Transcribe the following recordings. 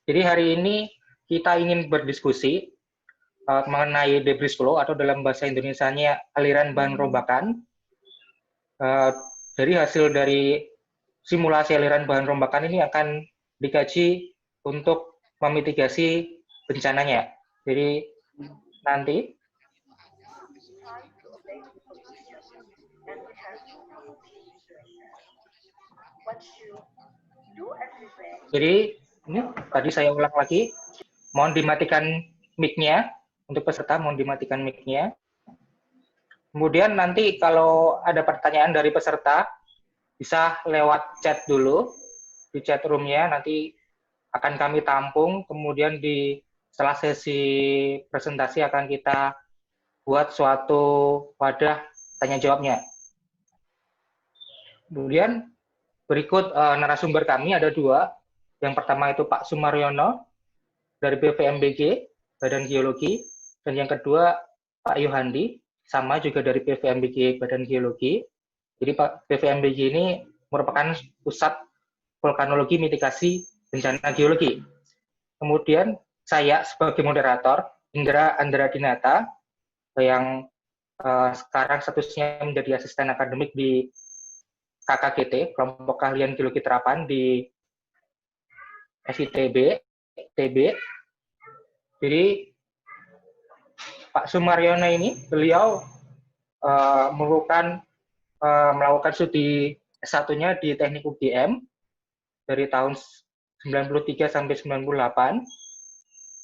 Jadi hari ini kita ingin berdiskusi mengenai debris flow atau dalam bahasa Indonesianya aliran bahan rombakan. Dari hasil dari simulasi aliran bahan rombakan ini akan dikaji untuk memitigasi bencananya. Jadi nanti ini tadi saya ulang lagi, mohon dimatikan mic-nya untuk peserta, mohon dimatikan mic-nya. Kemudian nanti kalau ada pertanyaan dari peserta bisa lewat chat dulu di chat room-nya, nanti akan kami tampung, kemudian setelah sesi presentasi akan kita buat suatu wadah tanya jawabnya. Kemudian berikut narasumber kami ada dua. Yang pertama itu Pak Sumaryono dari PVMBG, Badan Geologi, dan yang kedua Pak Yohandi, sama juga dari PVMBG, Badan Geologi. Jadi Pak PVMBG ini merupakan pusat vulkanologi mitigasi bencana geologi. Kemudian saya sebagai moderator, Indra Andradinata, yang sekarang statusnya menjadi asisten akademik di KKGT, Kelompok Keahlian Geologi Terapan di FITB, TB. Jadi Pak Sumaryono ini, beliau melakukan studi S1-nya di Teknik UGM dari tahun 93 sampai 98.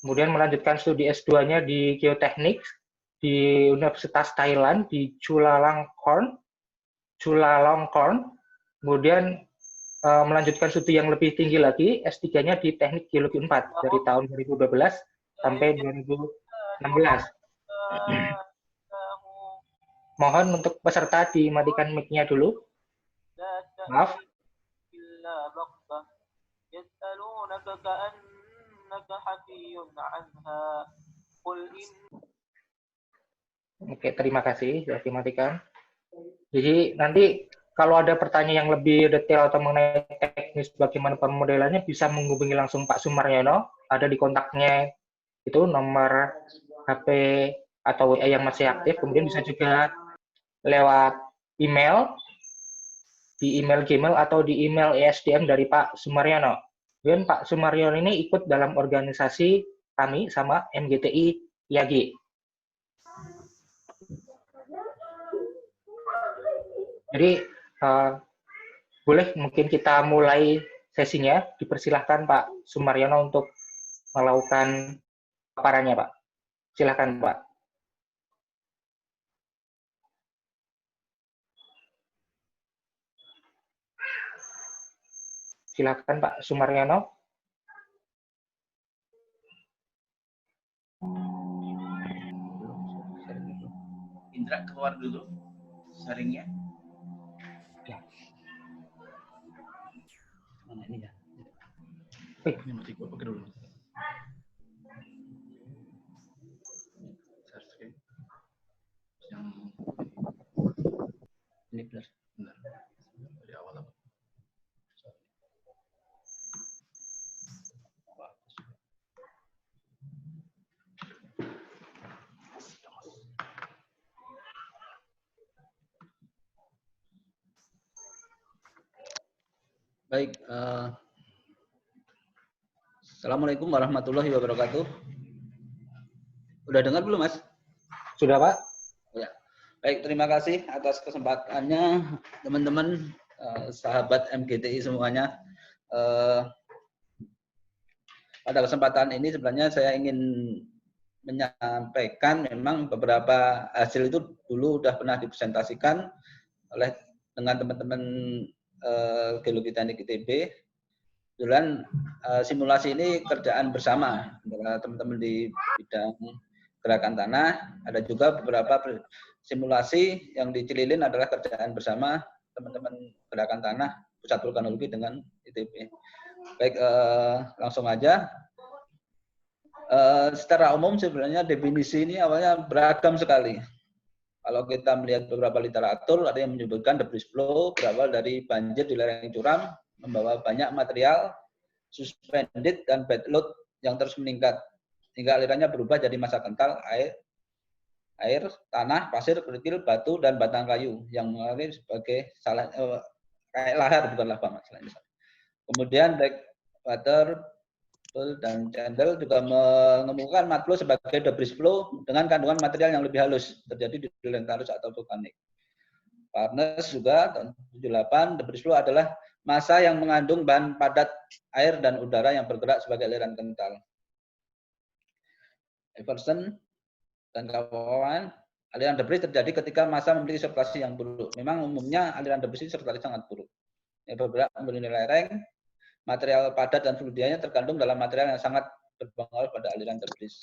Kemudian melanjutkan studi S2-nya di Geoteknik di Universitas Thailand di Chulalongkorn. Kemudian melanjutkan studi yang lebih tinggi lagi, S3-nya di Teknik Geologi 4 dari tahun 2012 sampai 2016. Mohon untuk peserta dimatikan mic-nya dulu. Maaf. Oke, terima kasih sudah dimatikan. Jadi nanti kalau ada pertanyaan yang lebih detail atau mengenai teknis bagaimana pemodelannya bisa menghubungi langsung Pak Sumaryono, ada di kontaknya itu nomor HP atau WA yang masih aktif, kemudian bisa juga lewat email, di email Gmail atau di email ESDM dari Pak Sumaryono. Kemudian Pak Sumaryono ini ikut dalam organisasi kami sama MGTI IAG. Jadi boleh mungkin kita mulai sesinya. Dipersilahkan Pak Sumaryono untuk melakukan paparannya, Pak. Silakan, Pak. Silakan Pak Sumaryono. Indra keluar dulu sharingnya. Ya. Mana ini ya? Ini mati gua pakai dulu. Yang ini benar. Dari awal apa? Baik, Assalamualaikum warahmatullahi wabarakatuh. Udah dengar belum, Mas? Sudah, Pak? Ya. Baik, terima kasih atas kesempatannya, teman-teman, sahabat MGTI semuanya. Pada kesempatan ini sebenarnya saya ingin menyampaikan memang beberapa hasil itu dulu sudah pernah dipresentasikan oleh dengan teman-teman Geologi Teknik ITB. Kebetulan simulasi ini kerjaan bersama antara teman-teman di bidang gerakan tanah. Ada juga beberapa simulasi yang di Cililin adalah kerjaan bersama teman-teman gerakan tanah Pusat Vulkanologi dengan ITB. Baik, langsung aja. Secara umum sebenarnya definisi ini awalnya beragam sekali. Kalau kita melihat beberapa literatur, ada yang menyebutkan debris flow berawal dari banjir di lereng curam, membawa banyak material suspended, dan bed load yang terus meningkat hingga alirannya berubah jadi massa kental air, tanah, pasir, kerikil, batu, dan batang kayu yang mengalir sebagai kayak lahar, bukan lava masalahnya. Kemudian water dan Chandler juga menemukan mud flow sebagai debris flow dengan kandungan material yang lebih halus terjadi di lintang halus atau vulkanik. Barnes juga tahun 78, debris flow adalah massa yang mengandung bahan padat air dan udara yang bergerak sebagai aliran kental. Everson dan kawan-kawan, aliran debris terjadi ketika massa memiliki sirkulasi yang buruk. Memang umumnya aliran debris ini sirkulasi sangat buruk. Yang bergerak memberi lereng, material padat dan fluidanya terkandung dalam material yang sangat berpengaruh pada aliran debris.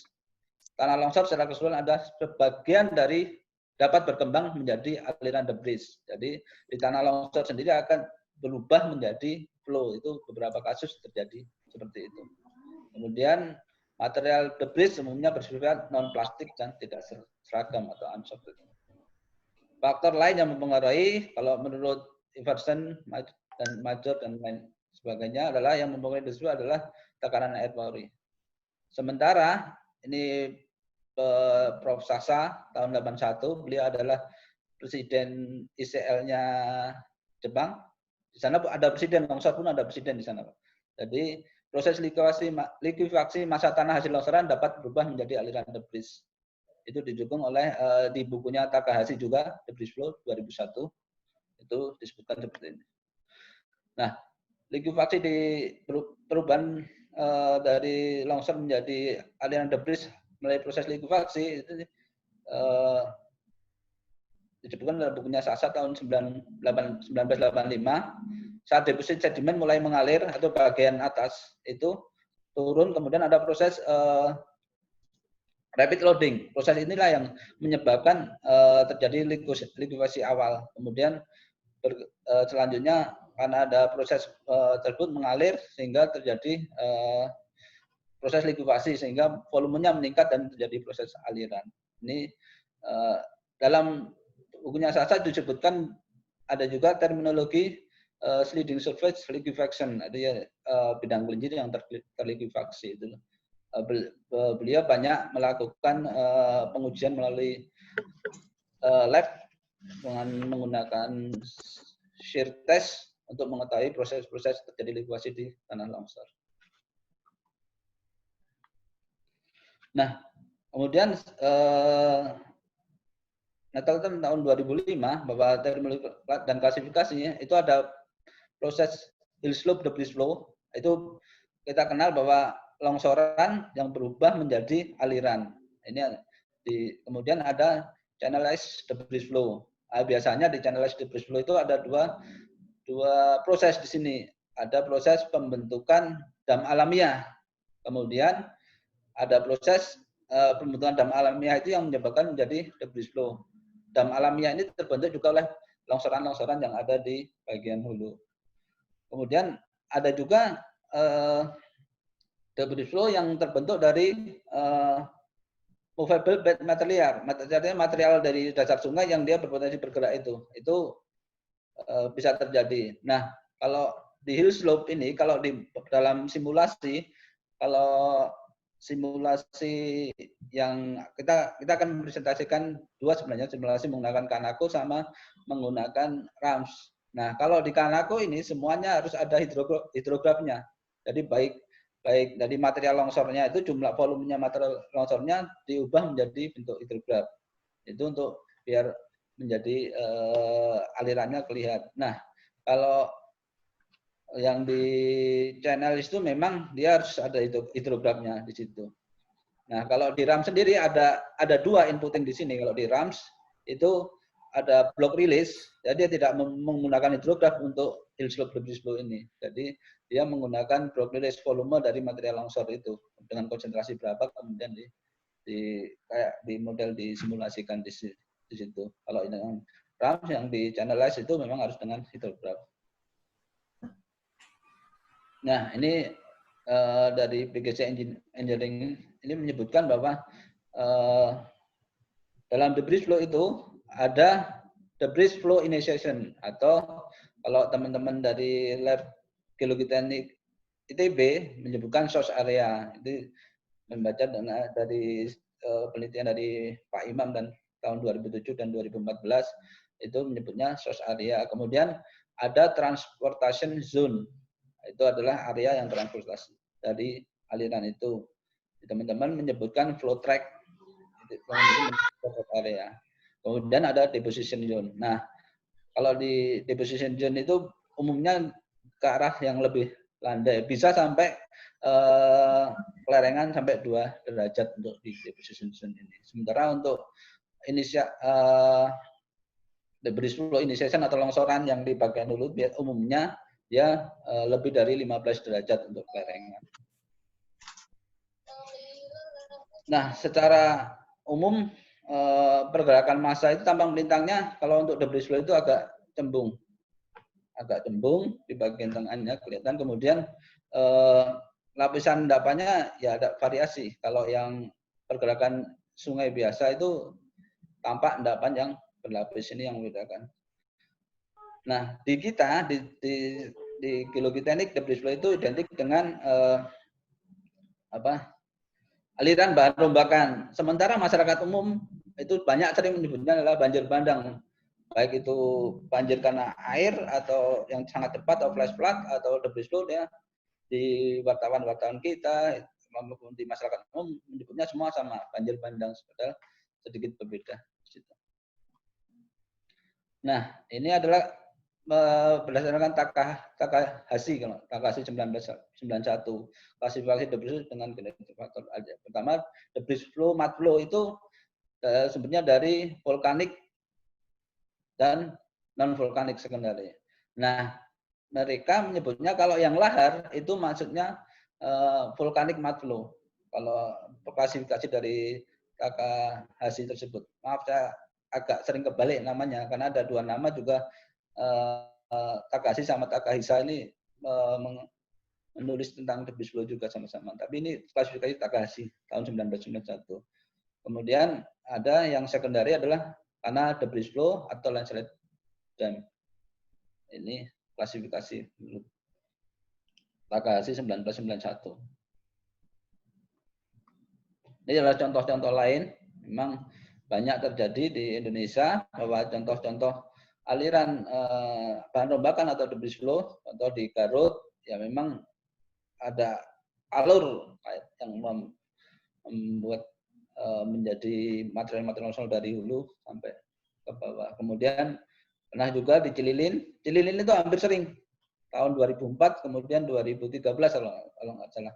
Tanah longsor secara keseluruhan ada sebagian dari dapat berkembang menjadi aliran debris. Jadi di tanah longsor sendiri akan berubah menjadi flow. Itu beberapa kasus terjadi seperti itu. Kemudian material debris umumnya bersifat non-plastik dan tidak seragam atau unsorted. Faktor lain yang mempengaruhi, kalau menurut Everson dan Major dan lain sebagainya, adalah yang mempengaruhi debris adalah tekanan air Maury. Sementara ini Prof. Sasa tahun 81, beliau adalah presiden ICL-nya Jepang. Di sana ada presiden, longsor pun ada presiden di sana. Jadi proses likuifaksi massa tanah hasil longsoran dapat berubah menjadi aliran debris. Itu didukung oleh di bukunya Takahashi juga, Debris Flow 2001. Itu disebutkan seperti ini. Nah, likuifaksi di perubahan dari longsor menjadi aliran debris melalui proses likuifaksi itu disebutkan dalam bukunya Sasa tahun 1985. Saat deposit sedimen mulai mengalir atau bagian atas itu turun, kemudian ada proses rapid loading. Proses inilah yang menyebabkan terjadi likuifaksi awal. Kemudian selanjutnya karena ada proses tersebut mengalir sehingga terjadi proses likuifaksi sehingga volumenya meningkat dan terjadi proses aliran. Ini dalam bukunya Sasa disebutkan ada juga terminologi sliding surface liquefaction, ada bidang kelinci yang terlikuifaksi itu. Beliau banyak melakukan pengujian melalui lab dengan menggunakan shear test untuk mengetahui proses-proses terjadi likuifaksi di tanah longsor. Nah, kemudian Nettleton tahun 2005 bahwa terminologi dan klasifikasinya itu ada proses hill slope debris flow. Itu kita kenal bahwa longsoran yang berubah menjadi aliran. Ini kemudian ada channelized debris flow. Biasanya di channelized debris flow itu ada dua proses di sini. Ada proses pembentukan dam alamiah. Kemudian ada proses pembentukan dam alamiah itu yang menyebabkan menjadi debris flow. Dam alamiah ini terbentuk juga oleh longsoran-longsoran yang ada di bagian hulu. Kemudian ada juga debris flow yang terbentuk dari movable bed material dari dasar sungai yang dia berpotensi bergerak itu bisa terjadi. Nah, kalau di hill slope ini, kalau di dalam simulasi, kalau simulasi yang kita akan presentasikan dua sebenarnya, simulasi menggunakan Kanako sama menggunakan RAMS. Nah, kalau di Kanako ini semuanya harus ada hidrografnya. Jadi baik dari material longsornya itu jumlah volumenya material longsornya diubah menjadi bentuk hidrograf. Itu untuk biar menjadi alirannya kelihatan. Nah, kalau yang di channel itu memang dia harus ada hidrografnya di situ. Nah, kalau di RAMS sendiri ada dua inputting di sini. Kalau di RAMS itu ada block release, jadi dia tidak menggunakan hidrograf untuk hill slope debris flow ini. Jadi dia menggunakan block release volume dari material longsor itu dengan konsentrasi berapa, kemudian di model disimulasikan di situ. Kalau yang RAMS yang di channelize itu memang harus dengan hidrograf. Nah, ini dari PGC Engineering ini menyebutkan bahwa dalam debris flow itu ada debris flow initiation, atau kalau teman-teman dari lab geologi teknik ITB menyebutkan source area. Itu membaca dari penelitian dari Pak Imam dan tahun 2007 dan 2014 itu menyebutnya source area. Kemudian ada transportation zone. Itu adalah area yang transportasi dari aliran itu. Teman-teman menyebutkan flow track. Area. Kemudian ada deposition zone. Nah, kalau di deposition zone itu umumnya ke arah yang lebih landai, bisa sampai kelerengan sampai 2 derajat untuk di deposition zone ini. Sementara untuk debris flow initiation atau longsoran yang di bagian hulu umumnya dia lebih dari 15 derajat untuk kelerengan. Nah, secara umum pergerakan massa itu tampang melintangnya kalau untuk debris flow itu agak cembung di bagian tengahnya kelihatan. Kemudian lapisan endapannya ya ada variasi. Kalau yang pergerakan sungai biasa itu tampak endapan yang berlapis, ini yang membedakan. Nah, di kita di geologi teknik debris flow itu identik dengan aliran bahan rombakan. Sementara masyarakat umum itu banyak sering menyebutnya adalah banjir bandang. Baik itu banjir karena air atau yang sangat cepat atau flash flood atau debris flow ya. Di wartawan-wartawan kita maupun di masyarakat umum menyebutnya semua sama banjir bandang, padahal sedikit berbeda. Nah, ini adalah berdasarkan Takahashi 1991 klasifikasi debris dengan genetik faktor aja. Pertama, debris flow, mud flow itu sebenarnya dari vulkanik dan non vulkanik sekunderi. Nah, mereka menyebutnya kalau yang lahar itu maksudnya vulkanik mud flow. Kalau klasifikasi dari Takahashi tersebut. Maaf, saya agak sering kebalik namanya karena ada 2 nama juga. Takahashi sama Takahisa ini menulis tentang debris flow juga sama-sama. Tapi ini klasifikasi Takahashi tahun 1991. Kemudian ada yang sekundari adalah karena debris flow atau landslide dam. Ini klasifikasi Takahashi 1991. Ini adalah contoh-contoh lain. Memang banyak terjadi di Indonesia bahwa contoh-contoh aliran bahan rombakan atau debris flow atau di Garut ya memang ada alur yang membuat menjadi material-material longsor dari hulu sampai ke bawah. Kemudian pernah juga di Cililin. Cililin itu hampir sering tahun 2004 kemudian 2013 kalau nggak salah.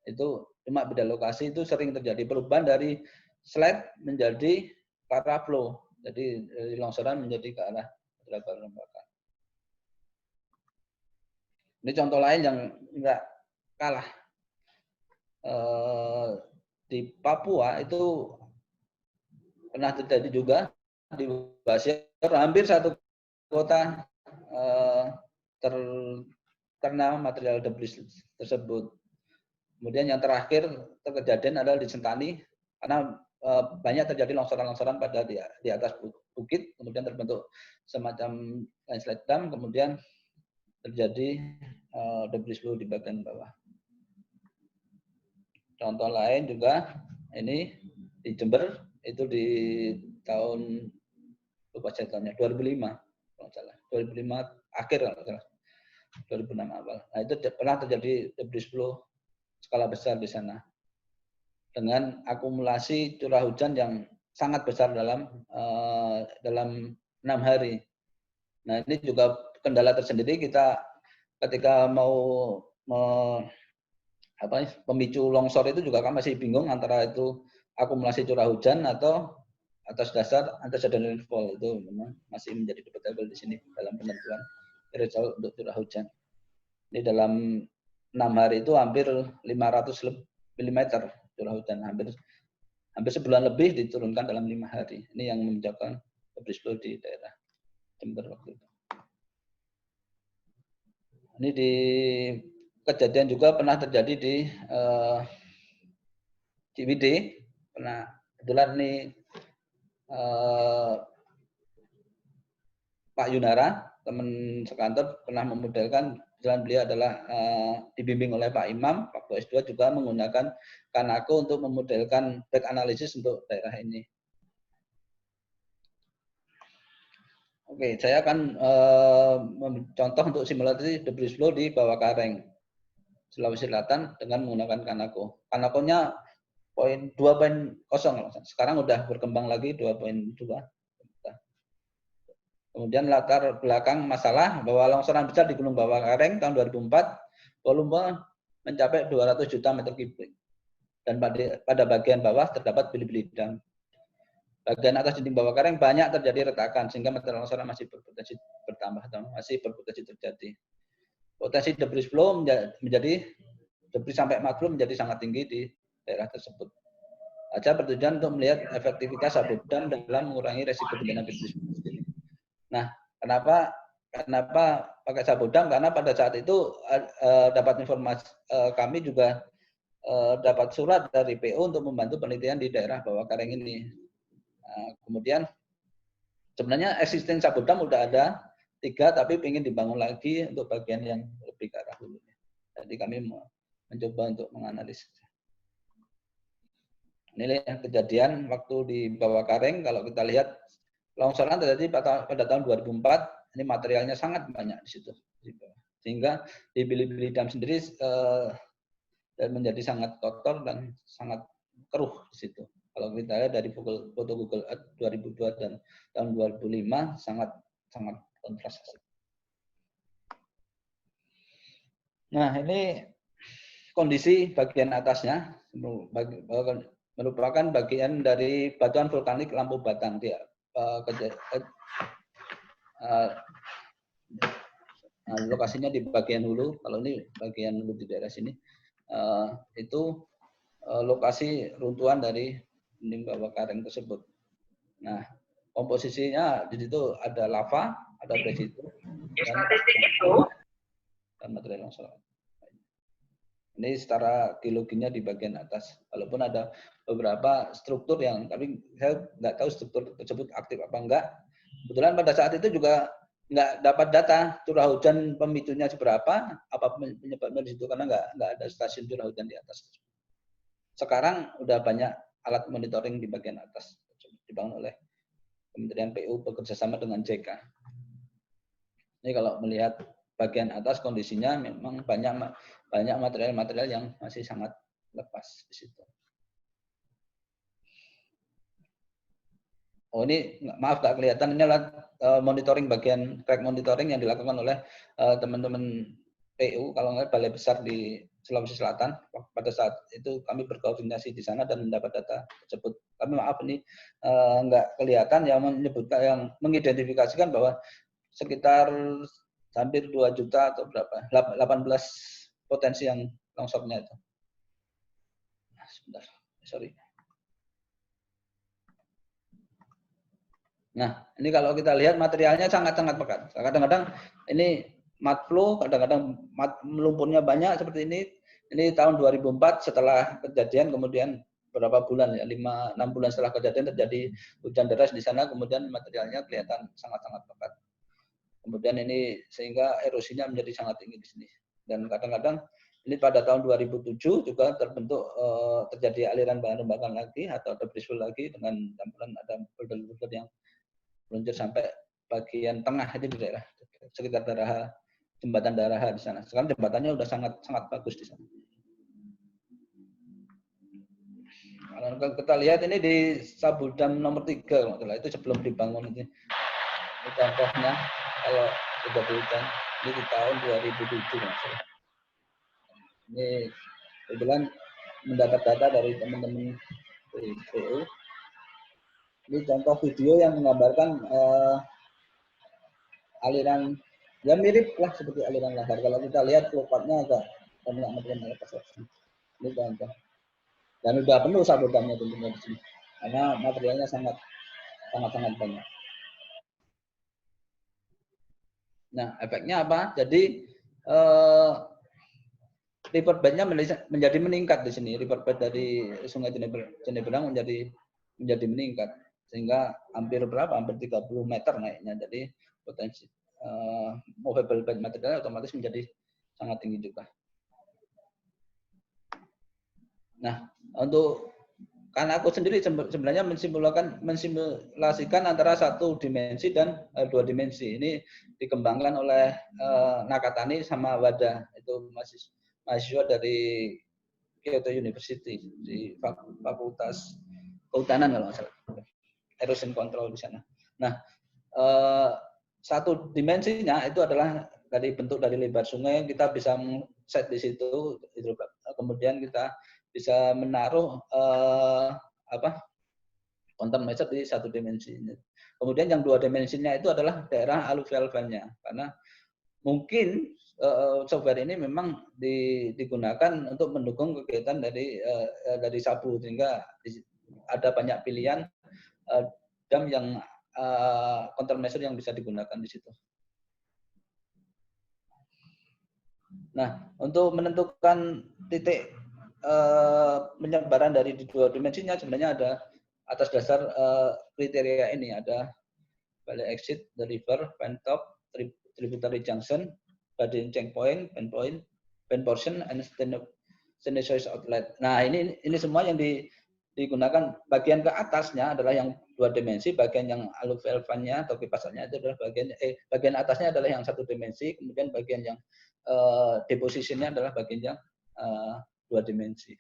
Itu cuma beda lokasi itu sering terjadi perubahan dari slide menjadi ke arah flow. Jadi dari longsoran menjadi ke arah bahan rombakan. Ini contoh lain yang enggak kalah. Di Papua itu pernah terjadi juga di Basir, hampir satu kota terkena material debris tersebut. Kemudian yang terakhir kejadian adalah di Sentani karena banyak terjadi longsoran-longsoran pada di atas bukit, kemudian terbentuk semacam landslide dam, kemudian terjadi debris flow di bagian bawah. Contoh lain juga ini di Jember itu di tahun lupa saya tahunnya 2005 kalau salah 2005 akhir kalau salah 2006 awal. Nah itu pernah terjadi debris flow skala besar di sana dengan akumulasi curah hujan yang sangat besar dalam 6 hari. Nah ini juga kendala tersendiri kita ketika mau pemicu longsor itu juga kan masih bingung antara itu akumulasi curah hujan atau atas dasar antecedent rainfall. Itu memang masih menjadi debatable di sini dalam penentuan threshold untuk curah hujan. Ini dalam 6 hari itu hampir 500 mm curah hujan, hampir sebulan lebih diturunkan dalam 5 hari. Ini yang menyebabkan debris flow di daerah Jember waktu itu. Ini di kejadian juga pernah terjadi di Ciwidey, pernah kebetulan ini Pak Yunara, teman sekantor pernah memodelkan kebetulan beliau adalah dibimbing oleh Pak Imam, waktu S2 juga menggunakan Kanako untuk memodelkan back analisis untuk daerah ini. Oke, saya akan contoh untuk simulasi debris flow di bawah kareng Sulawesi Selatan dengan menggunakan Kanako. Kanakonya 2.0, sekarang udah berkembang lagi 2.2. Kemudian latar belakang masalah bahwa longsoran besar di Gunung Bawah Kareng tahun 2004 volume mencapai 200 juta meter kubik. Dan pada bagian bawah terdapat bili-bili dam. Bagian atas dinding bawah kareng banyak terjadi retakan sehingga material longsoran masih berpotensi bertambah atau masih berpotensi terjadi. Potensi debris flow menjadi debris sampai makro menjadi sangat tinggi di daerah tersebut. Aja bertujuan untuk melihat efektivitas sabodam dalam mengurangi resiko bencana debris. Nah, kenapa pakai sabodam? Karena pada saat itu dapat informasi kami juga dapat surat dari PO untuk membantu penelitian di daerah bawah kareng ini. Kemudian sebenarnya existing sabodam udah ada 3, tapi ingin dibangun lagi untuk bagian yang lebih ke arah hulunya. Jadi kami mencoba untuk menganalisis. Ini kejadian waktu di bawah kareng. Kalau kita lihat longsoran terjadi pada tahun 2004. Ini materialnya sangat banyak di situ, sehingga di bili-bili dam sendiri dan menjadi sangat kotor dan sangat keruh di situ. Kalau kita lihat dari foto Google Earth 2002 dan tahun 2005 sangat kontras. Nah, ini kondisi bagian atasnya merupakan bagian dari batuan vulkanik Lampu Batang. Lokasinya di bagian hulu. Kalau ini bagian hulu di daerah sini, itu lokasi runtuhan dari dinding bawah kareng tersebut. Nah, komposisinya di situ ada lava, ada residu, dan material longsoran. Ini secara geologinya di bagian atas. Walaupun ada beberapa struktur yang, tapi saya nggak tahu struktur tersebut aktif apa enggak. Kebetulan pada saat itu juga nggak dapat data curah hujan pemicunya seberapa, apa penyebabnya di situ, karena nggak ada stasiun curah hujan di atas. Sekarang udah banyak alat monitoring di bagian atas dibangun oleh Kementerian PU bekerjasama dengan JK. Ini kalau melihat bagian atas kondisinya memang banyak material-material yang masih sangat lepas di situ. Oh, ini maaf nggak kelihatan, ini adalah monitoring, bagian crack monitoring yang dilakukan oleh teman-teman PU, kalau nggak Balai Besar di Sulawesi Selatan. Pada saat itu kami berkoordinasi di sana dan mendapat data tersebut. Tapi maaf ini nggak kelihatan yang menyebutkan, yang mengidentifikasikan bahwa sekitar hampir 2 juta atau berapa, 18 potensi yang longsornya itu. Nah, sebentar, sorry. Nah, ini kalau kita lihat materialnya sangat-sangat pekat. Kadang-kadang ini mud flow, kadang-kadang lumpurnya banyak seperti ini. Ini tahun 2004 setelah kejadian, kemudian berapa bulan ya, 5-6 bulan setelah kejadian terjadi hujan deras di sana, kemudian materialnya kelihatan sangat-sangat pekat. Kemudian ini sehingga erosinya menjadi sangat tinggi di sini. Dan kadang-kadang ini pada tahun 2007 juga terbentuk terjadi aliran bahan rembakan lagi atau debris flow lagi dengan campuran ada boulder-boulder yang meluncur sampai bagian tengah itu di daerah sekitar Daraha, jembatan Daraha di sana. Sekarang jembatannya sudah sangat bagus di sana. Kalau kita lihat ini di Sabudam nomor 3, itu sebelum dibangun ini contohnya. Kalau sudah dihujan ini di tahun 2007 masalah. Ini kebetulan mendapat data dari teman-teman PU. Ini contoh video yang menggambarkan aliran, ya mirip lah seperti aliran lahar. Kalau kita lihat flowpath-nya agak banyak material lepas. Ini contoh. Dan udah penuh sabodamnya tentunya di sini. Karena materialnya sangat banyak. Nah, efeknya apa? Jadi riverbed-nya menjadi meningkat di sini. Riverbed dari Sungai Jenebrang menjadi meningkat, sehingga hampir 30 meter naiknya. Jadi potensi movable bed material otomatis menjadi sangat tinggi juga. Nah, karena aku sendiri sebenarnya mensimulasikan antara 1 dimensi dan 2 dimensi. Ini dikembangkan oleh Nakatani sama Wada, itu mahasiswa dari Kyoto University di Fakultas Kehutanan kalau nggak salah, erosion control di sana. Nah, 1 dimensinya itu adalah dari bentuk dari lebar sungai, kita bisa set di situ, kemudian kita bisa menaruh countermeasure di 1 dimensi. Kemudian yang 2 dimensinya itu adalah daerah alluvial fan-nya, karena mungkin software ini memang digunakan untuk mendukung kegiatan dari Sabu, sehingga ada banyak pilihan dam yang countermeasure yang bisa digunakan di situ. Nah, untuk menentukan titik penyebaran dari 2 dimensinya sebenarnya ada atas dasar kriteria ini, ada valley exit, the river, fan top, tributary junction, gradient checkpoint, fan portion, and standardized outlet. Nah, ini semua yang digunakan. Bagian ke atasnya adalah yang 2 dimensi, bagian yang alluvial fan-nya atau kipasannya itu adalah bagian atasnya adalah yang 1 dimensi, kemudian bagian yang depositionnya adalah bagian yang 2 dimensi.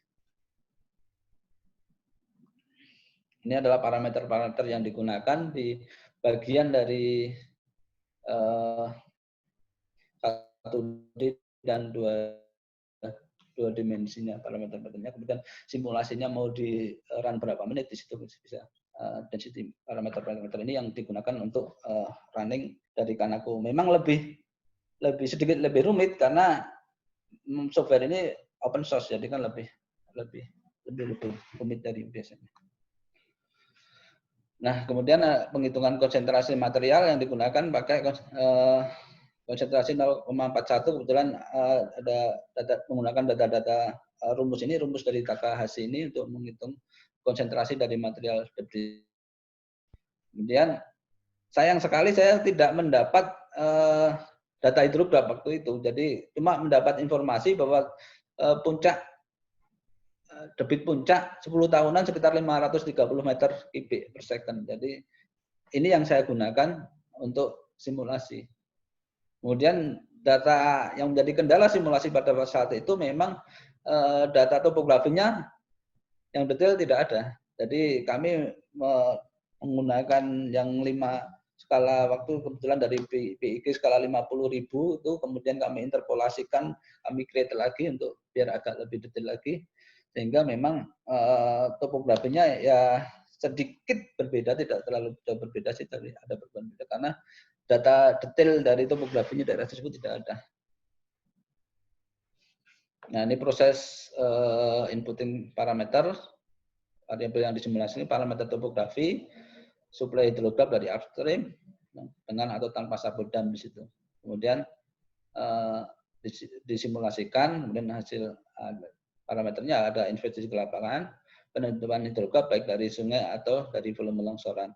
Ini adalah parameter-parameter yang digunakan di bagian dari 1D dan 2 dimensinya, parameter-parameternya. Kemudian simulasinya mau di run berapa menit, di situ bisa density parameter-parameter ini yang digunakan untuk running dari Kanako. Memang sedikit lebih rumit karena software ini open source, jadi kan lebih rumit dari biasanya. Nah, kemudian penghitungan konsentrasi material yang digunakan pakai konsentrasi 0,41, kebetulan ada menggunakan data-data rumus dari Takahashi ini untuk menghitung konsentrasi dari material debris. Kemudian sayang sekali saya tidak mendapat data hidrograf waktu itu, jadi cuma mendapat informasi bahwa debit puncak 10 tahunan sekitar 530 meter kubik per second. Jadi ini yang saya gunakan untuk simulasi. Kemudian data yang menjadi kendala simulasi pada saat itu memang data topografinya yang detail tidak ada. Jadi kami menggunakan yang 5 skala waktu, kebetulan dari PIG skala 50.000 itu, kemudian kami interpolasikan, kami create lagi untuk biar agak lebih detail lagi, sehingga memang topografinya ya sedikit berbeda, tidak terlalu jauh berbeda sih, tapi ada perbedaan beda karena data detail dari topografinya daerah tersebut tidak ada. Nah, ini proses inputting parameter, variabel yang disimulasi ini parameter topografi, suplai hidrograf dari upstream dengan atau tanpa sabodam di situ. Kemudian disimulasikan, kemudian hasil parameternya ada investigasi ke lapangan, penentuan hidrograf baik dari sungai atau dari volume longsoran.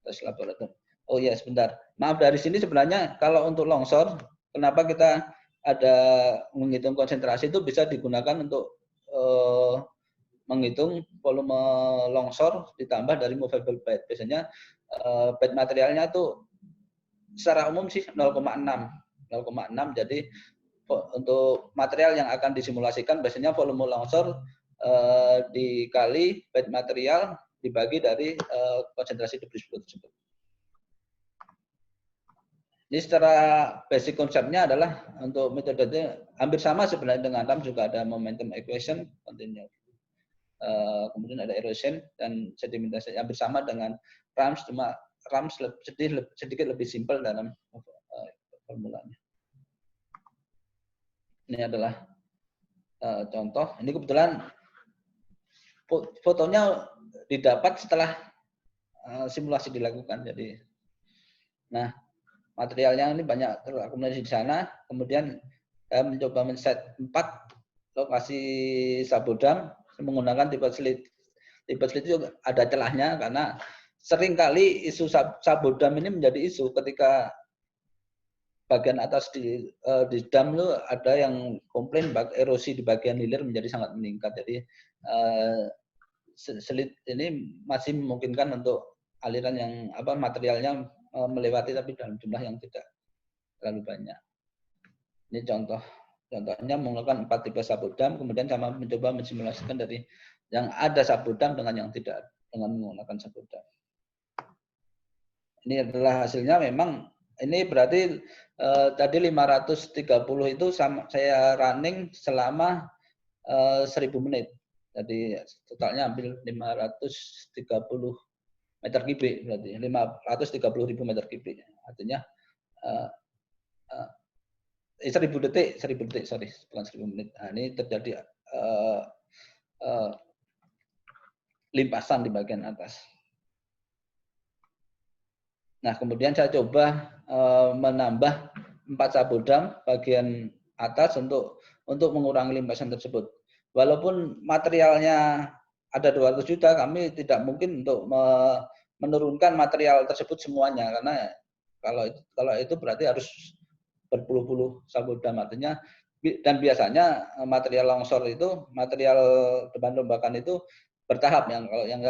Tes laboratorium. Oh ya, sebentar. Maaf, dari sini sebenarnya kalau untuk longsor, kenapa kita ada menghitung konsentrasi itu bisa digunakan untuk menghitung volume longsor ditambah dari movable bed. Biasanya bed materialnya itu secara umum sih 0,6. Jadi untuk material yang akan disimulasikan biasanya volume longsor dikali bed material dibagi dari konsentrasi debris flow tersebut. Ini secara basic konsepnya adalah untuk metodenya hampir sama sebenarnya dengan RAM, juga ada momentum equation, continue. Kemudian ada erosion dan sedimentasi, hampir sama dengan RAMS, cuma RAMS sedikit lebih simpel dalam formulanya. Ini adalah contoh. Ini kebetulan fotonya didapat setelah simulasi dilakukan. Jadi, nah, materialnya ini banyak terakumulasi di sana. Kemudian saya mencoba men-set 4 lokasi sabodam menggunakan tipe slit. Tipe slit itu ada celahnya karena seringkali isu sabodam ini menjadi isu ketika bagian atas di dam itu ada yang komplain erosi di bagian hilir menjadi sangat meningkat. Jadi selit ini masih memungkinkan untuk aliran yang materialnya melewati tapi dalam jumlah yang tidak terlalu banyak. Ini contohnya menggunakan 4 tipe sapu dam, kemudian sama mencoba mensimulasikan dari yang ada sapu dam dengan yang tidak dengan menggunakan sapu dam. Ini adalah hasilnya. Memang ini berarti tadi 530 itu saya running selama 1000 menit. Jadi totalnya hampir 530 meter kubik, berarti 530.000 meter kubik. Artinya 1000 detik, sorry, bukan 1000 menit. Nah, ini terjadi limpasan di bagian atas. Nah, kemudian saya coba menambah 4 sapu dam bagian atas untuk mengurangi limpasan tersebut. Walaupun materialnya ada 200 juta, kami tidak mungkin untuk menurunkan material tersebut semuanya, karena kalau itu berarti harus berpuluh-puluh sapu dam. Artinya, dan biasanya material longsor itu, material beban rombakan itu bertahap. Kalau yang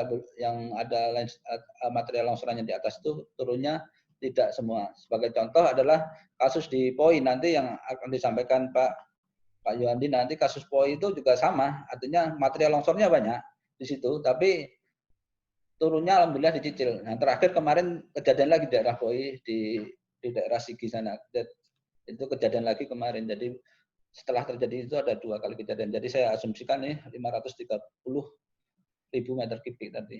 ada material longsorannya di atas itu turunnya tidak semua. Sebagai contoh adalah kasus di POI nanti yang akan disampaikan Pak Yohandi nanti. Kasus POI itu juga sama, artinya material longsornya banyak di situ, tapi turunnya alhamdulillah dicicil. Nah, terakhir kemarin kejadian lagi di daerah POI di daerah Sigi sana. Itu kejadian lagi kemarin. Jadi setelah terjadi itu ada 2 kali kejadian. Jadi saya asumsikan nih 530.000 meter kubik tadi.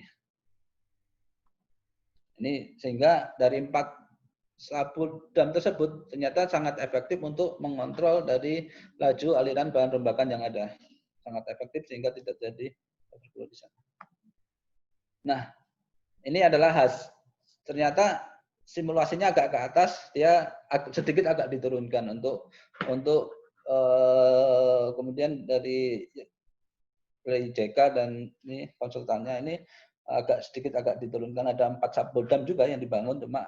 Ini sehingga dari 4 sapu dam tersebut ternyata sangat efektif untuk mengontrol dari laju aliran bahan rombakan yang ada. Sangat efektif sehingga tidak terjadi overflow di sana. Nah, ini adalah ternyata simulasinya agak ke atas, dia sedikit agak diturunkan untuk kemudian dari JK dan ini konsultannya ini sedikit diturunkan. Ada 4 sapu dam juga yang dibangun, cuma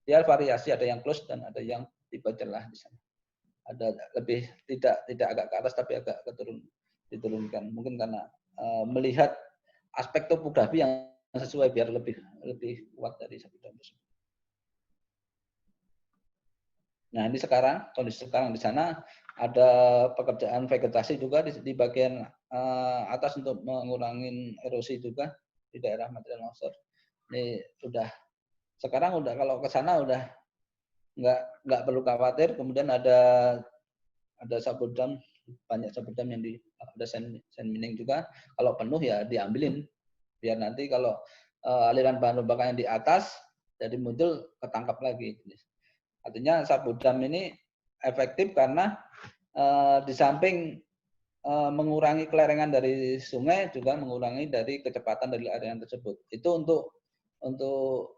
dia variasi, ada yang close dan ada yang tipe celah di sana. Ada lebih tidak agak ke atas tapi agak diturunkan. Mungkin karena melihat aspek topografi yang sesuai biar lebih kuat dari sapu dam tersebut. Nah, ini kondisi sekarang di sana ada pekerjaan vegetasi juga di bagian atas untuk mengurangi erosi juga di daerah material longsor. Ini sekarang kalau ke sana udah nggak perlu khawatir. Kemudian ada sapu dam, banyak sapu dam yang ada sand mining juga. Kalau penuh ya diambilin, biar nanti kalau aliran bahan rombakan yang di atas jadi muncul ketangkap lagi. Artinya sapu dam ini efektif karena di samping mengurangi kelerengan dari sungai, juga mengurangi dari kecepatan dari aliran tersebut. Itu untuk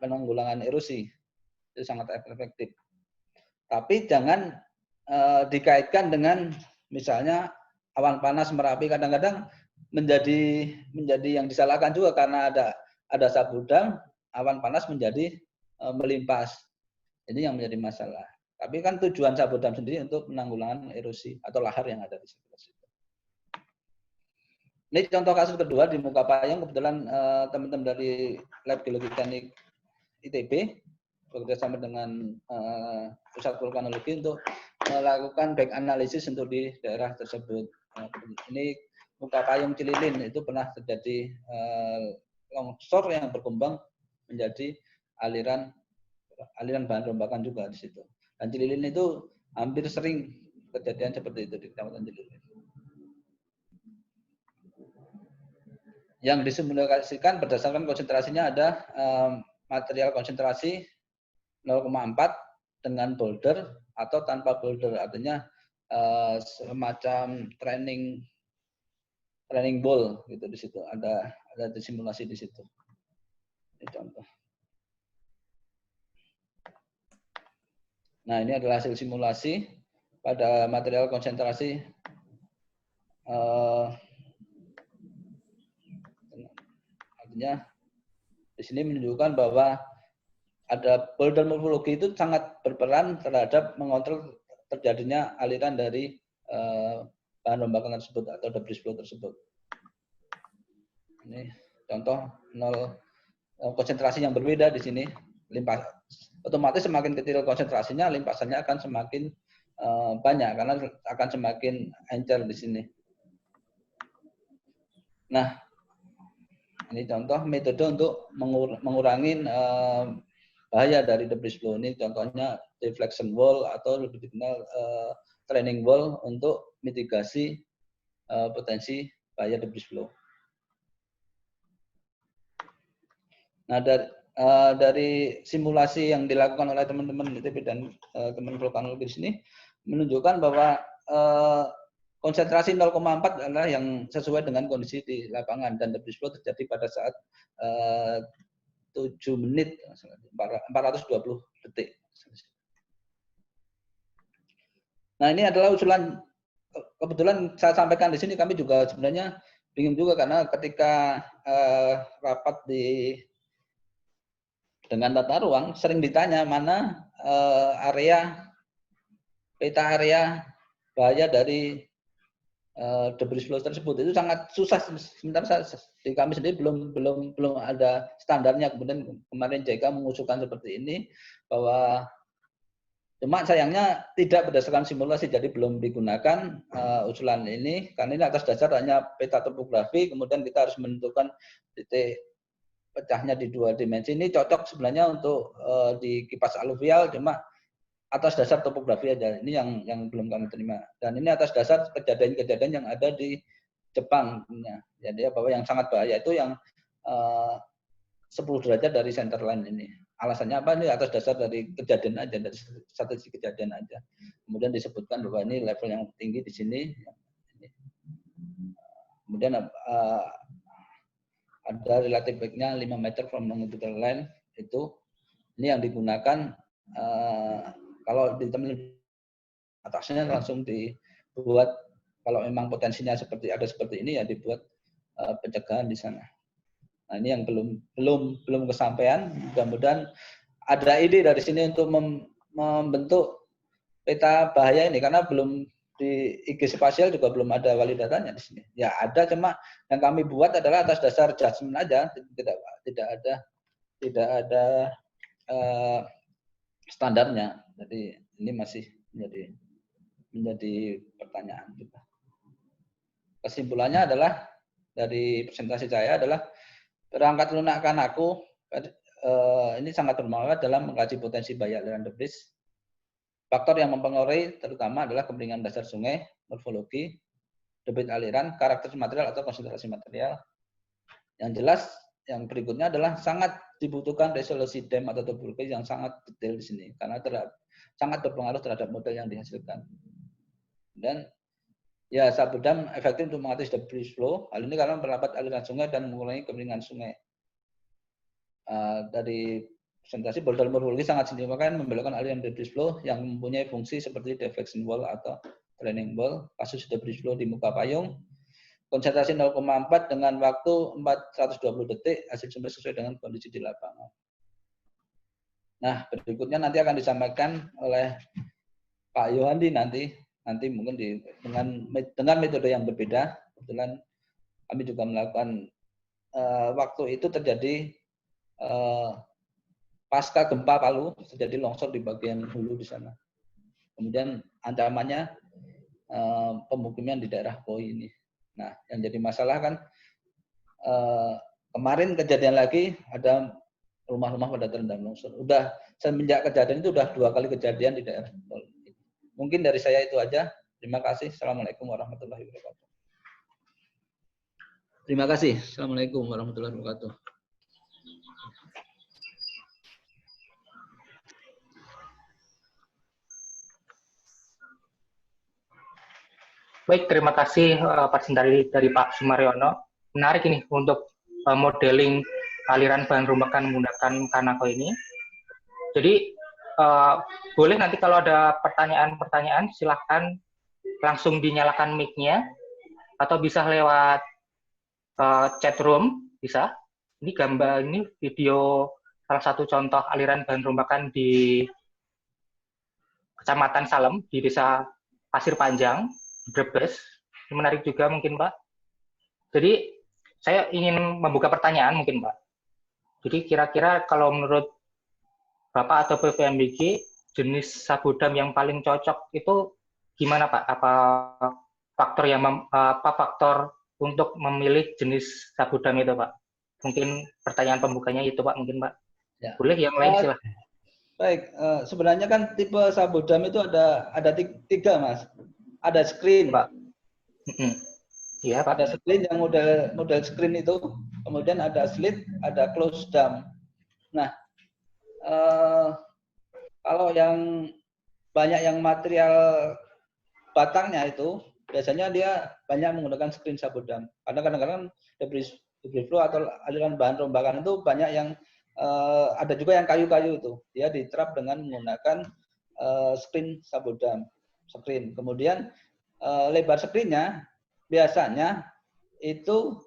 penanggulangan erosi. Itu sangat efektif. Tapi jangan dikaitkan dengan misalnya awan panas Merapi. Kadang-kadang menjadi yang disalahkan juga karena ada sapu dam, awan panas menjadi melimpas. Ini yang menjadi masalah. Tapi kan tujuan sapu dam sendiri untuk penanggulangan erosi atau lahar yang ada di sekitar situ. Ini contoh kasus kedua di Mukapayung. Kebetulan teman-teman dari Lab Geologi Teknik ITB bekerjasama dengan Pusat Vulkanologi untuk melakukan back analisis untuk di daerah tersebut. Ini Mukapayung Cililin itu pernah terjadi longsor yang berkembang menjadi aliran bahan rombakan juga di situ. Dan Cililin itu hampir sering kejadian seperti itu di Kecamatan Cililin. Yang disimulasikan berdasarkan konsentrasinya ada material konsentrasi 0,4 dengan boulder atau tanpa boulder. Artinya semacam training ball gitu di situ. Ada disimulasi di situ. Ini contoh. Nah, ini adalah hasil simulasi pada material konsentrasi artinya di sini menunjukkan bahwa ada boulder morfologi itu sangat berperan terhadap mengontrol terjadinya aliran dari bahan rombakan tersebut atau debris flow tersebut. Ini contoh konsentrasi yang berbeda di sini. Otomatis semakin kecil konsentrasinya, limpasannya akan semakin banyak karena akan semakin encer di sini. Nah, ini contoh metode untuk mengurangi bahaya dari debris flow. Ini contohnya deflection wall atau lebih dikenal training wall untuk mitigasi potensi bahaya debris flow. Nah, dari simulasi yang dilakukan oleh teman-teman ITB dan teman vulkanologi di sini menunjukkan bahwa konsentrasi 0,4 adalah yang sesuai dengan kondisi di lapangan dan debris flow terjadi pada saat 7 menit 420 detik. Nah, ini adalah usulan, kebetulan saya sampaikan di sini, kami juga sebenarnya bingung juga karena ketika rapat dengan tata ruang sering ditanya mana peta area bahaya dari debris flow tersebut. Itu sangat susah. Sementara di kami sendiri belum ada standarnya. Kemudian kemarin JK mengusulkan seperti ini, bahwa cuma sayangnya tidak berdasarkan simulasi, jadi belum digunakan usulan ini karena ini atas dasar hanya peta topografi. Kemudian kita harus menentukan titik pecahnya di 2 dimensi. Ini cocok sebenarnya untuk di kipas aluvial, cuma atas dasar topografi aja. Ini yang belum kami terima. Dan ini atas dasar kejadian-kejadian yang ada di Jepang. Jadi bahwa yang sangat bahaya itu yang 10 derajat dari center line ini. Alasannya apa? Ini atas dasar dari kejadian aja, dari statistik kejadian aja. Kemudian disebutkan bahwa ini level yang tinggi di sini. Kemudian ada relative back-nya 5 meter from longitudinal line, itu ini yang digunakan kalau di teman atasnya langsung dibuat, kalau memang potensinya ada seperti ini ya dibuat pencegahan di sana. Nah, ini yang belum kesampaian. Mudah-mudahan ada ide dari sini untuk membentuk peta bahaya ini, karena belum di IG spasial juga belum ada validatanya di sini. Ya ada, cuma yang kami buat adalah atas dasar judgement aja, tidak ada standarnya. Jadi ini masih menjadi pertanyaan kita. Kesimpulannya adalah dari presentasi saya adalah perangkat lunak Kanako ini sangat bermanfaat dalam mengkaji potensi bahaya aliran debris. Faktor yang mempengaruhi terutama adalah kemiringan dasar sungai, morfologi, debit aliran, karakter material atau konsentrasi material. Yang jelas, yang berikutnya adalah sangat dibutuhkan resolusi dam atau topologi yang sangat detail di sini, karena sangat berpengaruh terhadap model yang dihasilkan. Dan ya, satu dam efektif untuk mengatasi debris flow. Hal ini karena memperlambat aliran sungai dan mengurangi kemiringan sungai. Dari presentasi, boulder morfologi sangat signifikan membelokkan aliran debris flow yang mempunyai fungsi seperti deflection wall atau training wall. Kasus debris flow di muka payung, konsentrasi 0,4 dengan waktu 420 detik, hasil sumber sesuai dengan kondisi di lapangan. Nah, berikutnya nanti akan disampaikan oleh Pak Yohandi nanti mungkin dengan metode yang berbeda. Kebetulan kami juga melakukan waktu itu terjadi pasca gempa Palu, terjadi longsor di bagian hulu di sana. Kemudian ancamannya pemukiman di daerah Poi ini. Nah, yang jadi masalah kan kemarin kejadian lagi ada rumah-rumah pada terendam longsor. Udah semenjak kejadian itu udah 2 kali kejadian di daerah Poi. Mungkin dari saya itu aja. Terima kasih. Assalamualaikum warahmatullahi wabarakatuh. Terima kasih. Assalamualaikum warahmatullahi wabarakatuh. Baik, terima kasih presentasi dari Pak Sumaryono. Menarik ini untuk modeling aliran bahan rombakan menggunakan Kanako ini. Jadi boleh nanti kalau ada pertanyaan-pertanyaan silahkan langsung dinyalakan mic-nya atau bisa lewat chat room, bisa. Ini gambar, ini video salah satu contoh aliran bahan rombakan di Kecamatan Salem, di Desa Pasir Panjang, Brebes. Ini menarik juga mungkin, Pak. Jadi, saya ingin membuka pertanyaan mungkin, Pak. Jadi, kira-kira kalau menurut Bapak atau PVMBG, jenis sabodam yang paling cocok itu gimana, Pak? Apa faktor untuk memilih jenis sabodam itu, Pak? Mungkin pertanyaan pembukanya itu, Pak, mungkin, Pak. Ya. Boleh yang lain silahkan. Baik, sebenarnya kan tipe sabodam itu ada tiga, Mas. Ada screen, Pak. Iya, Pak. ada screen yang model screen itu, kemudian ada slit, ada closed dam. Nah, kalau yang banyak yang material batangnya itu, biasanya dia banyak menggunakan screen sabodam. Karena kadang-kadang debris flow atau aliran bahan rombakan itu banyak yang ada juga yang kayu-kayu itu. Dia diterap dengan menggunakan screen sabodam. Kemudian lebar screennya biasanya itu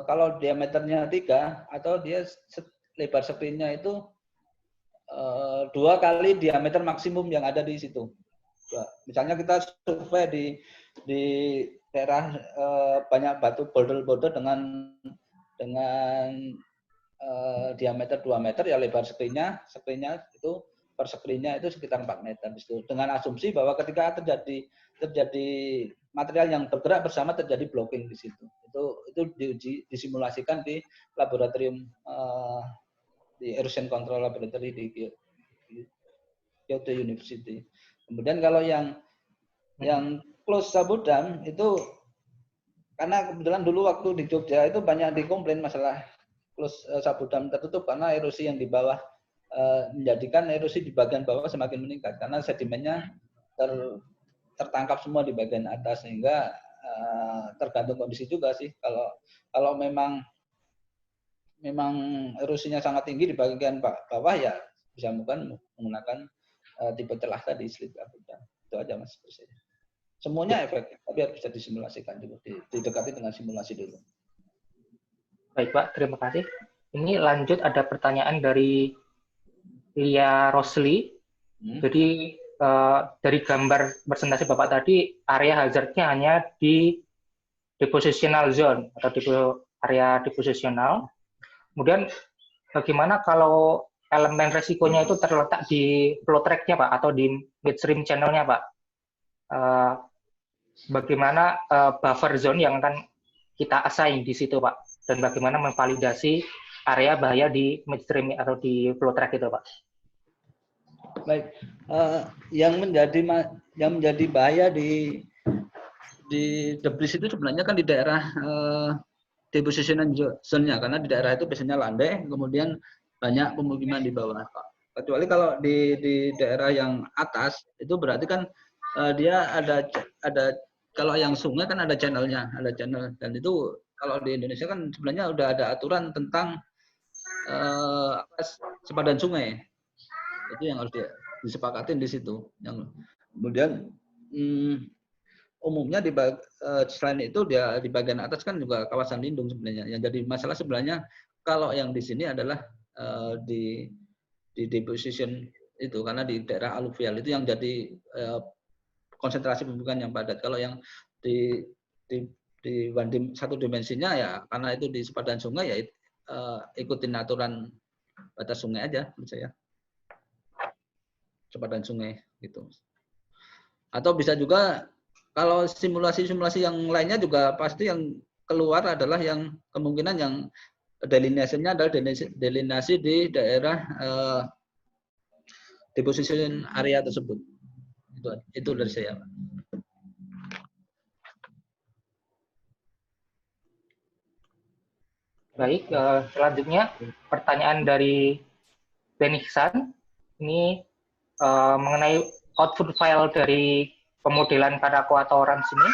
kalau diameternya 3 atau dia lebar screennya itu 2 kali diameter maksimum yang ada di situ. Misalnya kita survei di daerah banyak batu boulder dengan diameter 2 meter, ya lebar screennya itu per screennya itu sekitar 4 meter. Dengan asumsi bahwa ketika terjadi material yang bergerak bersama terjadi blocking di situ. Itu disimulasikan di laboratorium di Erosion Control Laboratory di Kyoto University. Kemudian kalau yang close sabodam itu, karena kebetulan dulu waktu di Jogja itu banyak dikomplain masalah close sabodam tertutup karena erosi yang di bawah menjadikan erosi di bagian bawah semakin meningkat karena sedimennya tertangkap semua di bagian atas, sehingga tergantung kondisi juga sih. Kalau memang erosinya sangat tinggi di bagian bawah, ya bisa menggunakan tipe celah tadi, slit sabodam. Itu aja, Mas. Semuanya efektif, tapi harus bisa disimulasikan dulu, didekati dengan simulasi dulu. Baik, Pak. Terima kasih. Ini lanjut ada pertanyaan dari Lia Rosli. Jadi dari gambar presentasi Bapak tadi, area hazardnya hanya di depositional zone atau di area depositional. Kemudian bagaimana kalau elemen resikonya itu terletak di flow track-nya, Pak, atau di midstream channel-nya, Pak? Bagaimana buffer zone yang akan kita assign di situ, Pak? Dan bagaimana memvalidasi area bahaya di midstream atau di flow track itu, Pak? Baik, yang menjadi bahaya di debris itu sebenarnya kan di daerah deposition zone-nya, karena di daerah itu biasanya landai, kemudian banyak pemukiman di bawah. Kecuali kalau di daerah yang atas itu berarti kan dia ada kalau yang sungai kan ada channelnya, dan itu kalau di Indonesia kan sebenarnya udah ada aturan tentang sepadan sungai. Itu yang harus disepakatin di situ. Yang kemudian umumnya selain itu dia di bagian atas kan juga kawasan lindung sebenarnya. Yang jadi masalah sebenarnya kalau yang di sini adalah di deposition itu, karena di daerah aluvial itu yang jadi konsentrasi pemukiman yang padat. Kalau yang di satu dimensinya ya karena itu di sepadan sungai, ya ikutin aturan batas sungai aja menurut saya. Sepadan sungai gitu. Atau bisa juga kalau simulasi-simulasi yang lainnya juga pasti yang keluar adalah yang kemungkinan yang delineasinya adalah delineasi di daerah deposition area tersebut. Itu dari saya. Baik, selanjutnya pertanyaan dari Benihsan. Ini mengenai output file dari pemodelan Kanako atau RAMS ini,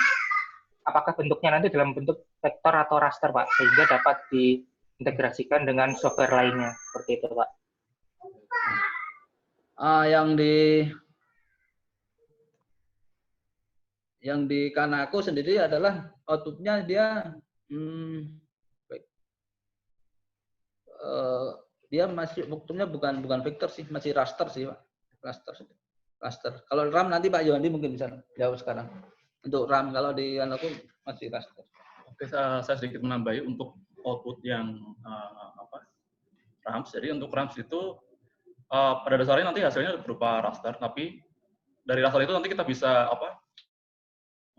apakah bentuknya nanti dalam bentuk vektor atau raster, Pak, sehingga dapat diintegrasikan dengan software lainnya, seperti itu, Pak? Yang di Kanako sendiri adalah outputnya dia dia masih bentuknya bukan vektor sih, masih raster sih Pak. Raster. Kalau RAM nanti Pak Yohandi mungkin bisa jawab sekarang. Untuk RAM kalau di aku masih raster. Oke, saya sedikit menambahi untuk output yang RAMS. Jadi untuk RAMS itu pada dasarnya nanti hasilnya berupa raster, tapi dari raster itu nanti kita bisa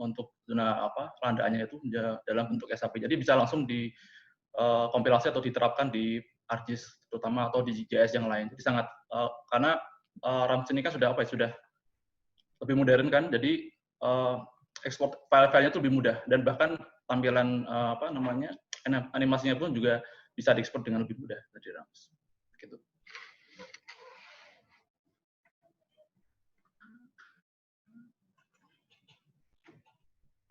untuk zona landaannya itu dalam bentuk SAP. Jadi bisa langsung dikompilasi atau diterapkan di ArcGIS terutama atau di GIS yang lain. Jadi sangat karena RAMS ini kan sudah sudah lebih modern kan. Jadi ekspor file-filenya itu lebih mudah dan bahkan tampilan animasinya pun juga bisa diekspor dengan lebih mudah dari RAMS. Gitu.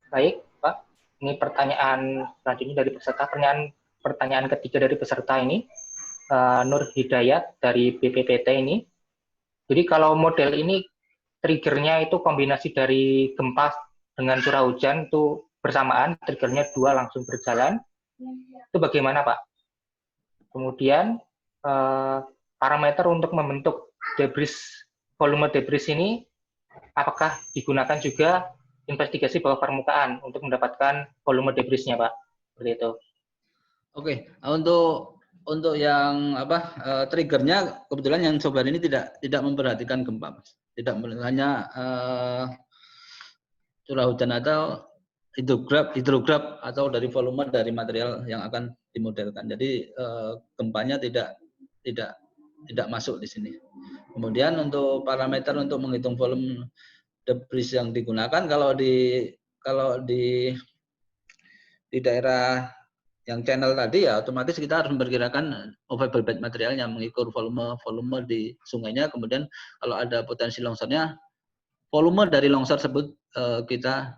Baik, Pak. Ini pertanyaan selanjutnya dari peserta. Pertanyaan ketiga dari peserta ini, Nur Hidayat dari BPPT ini. Jadi kalau model ini triggernya itu kombinasi dari gempa dengan curah hujan itu bersamaan, triggernya 2 langsung berjalan. Itu bagaimana, Pak? Kemudian parameter untuk membentuk volume debris ini, apakah digunakan juga investigasi bawah permukaan untuk mendapatkan volume debrisnya, Pak? Seperti itu. Oke, untuk yang triggernya kebetulan yang sobat ini tidak memperhatikan gempa, Mas. Tidak hanya curah hujan atau hidrograf atau dari volume dari material yang akan dimodelkan. Jadi gempanya tidak masuk di sini. Kemudian untuk parameter untuk menghitung volume debris yang digunakan kalau di daerah yang channel tadi ya otomatis kita harus memperkirakan overflow bed materialnya, mengukur volume di sungainya. Kemudian kalau ada potensi longsornya, volume dari longsor tersebut kita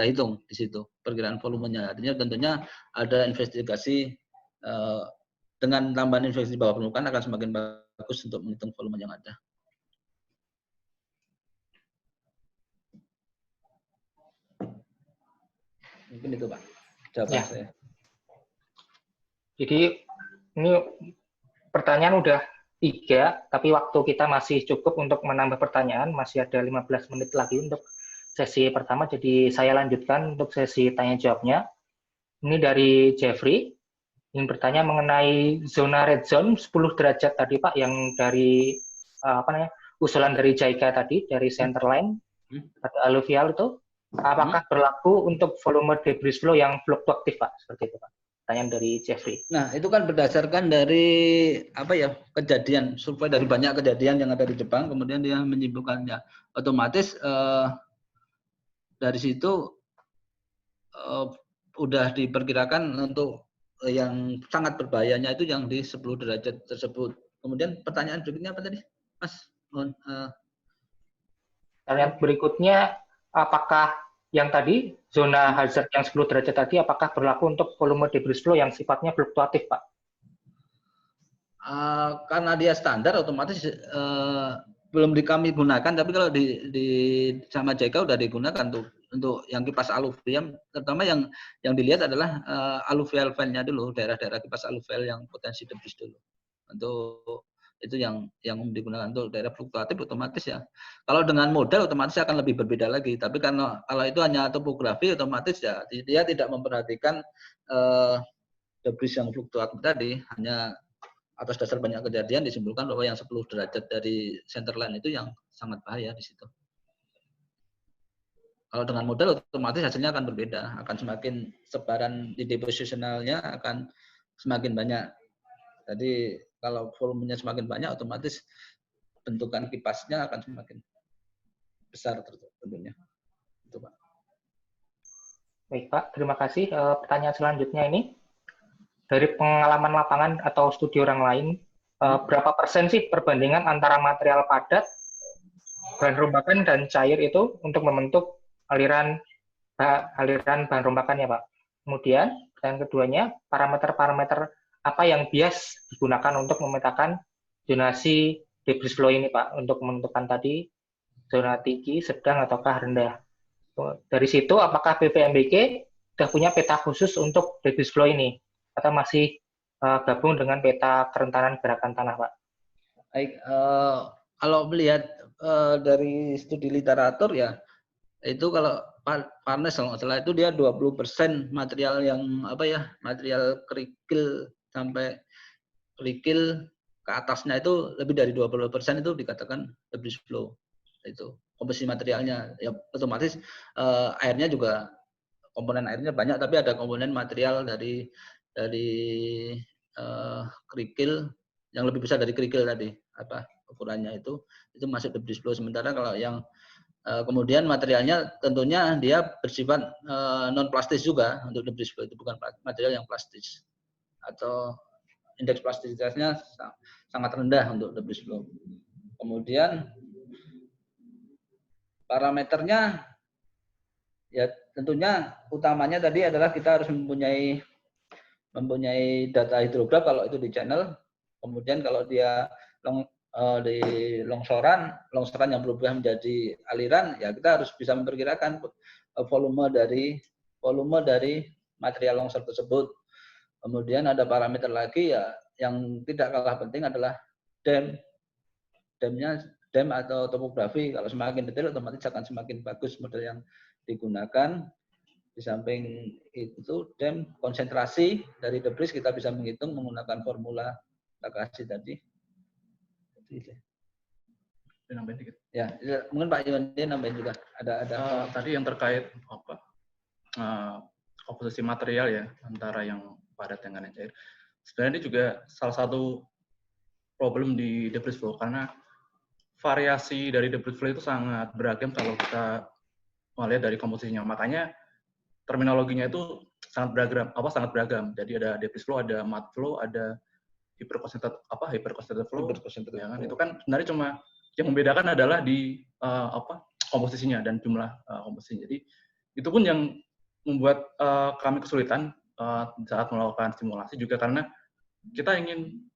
hitung di situ perkiraan volumenya. Artinya tentunya ada investigasi dengan tambahan investigasi bawah permukaan akan semakin bagus untuk menghitung volume yang ada. Mungkin itu Pak jawaban ya. saya. Jadi ini pertanyaan udah 3, tapi waktu kita masih cukup untuk menambah pertanyaan, masih ada 15 menit lagi untuk sesi pertama, jadi saya lanjutkan untuk sesi tanya jawabnya. Ini dari Jeffrey, ingin bertanya mengenai zona red zone 10 derajat tadi Pak, yang dari usulan dari JICA tadi, dari Centerline, atau aluvial itu, apakah berlaku untuk volume debris flow yang fluktuatif Pak? Seperti itu Pak. Pertanyaan dari Jeffrey. Nah, itu kan berdasarkan dari kejadian, survei dari banyak kejadian yang ada di Jepang, kemudian dia menyimpulkannya. Otomatis dari situ udah diperkirakan untuk yang sangat berbahayanya itu yang di 10 derajat tersebut. Kemudian pertanyaan berikutnya apa tadi, Mas? Pertanyaan berikutnya, apakah yang tadi, zona hazard yang 10 derajat tadi, apakah berlaku untuk volume debris flow yang sifatnya fluktuatif, Pak? Karena dia standar, otomatis belum kami gunakan, tapi kalau sama JICA udah digunakan tuh untuk yang kipas aluvial, terutama yang dilihat adalah aluvial file-nya dulu, daerah-daerah kipas aluvial yang potensi debris dulu. Untuk itu yang digunakan untuk daerah fluktuatif otomatis ya. Kalau dengan model otomatis akan lebih berbeda lagi. Tapi kalau itu hanya topografi otomatis ya dia tidak memperhatikan debris yang fluktuatif tadi, hanya atas dasar banyak kejadian disimpulkan bahwa yang 10 derajat dari centerline itu yang sangat bahaya di situ. Kalau dengan model otomatis hasilnya akan berbeda, akan semakin sebaran di depositionalnya akan semakin banyak. Jadi kalau volumenya semakin banyak, otomatis bentukan kipasnya akan semakin besar tentunya. Itu, Pak. Baik, Pak. Terima kasih. Pertanyaan selanjutnya ini, dari pengalaman lapangan atau studi orang lain, berapa persen sih perbandingan antara material padat, bahan rombakan, dan cair itu untuk membentuk aliran bahan rombakannya, Pak? Kemudian, yang keduanya, parameter-parameter apa yang bias digunakan untuk memetakan zonasi debris flow ini, Pak, untuk menentukan tadi zona tinggi, sedang, ataukah rendah. Dari situ, apakah BPMBG sudah punya peta khusus untuk debris flow ini, atau masih gabung dengan peta kerentanan gerakan tanah, Pak? Baik, kalau melihat dari studi literatur ya, itu kalau Parnes kalau nggak salah itu dia 20% material yang material kerikil sampai kerikil ke atasnya itu lebih dari 20% itu dikatakan debris flow. Itu komposisi materialnya ya, otomatis airnya juga, komponen airnya banyak, tapi ada komponen material dari kerikil yang lebih besar dari kerikil tadi, ukurannya itu masuk debris flow. Sementara kalau yang kemudian materialnya tentunya dia bersifat non plastis juga untuk debris flow, itu bukan material yang plastis atau indeks plastisitasnya sangat rendah untuk debris flow. Kemudian parameternya ya tentunya utamanya tadi adalah kita harus mempunyai data hidrograf kalau itu di channel. Kemudian kalau dia di longsoran yang berubah menjadi aliran, ya kita harus bisa memperkirakan volume dari material longsor tersebut. Kemudian ada parameter lagi ya yang tidak kalah penting adalah dam atau topografi. Kalau semakin detail otomatis akan semakin bagus model yang digunakan. Di samping itu dam, konsentrasi dari debris kita bisa menghitung menggunakan formula Takahashi tadi. Nambahin dikit. Ya, mungkin Pak Iwan dia nambahin juga. Ada tadi yang terkait komposisi material ya antara yang padat dengan yang cair. Sebenarnya ini juga salah satu problem di debris flow karena variasi dari debris flow itu sangat beragam kalau kita melihat dari komposisinya. Makanya terminologinya itu sangat beragam. Jadi ada debris flow, ada mud flow, ada hyperconcentrated flow. Ya kan? Itu kan sebenarnya cuma yang membedakan adalah di komposisinya dan jumlah komposisinya. Jadi itu pun yang membuat kami kesulitan saat melakukan simulasi juga karena kita ingin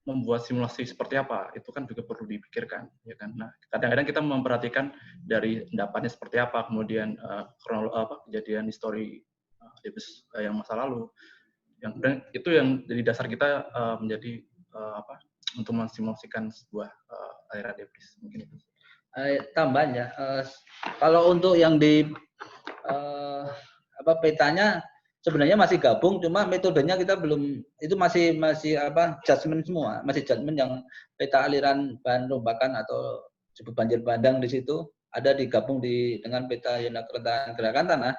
membuat simulasi seperti apa itu kan juga perlu dipikirkan, ya kan. Nah, kadang-kadang kita memperhatikan dari pendapatnya seperti apa, kemudian kejadian histori debris yang masa lalu, dan itu yang jadi dasar kita menjadi untuk mensimulasikan sebuah aliran debris mungkin itu. Tambahannya, kalau untuk yang di petanya sebenarnya masih gabung, cuma metodenya kita belum, itu masih judgement semua, masih judgement yang peta aliran bahan rombakan atau disebut banjir bandang di situ ada digabung dengan peta kerentanan gerakan tanah,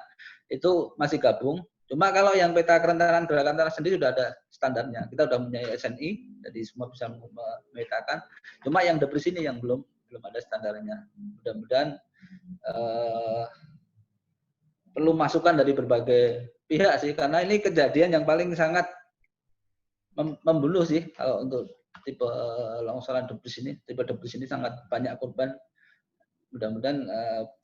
itu masih gabung. Cuma kalau yang peta kerentanan gerakan tanah sendiri sudah ada standarnya, kita sudah punya SNI, jadi semua bisa memetakan. Cuma yang debris ini yang belum ada standarnya. Mudah-mudahan perlu masukan dari berbagai pihak sih, karena ini kejadian yang paling sangat membunuh sih kalau untuk tipe longsoran debris ini. Tipe debris ini sangat banyak korban. Mudah-mudahan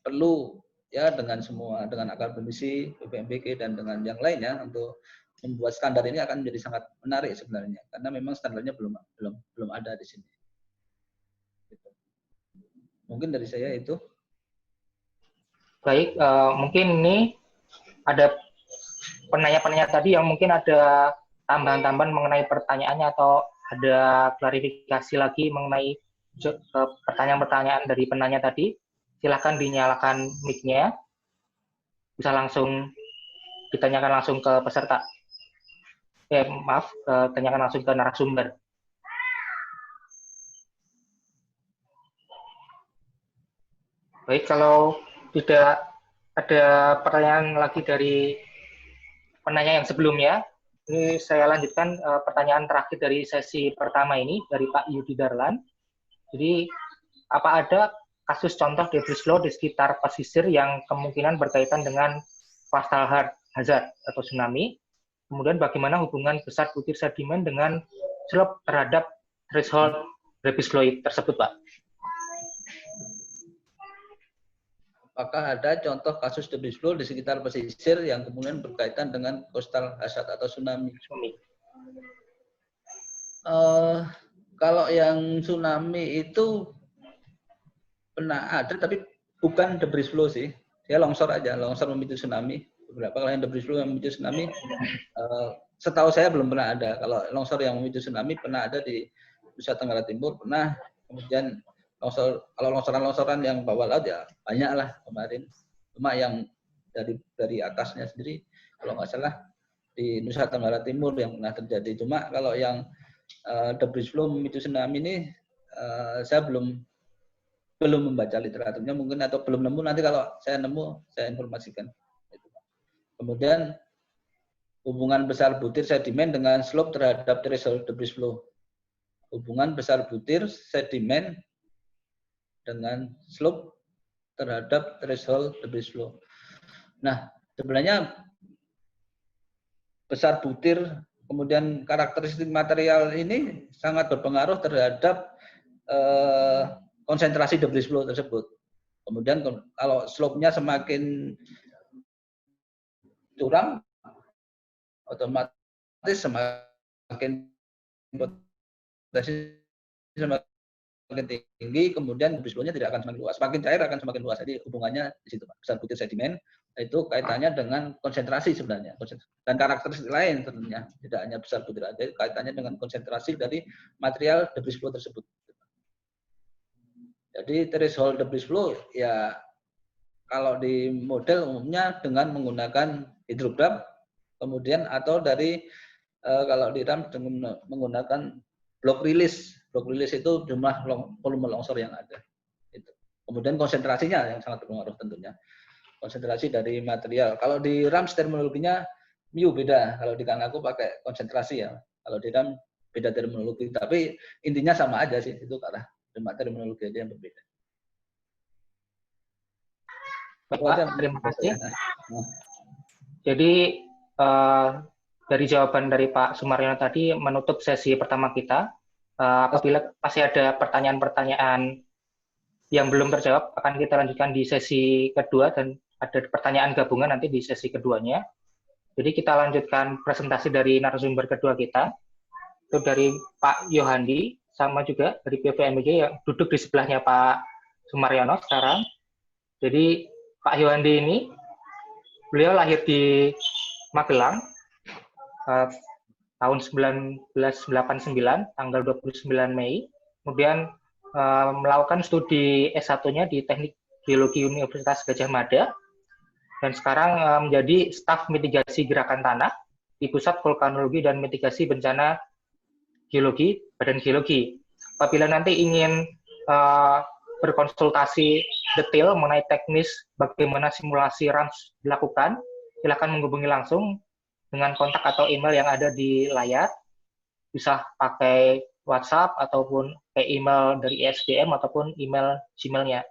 perlu ya dengan akademisi, BPMBG dan dengan yang lainnya untuk membuat standar ini akan menjadi sangat menarik sebenarnya, karena memang standarnya belum ada di sini. Mungkin dari saya itu. Baik, mungkin ini ada penanya-penanya tadi yang mungkin ada tambahan-tambahan mengenai pertanyaannya atau ada klarifikasi lagi mengenai pertanyaan-pertanyaan dari penanya tadi. Silakan dinyalakan mic-nya. Bisa langsung ditanyakan langsung ke peserta. Tanyakan langsung ke narasumber. Baik, kalau tidak ada pertanyaan lagi dari penanya yang sebelumnya, ini saya lanjutkan pertanyaan terakhir dari sesi pertama ini dari Pak Yudi Darlan. Jadi, apa ada kasus contoh debris flow di sekitar pesisir yang kemungkinan berkaitan dengan coastal hazard atau tsunami? Kemudian bagaimana hubungan besar butir sedimen dengan slope terhadap threshold debris flow tersebut, Pak? Apakah ada contoh kasus debris flow di sekitar pesisir yang kemudian berkaitan dengan coastal hazard atau tsunami? Kalau yang tsunami itu pernah ada, tapi bukan debris flow sih. Dia longsor aja, longsor memicu tsunami. Beberapa kalau yang debris flow yang memicu tsunami setahu saya belum pernah ada. Kalau longsor yang memicu tsunami pernah ada di Nusa Tenggara Timur, pernah. Kemudian kalau longsoran-longsoran yang bawah laut ya banyak lah kemarin. Cuma yang dari atasnya sendiri, kalau nggak salah di Nusa Tenggara Timur yang pernah terjadi. Cuma kalau yang debris flow memicu tsunami ini saya belum membaca literaturnya mungkin atau belum nemu. Nanti kalau saya nemu saya informasikan. Kemudian hubungan besar butir sedimen dengan slope terhadap threshold debris flow. Hubungan besar butir sedimen dengan slope terhadap threshold debris flow. Nah, sebenarnya besar butir kemudian karakteristik material ini sangat berpengaruh terhadap konsentrasi debris flow tersebut. Kemudian kalau slope-nya semakin curam, otomatis semakin potensi semakin tinggi, kemudian debris flow-nya tidak akan semakin luas. Semakin cair akan semakin luas. Jadi hubungannya di situ, Pak. Besar butir sedimen itu kaitannya dengan konsentrasi sebenarnya. Dan karakteristik lain tentunya. Tidak hanya besar butir aja, kaitannya dengan konsentrasi dari material debris flow tersebut. Jadi threshold debris flow ya kalau di model umumnya dengan menggunakan hidrograf, kemudian atau dari kalau di RAM dengan menggunakan block release. Block release itu jumlah volume longsor yang ada. Itu. Kemudian konsentrasinya yang sangat berpengaruh tentunya. Konsentrasi dari material. Kalau di RAM terminologinya mu beda. Kalau di Kanaku pakai konsentrasi ya. Kalau di RAM beda terminologi. Tapi intinya sama aja sih. Itu karena terminologi aja yang berbeda. Bapak, terima kasih. Jadi dari jawaban dari Pak Sumaryono tadi menutup sesi pertama kita. Apabila masih ada pertanyaan-pertanyaan yang belum terjawab, akan kita lanjutkan di sesi kedua dan ada pertanyaan gabungan nanti di sesi keduanya. Jadi kita lanjutkan presentasi dari narasumber kedua kita, itu dari Pak Yohandi, sama juga dari PVMBG yang duduk di sebelahnya Pak Sumaryono sekarang. Jadi Pak Yohandi ini, beliau lahir di Magelang, tahun 1989, tanggal 29 Mei, kemudian melakukan studi S1-nya di Teknik Geologi Universitas Gadjah Mada, dan sekarang menjadi staf mitigasi gerakan tanah di Pusat Vulkanologi dan Mitigasi Bencana Geologi, Badan Geologi. Apabila nanti ingin berkonsultasi detail mengenai teknis bagaimana simulasi RAMS dilakukan, silakan menghubungi langsung dengan kontak atau email yang ada di layar, bisa pakai WhatsApp ataupun pakai email dari ISDM ataupun email Gmail-nya.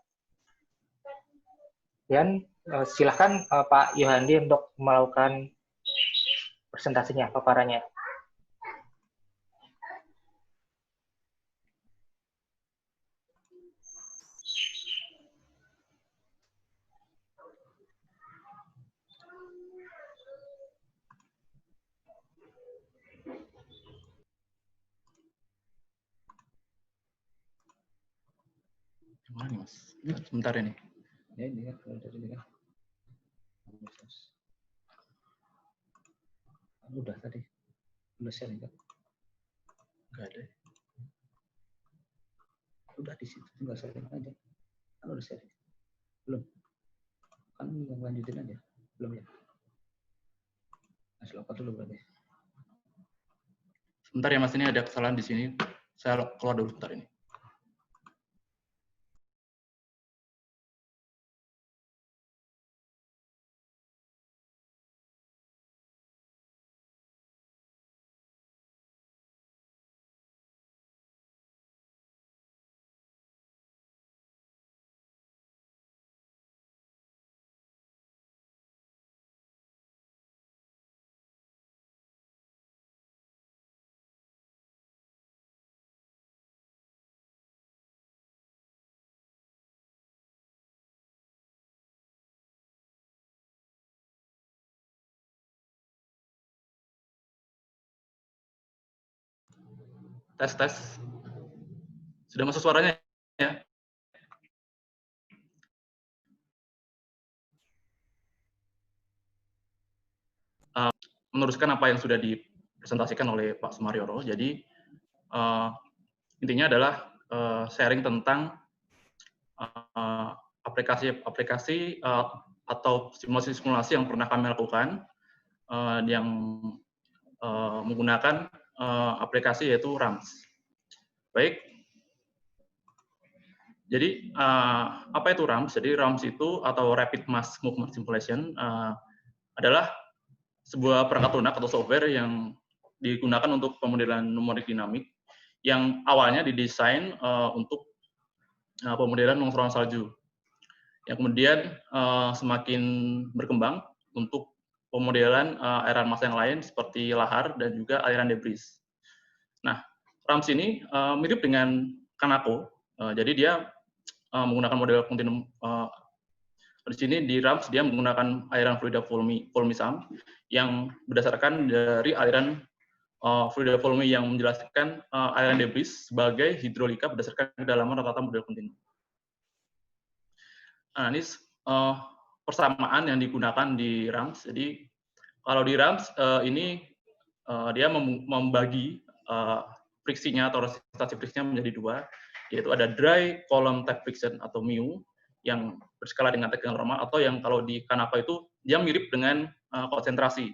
Dan silahkan Pak Yohandi untuk melakukan presentasinya, paparannya. Gimana nih, Mas? Sebentar ini. Ya, ini kan kalau dari ini kan. Udah tadi. Udah share kan? Enggak ada. Udah di situ, tinggal sharing aja. Kan udah sharing. Belum. Kan yang lanjutin aja. Belum ya? Mas login dulu berarti. Sebentar ya Mas, ini ada kesalahan di sini. Saya keluar dulu sebentar ini. Tes. Sudah masuk suaranya ya? Meneruskan apa yang sudah dipresentasikan oleh Pak Sumaryono. Jadi intinya adalah sharing tentang aplikasi-aplikasi atau simulasi-simulasi yang pernah kami lakukan yang menggunakan aplikasi yaitu RAMS. Baik. Jadi apa itu RAMS? Jadi RAMS itu atau Rapid Mass Movement Simulation adalah sebuah perangkat lunak atau software yang digunakan untuk pemodelan numerik dinamik yang awalnya didesain untuk pemodelan longsoran salju. Yang kemudian semakin berkembang untuk pemodelan aliran massa yang lain seperti lahar dan juga aliran debris. Nah, RAMS ini mirip dengan Kanako. Jadi dia menggunakan model kontinum. Di sini di RAMS dia menggunakan aliran fluida volumisam yang berdasarkan dari aliran fluida volume yang menjelaskan aliran debris sebagai hidrolika berdasarkan kedalaman rata-rata model kontinum. Nah, ini persamaan yang digunakan di RAMS. Jadi kalau di RAMS ini dia membagi friksinya atau resistasi friksinya menjadi dua, yaitu ada dry column type friction atau mu yang berskala dengan tegangan normal, atau yang kalau di Kanako itu dia mirip dengan konsentrasi,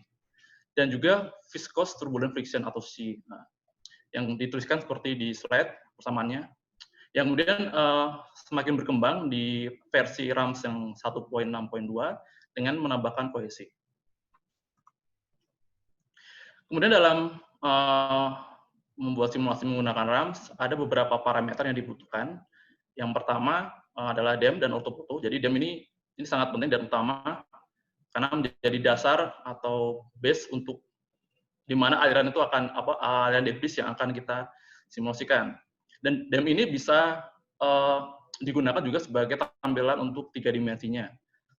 dan juga viscous turbulent friction atau C. Nah, yang dituliskan seperti di slide persamaannya. Yang kemudian semakin berkembang di versi RAMS yang 1.6.2 dengan menambahkan kohesi. Kemudian dalam membuat simulasi menggunakan RAMS, ada beberapa parameter yang dibutuhkan. Yang pertama adalah DEM dan ortofoto. Jadi DEM ini sangat penting dan utama karena menjadi dasar atau base untuk di mana aliran itu akan aliran debris yang akan kita simulasikan. Dan DEM ini bisa digunakan juga sebagai tampilan untuk 3 dimensinya.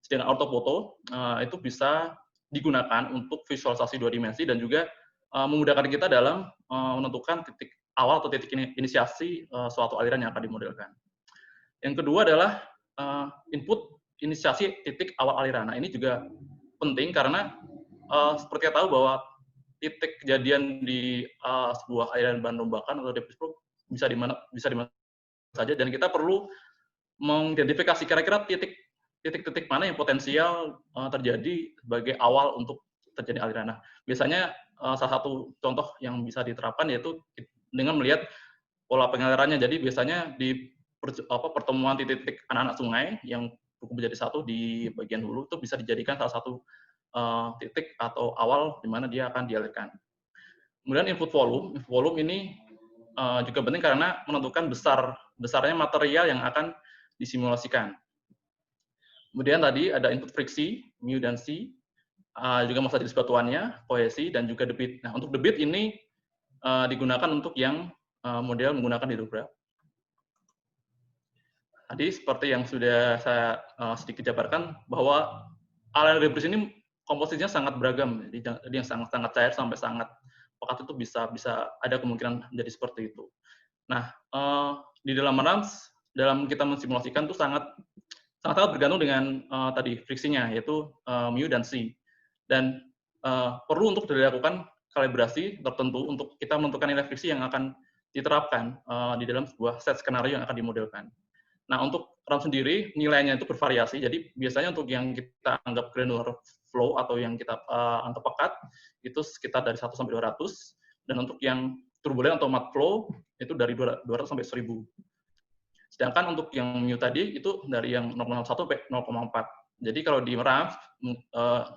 Sedangkan ortofoto itu bisa digunakan untuk visualisasi 2 dimensi dan juga memudahkan kita dalam menentukan titik awal atau titik inisiasi suatu aliran yang akan dimodelkan. Yang kedua adalah input inisiasi titik awal aliran. Nah, ini juga penting karena seperti kita tahu bahwa titik kejadian di sebuah aliran bahan rombakan atau debris probe bisa di mana saja, dan kita perlu mengidentifikasi kira-kira titik-titik mana yang potensial terjadi sebagai awal untuk terjadi aliran. Nah, biasanya salah satu contoh yang bisa diterapkan yaitu dengan melihat pola pengalirannya. Jadi biasanya di pertemuan titik-titik anak-anak sungai yang menjadi satu di bagian hulu itu bisa dijadikan salah satu titik atau awal di mana dia akan dialirkan. Kemudian input volume ini juga penting karena menentukan besarnya material yang akan disimulasikan. Kemudian tadi ada input friksi, mu dan C, juga massa jenis batuannya, kohesi, dan juga debit. Nah, untuk debit ini digunakan untuk yang model menggunakan hidrograf. Tadi seperti yang sudah saya sedikit jabarkan bahwa aliran debris ini komposisinya sangat beragam, jadi yang sangat cair sampai sangat pekat itu bisa ada kemungkinan menjadi seperti itu. Nah, di dalam RAMS, dalam kita mensimulasikan itu sangat bergantung dengan tadi friksinya, yaitu mu dan C. Dan perlu untuk dilakukan kalibrasi tertentu untuk kita menentukan nilai friksi yang akan diterapkan di dalam sebuah set skenario yang akan dimodelkan. Nah, untuk RAMS sendiri nilainya itu bervariasi. Jadi biasanya untuk yang kita anggap granular flow atau yang kita anggap pekat itu sekitar dari 1 sampai 200, dan untuk yang turbulent atau mud flow itu dari 200 sampai 1000. Sedangkan untuk yang mu tadi itu dari yang 0,1 sampai 0,4. Jadi kalau di RAMS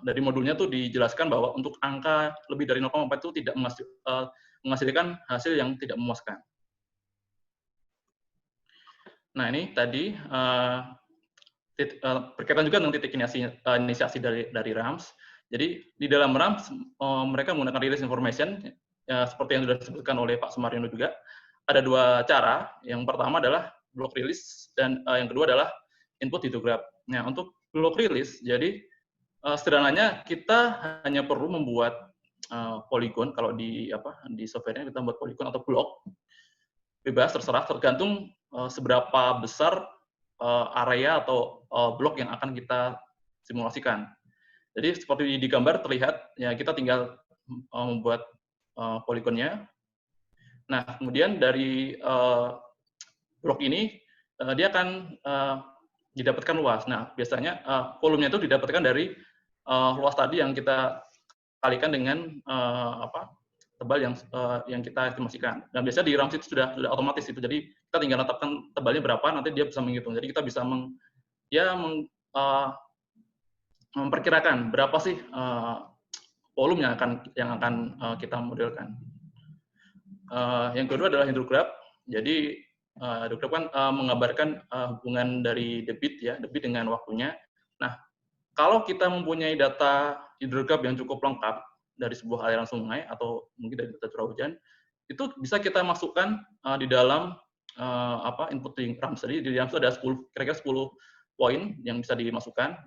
dari modulnya tuh dijelaskan bahwa untuk angka lebih dari 0,4 itu tidak menghasilkan hasil yang tidak memuaskan. Nah, ini tadi berkaitan juga dengan titik inisiasi dari RAMS. Jadi di dalam RAMS mereka menggunakan release information seperti yang sudah disebutkan oleh Pak Sumaryono juga. Ada 2 cara. Yang pertama adalah block release dan yang kedua adalah input hidrograf. Nah, untuk block release, jadi sederhananya kita hanya perlu membuat poligon. Kalau di software-nya kita membuat poligon atau blok bebas, terserah, tergantung seberapa besar area atau blok yang akan kita simulasikan. Jadi seperti di gambar terlihat, ya kita tinggal membuat poligonnya. Nah, kemudian dari blok ini dia akan didapatkan luas. Nah, biasanya volumenya itu didapatkan dari luas tadi yang kita kalikan dengan tebal yang kita estimasikan. Dan biasanya di RAMS itu sudah otomatis itu. Jadi kita tinggal letakkan tebalnya berapa, nanti dia bisa menghitung. Jadi kita bisa memperkirakan berapa sih volume yang akan kita modelkan. Yang kedua adalah hidrograf. Jadi hidrograf kan menggambarkan hubungan dari debit dengan waktunya. Nah, kalau kita mempunyai data hidrograf yang cukup lengkap dari sebuah aliran sungai atau mungkin dari data curah hujan, itu bisa kita masukkan di dalam input RAMS tadi. Di RAMS itu ada kira-kira 10 poin yang bisa dimasukkan,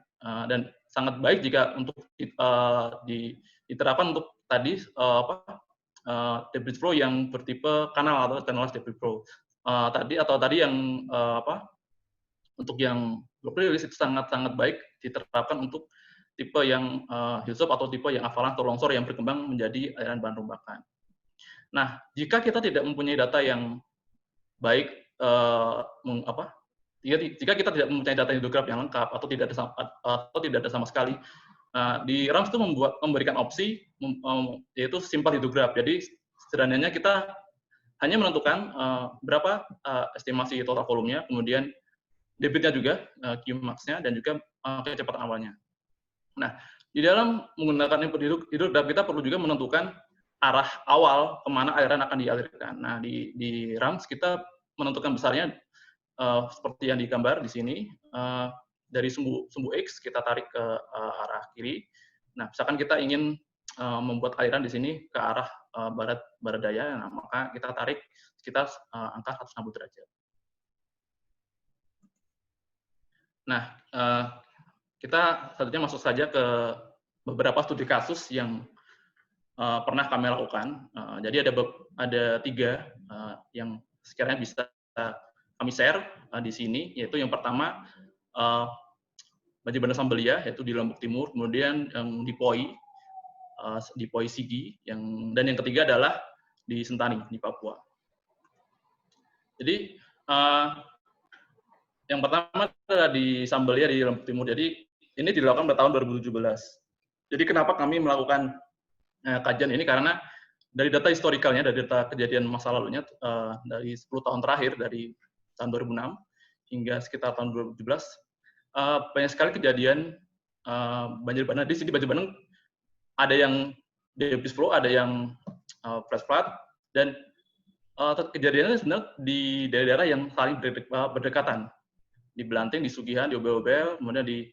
dan sangat baik jika untuk diterapkan untuk tadi debit flow yang bertipe kanal atau channelized debit flow tadi yang untuk yang block release itu sangat baik diterapkan untuk tipe yang hillslope atau tipe yang avalanche atau longsor yang berkembang menjadi aliran bahan rombakan. Nah, jika kita tidak mempunyai data yang baik, jika kita tidak mempunyai data hidrograf yang lengkap atau tidak ada sama sekali, di RAMS itu memberikan opsi yaitu simple hidrograf. Jadi sederhananya kita hanya menentukan berapa estimasi total volumenya, kemudian debitnya juga, Qmax-nya, dan juga kecepatan awalnya. Nah, di dalam menggunakan input hidrograf kita perlu juga menentukan arah awal kemana aliran akan dialirkan. Nah, di RAMS kita menentukan besarnya seperti yang digambar di sini. Dari sumbu X kita tarik ke arah kiri. Nah, misalkan kita ingin membuat aliran di sini ke arah barat daya, nah, maka kita tarik sekitar angka 160 derajat. Nah, kita selanjutnya masuk saja ke beberapa studi kasus yang pernah kami lakukan. Jadi ada 3 yang sekiranya bisa kami share di sini, yaitu yang pertama Banjir Bandang Sambelia, yaitu di Lombok Timur, kemudian yang di Poi Sigi, dan yang ketiga adalah di Sentani, di Papua. Jadi yang pertama adalah di Sambelia di Lombok Timur. Jadi ini dilakukan pada tahun 2017. Jadi kenapa kami melakukan kajian ini? Karena dari data historikalnya, dari data kejadian masa lalunya, dari 10 tahun terakhir, dari tahun 2006 hingga sekitar tahun 2017, banyak sekali kejadian banjir bandang. Di sini banjir bandang ada yang debit flow, ada yang flash flood, dan kejadiannya sebenarnya di daerah-daerah yang saling berdekatan, di Belanting, di Sugihan, di Obel-Obel, kemudian di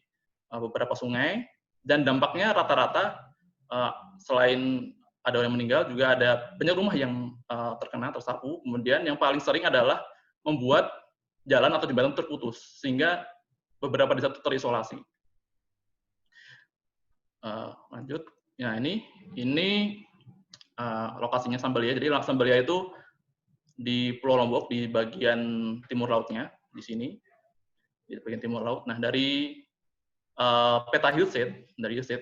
beberapa sungai, dan dampaknya rata-rata selain ada yang meninggal, juga ada banyak rumah yang tersapu. Kemudian yang paling sering adalah membuat jalan atau jembatan terputus, sehingga beberapa desa terisolasi. Lanjut. Ya, ini lokasinya Sambelia. Jadi Sambelia itu di Pulau Lombok, di bagian timur lautnya, di sini, di bagian timur laut. Nah, dari peta hillside,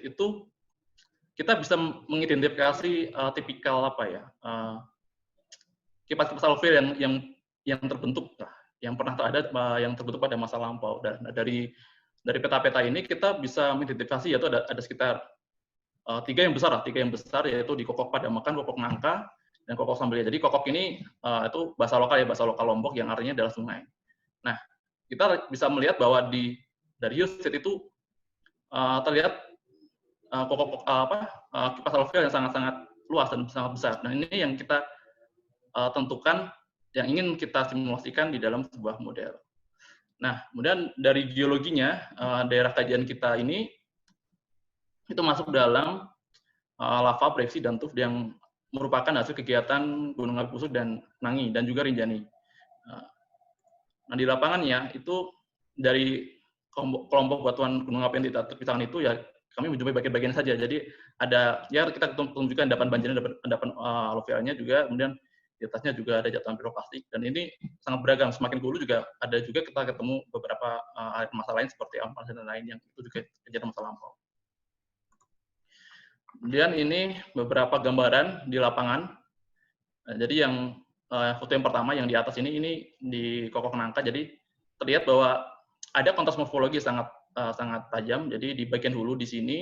itu kita bisa mengidentifikasi tipikal kipas-kipas alveolar yang terbentuk, yang pernah ada, yang terbentuk pada masa lampau. Dan dari peta-peta ini kita bisa mengidentifikasi, yaitu ada sekitar 3 yang besar, yaitu di Kokok Padamakan, Kokok Nangka, dan Kokok Sambelia. Jadi Kokok ini itu bahasa lokal Lombok, yang artinya adalah sungai. Nah, kita bisa melihat bahwa dari hillside itu terlihat kipas alveolar yang sangat-sangat luas dan sangat besar. Nah, ini yang kita tentukan, yang ingin kita simulasikan di dalam sebuah model. Nah, kemudian dari geologinya, daerah kajian kita ini itu masuk dalam lava, breksi, dan tuff yang merupakan hasil kegiatan Gunung Api Pusuk dan Nangi, dan juga Rinjani. Nah, di lapangannya itu dari kelompok batuan gunung api yang dipisahkan itu, ya kami menjumpai bagian-bagian saja. Jadi ada, ya kita tunjukkan endapan banjirnya, endapan alveolarnya juga, kemudian di atasnya juga ada jatuhan piroklastik, dan ini sangat beragam. Semakin dulu juga ada juga kita ketemu beberapa masalah lain seperti amplas dan lain yang itu juga kejadian masa lampau. Kemudian ini beberapa gambaran di lapangan. Nah, jadi yang foto yang pertama yang di atas ini di Kokok Nangka. Jadi terlihat bahwa ada kontras morfologi sangat tajam. Jadi di bagian hulu di sini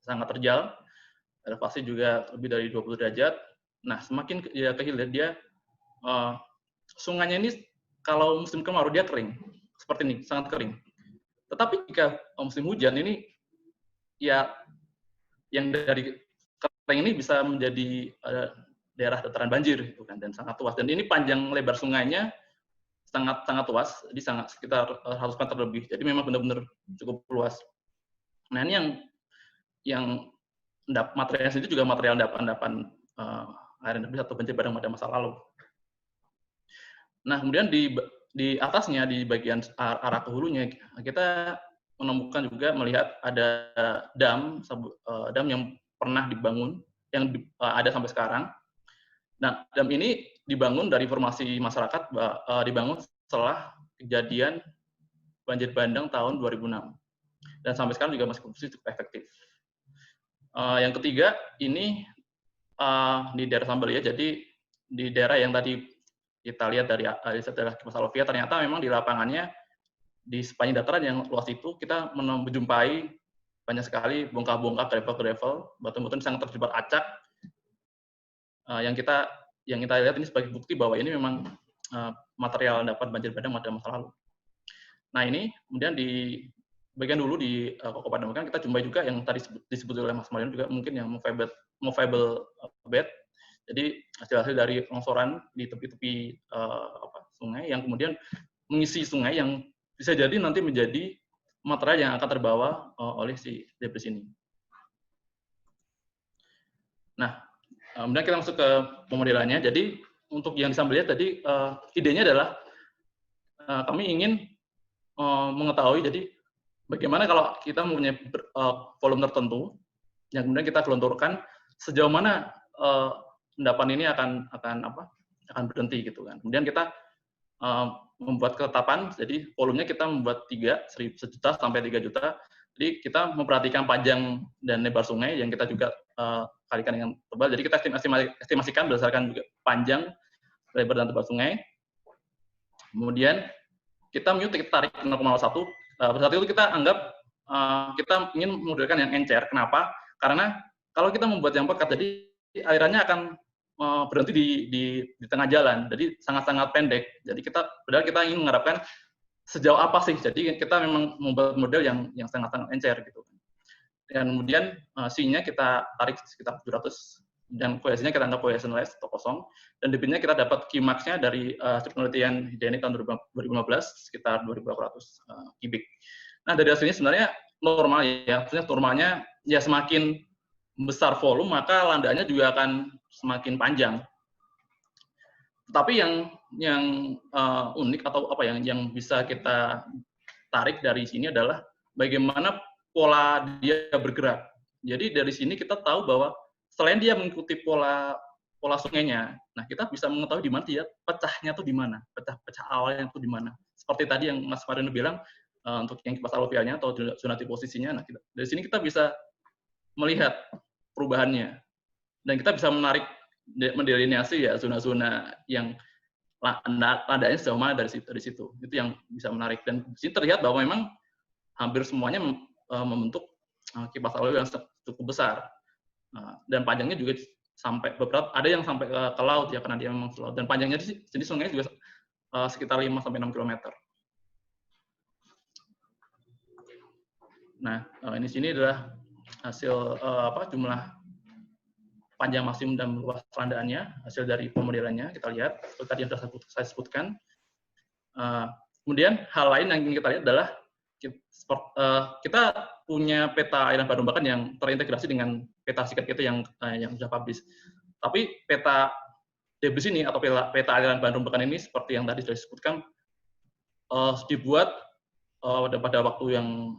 sangat terjal, elevasi juga lebih dari 20 derajat. Nah, semakin ya ke hilir dia sungainya ini kalau musim kemarau dia kering, seperti ini, sangat kering. Tetapi jika musim hujan ini ya yang dari kering ini bisa menjadi daerah dataran banjir gitu kan, dan sangat luas. Dan ini panjang lebar sungainya sangat luas, jadi sekitar 100 meter lebih. Jadi memang benar-benar cukup luas. Nah, ini yang materialnya itu juga material endapan air yang atau banjir bandang pada masa lalu. Nah, kemudian di atasnya, di bagian arah ke hulunya, kita menemukan juga melihat ada dam yang pernah dibangun, yang ada sampai sekarang. Nah, dam ini dibangun dari informasi masyarakat, dibangun setelah kejadian banjir bandang tahun 2006. Dan sampai sekarang juga masih cukup efektif. Yang ketiga, ini di daerah Sambalia, jadi di daerah yang tadi kita lihat dari setelah Kipas Alvia, ternyata memang di lapangannya, di sepanjang dataran yang luas itu, kita menjumpai banyak sekali bongkah-bongkah gravel, batu-batu yang sangat terjebak acak, yang kita lihat ini sebagai bukti bahwa ini memang material dapat banjir bandang pada masa lalu. Nah, ini kemudian di bagian dulu di Koko Pademangan kita jumpai juga yang tadi disebut oleh Mas Marion juga mungkin yang movable bed. Jadi hasil dari longsoran di tepi-tepi sungai yang kemudian mengisi sungai yang bisa jadi nanti menjadi material yang akan terbawa oleh si debris ini. Nah, kemudian kita masuk ke pemodelannya. Jadi untuk yang bisa melihat tadi idenya adalah kami ingin mengetahui jadi bagaimana kalau kita mempunyai volume tertentu yang kemudian kita gelontorkan sejauh mana endapan ini akan berhenti gitu kan. Kemudian kita membuat ketetapan, jadi volumenya kita membuat 1 juta sampai 3 juta. Jadi kita memperhatikan panjang dan lebar sungai yang kita juga kalikan dengan tebal. Jadi kita estimasikan berdasarkan juga panjang, lebar dan tebal sungai. Kemudian kita tarik 0,01. Pada saat itu kita anggap kita ingin memodelkan yang encer. Kenapa? Karena kalau kita membuat yang pekat, jadi alirannya akan berhenti di tengah jalan, jadi sangat-sangat pendek. Jadi padahal kita ingin mengharapkan sejauh apa sih. Jadi kita memang membuat model yang sangat-sangat encer gitu. Dan kemudian C-nya kita tarik sekitar 700 dan kohesinya kita anggap cohesionless atau kosong. Dan debitnya kita dapat Qmax-nya dari penelitian Hidayani tahun 2015 sekitar 2.800 kubik. Nah, dari hasilnya sebenarnya normal ya. Maksudnya normalnya ya semakin besar volume maka landaannya juga akan semakin panjang. Tapi yang unik atau yang bisa kita tarik dari sini adalah bagaimana pola dia bergerak. Jadi dari sini kita tahu bahwa selain dia mengikuti pola sungainya, nah kita bisa mengetahui di mana dia pecahnya tuh di mana, pecah awalnya itu di mana. Seperti tadi yang Mas Marion bilang untuk yang kipas alveolnya atau zonasi posisinya. Nah, dari sini kita bisa melihat perubahannya dan kita bisa mendelineasi ya zona-zona yang landaannya sejauh mana dari situ. Itu yang bisa menarik. Dan di sini terlihat bahwa memang hampir semuanya membentuk kipas alveol yang cukup besar. Dan panjangnya juga sampai beberapa, ada yang sampai ke laut ya, karena dia memang laut. Dan panjangnya di sini sungainya juga sekitar 5-6 km. Nah, ini sini adalah hasil jumlah panjang maksimum dan luas landaannya, hasil dari pemodelannya kita lihat seperti tadi yang sudah saya sebutkan. Kemudian hal lain yang ingin kita lihat adalah kita punya peta aliran bahan rombakan yang terintegrasi dengan peta sikat kita yang sudah publish. Tapi peta debris ini atau peta aliran bahan rombakan ini seperti yang tadi sudah disebutkan dibuat pada waktu yang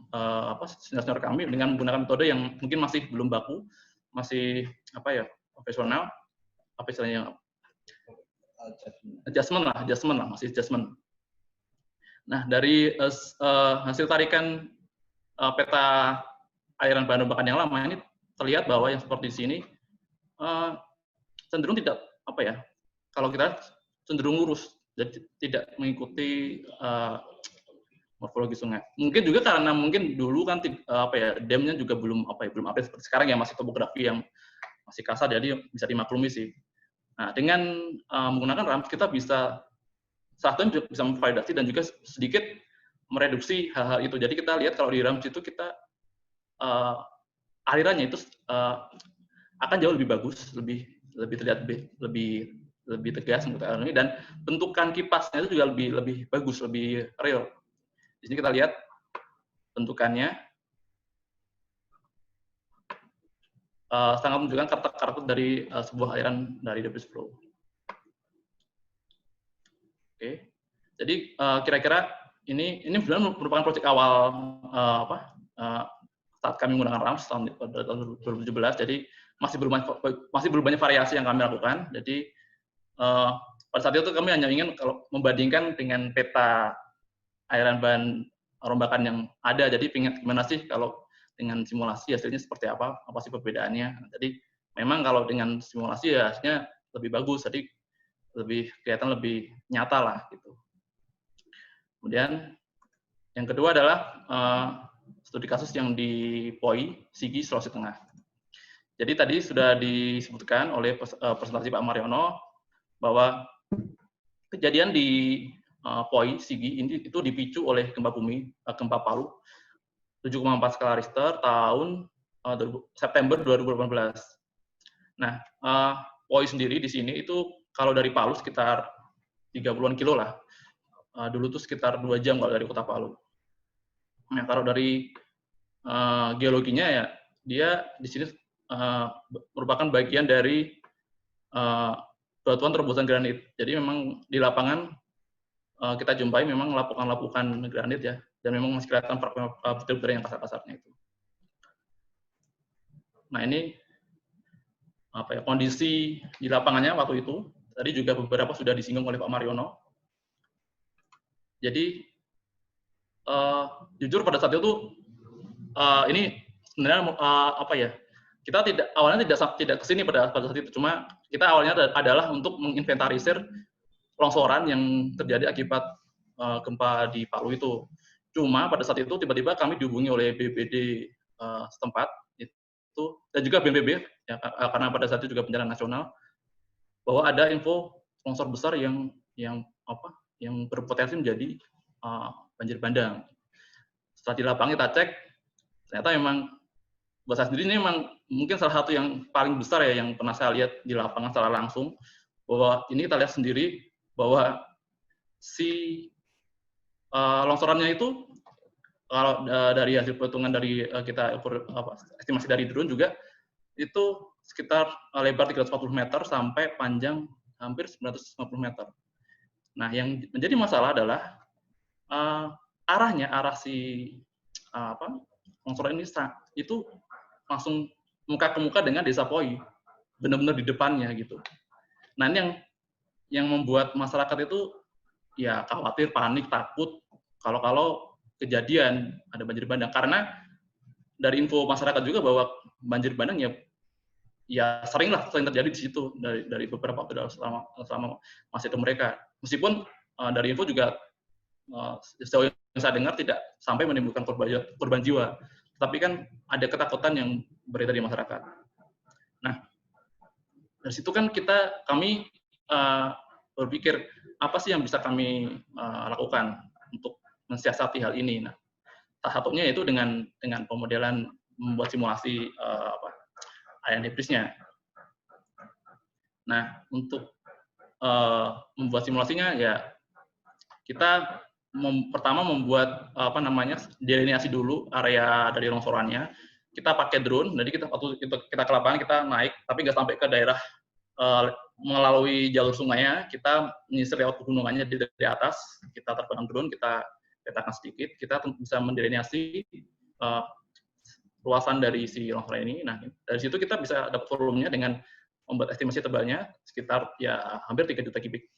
senior kami dengan menggunakan metode yang mungkin masih belum baku, masih profesional, istilahnya adjustment lah, masih adjustment. Nah, dari hasil tarikan peta aliran bahan rombakan yang lama ini terlihat bahwa yang seperti di sini cenderung tidak kalau kita cenderung lurus, jadi tidak mengikuti morfologi sungai. Mungkin juga karena mungkin dulu kan damnya juga belum update seperti sekarang ya, masih topografi yang masih kasar, jadi bisa dimaklumi sih. Nah, dengan menggunakan RAMS kita bisa satu bisa memvalidasi dan juga sedikit mereduksi hal-hal itu. Jadi kita lihat kalau di RAMS itu kita alirannya itu akan jauh lebih bagus, lebih terlihat lebih tegas untuk ini, dan bentukan kipasnya itu juga lebih bagus, lebih real. Di sini kita lihat bentukannya sangat menunjukkan karakter dari sebuah aliran dari debris flow. Oke, jadi kira-kira ini sebenarnya merupakan proyek awal saat kami menggunakan RAMS tahun 2017. Jadi masih belum banyak variasi yang kami lakukan. Jadi pada saat itu kami hanya ingin kalau membandingkan dengan peta aliran bahan rombakan yang ada. Jadi gimana sih kalau dengan simulasi hasilnya seperti apa sih perbedaannya. Jadi memang kalau dengan simulasi ya hasilnya lebih bagus, jadi lebih kelihatan lebih nyata lah gitu. Kemudian yang kedua adalah studi kasus yang di POI, Sigi, Sulawesi Tengah. Jadi tadi sudah disebutkan oleh presentasi Pak Mariono bahwa kejadian di POI, Sigi ini itu dipicu oleh gempa bumi, gempa Palu 7,4 skala Richter tahun September 2018. Nah, POI sendiri di sini itu kalau dari Palu sekitar 30-an kilo lah. Dulu tuh sekitar 2 jam kalau dari kota Palu. Nah, kalau dari geologinya ya, dia di sini merupakan bagian dari batuan terobosan granit. Jadi memang di lapangan kita jumpai memang lapukan-lapukan granit ya, dan memang masih kelihatan butir-butir yang kasar-kasarnya itu. Nah, ini kondisi di lapangannya waktu itu. Tadi juga beberapa sudah disinggung oleh Pak Mariono. Jadi jujur pada saat itu ini sebenarnya kita awalnya tidak kesini pada saat itu, cuma kita awalnya adalah untuk menginventarisir longsoran yang terjadi akibat gempa di Palu itu. Cuma pada saat itu tiba-tiba kami dihubungi oleh BPBD setempat itu, dan juga BNPB ya, karena pada saat itu juga bencana nasional, bahwa ada info longsor besar yang berpotensi menjadi banjir bandang. Setelah di lapangan kita cek, ternyata memang buat saya sendiri ini memang mungkin salah satu yang paling besar ya yang pernah saya lihat di lapangan secara langsung, bahwa ini kita lihat sendiri bahwa si longsorannya itu kalau dari hasil perhitungan dari kita estimasi dari drone juga itu sekitar lebar 340 meter sampai panjang hampir 950 meter. Nah, yang menjadi masalah adalah arah si longsoran ini itu langsung muka ke muka dengan desa POI, benar-benar di depannya gitu. Nah, ini yang membuat masyarakat itu ya khawatir, panik, takut kalau kejadian ada banjir bandang, karena dari info masyarakat juga bahwa banjir bandang ya sering terjadi di situ dari beberapa waktu selama masih ada mereka. Meskipun dari info juga sejauh yang saya dengar tidak sampai menimbulkan korban jiwa, tapi kan ada ketakutan yang beredar di masyarakat. Nah, dari situ kan kami berpikir apa sih yang bisa kami lakukan untuk mensiasati hal ini. Nah, salah satunya yaitu dengan pemodelan membuat simulasi aliran debrisnya. Nah, untuk membuat simulasinya ya kita pertama membuat delineasi dulu area dari longsorannya. Kita pakai drone, jadi waktu kita ke lapangan kita naik, tapi nggak sampai ke daerah melalui jalur sungainya, kita menyisir lewat pegunungannya dari atas. Kita terbang drone, kita petakan sedikit, kita bisa mendelineasi luasan dari si longsoran ini. Nah, dari situ kita bisa dapat volumenya dengan membuat estimasi tebalnya sekitar ya hampir 3 juta kubik.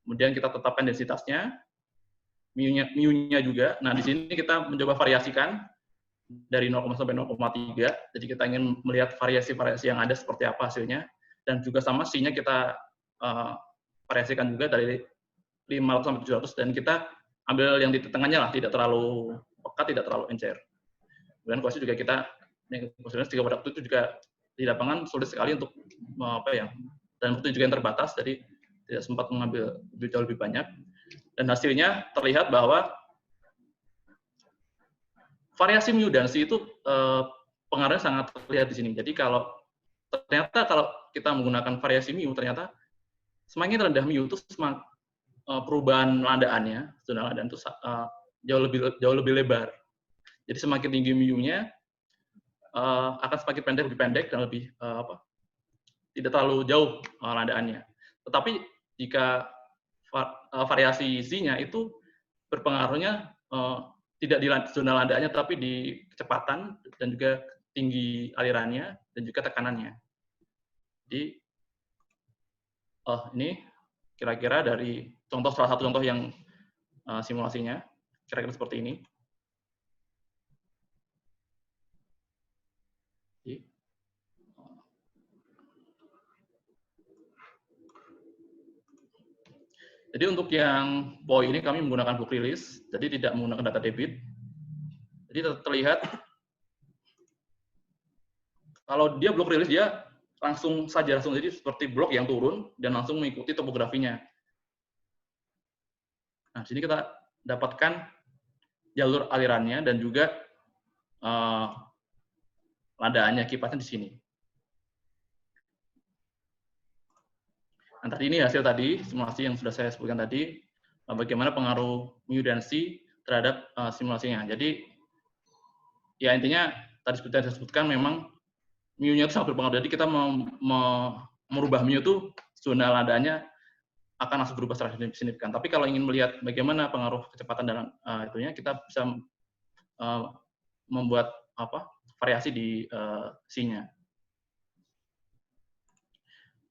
Kemudian kita tetapkan densitasnya, mu-nya juga. Nah, di sini kita mencoba variasikan dari 0, sampai 0,3. Jadi kita ingin melihat variasi-variasi yang ada seperti apa hasilnya. Dan juga sama C-nya kita variasikan juga dari 500 sampai 700, dan kita ambil yang di tengahnya lah, tidak terlalu pekat, tidak terlalu encer. Kemudian quotient juga kita, quotient 3/4 itu juga di lapangan sulit sekali untuk dan waktu juga yang terbatas, jadi tidak sempat mengambil jauh lebih banyak. Dan hasilnya terlihat bahwa variasi mu dan C itu pengaruhnya sangat terlihat di sini. Jadi ternyata kalau kita menggunakan variasi mu, ternyata semakin rendah mu itu perubahan landaannya, zona landaan itu jauh lebih lebar. Jadi semakin tinggi mu-nya akan semakin lebih pendek dan lebih tidak terlalu jauh landaannya. Tetapi jika variasi Z-nya itu berpengaruhnya tidak di zona landaannya, tapi di kecepatan dan juga tinggi alirannya dan juga tekanannya. Jadi ini kira-kira dari salah satu contoh yang simulasinya kira-kira seperti ini. Jadi untuk yang POI ini kami menggunakan book release, jadi tidak menggunakan data debit. Jadi terlihat kalau dia block release, dia langsung jadi seperti blok yang turun dan langsung mengikuti topografinya. Nah, di sini kita dapatkan jalur alirannya dan juga landaannya, kipasnya di sini. Nah, tadi ini hasil tadi, simulasi yang sudah saya sebutkan tadi, bagaimana pengaruh mu dan C terhadap simulasinya. Jadi, ya intinya, tadi seperti saya sebutkan, memang mu-nya itu sangat berpengaruh. Jadi, kita merubah mu itu, zona landaannya akan langsung berubah secara signifikan. Tapi kalau ingin melihat bagaimana pengaruh kecepatan dalam itunya, kita bisa membuat variasi di C-nya.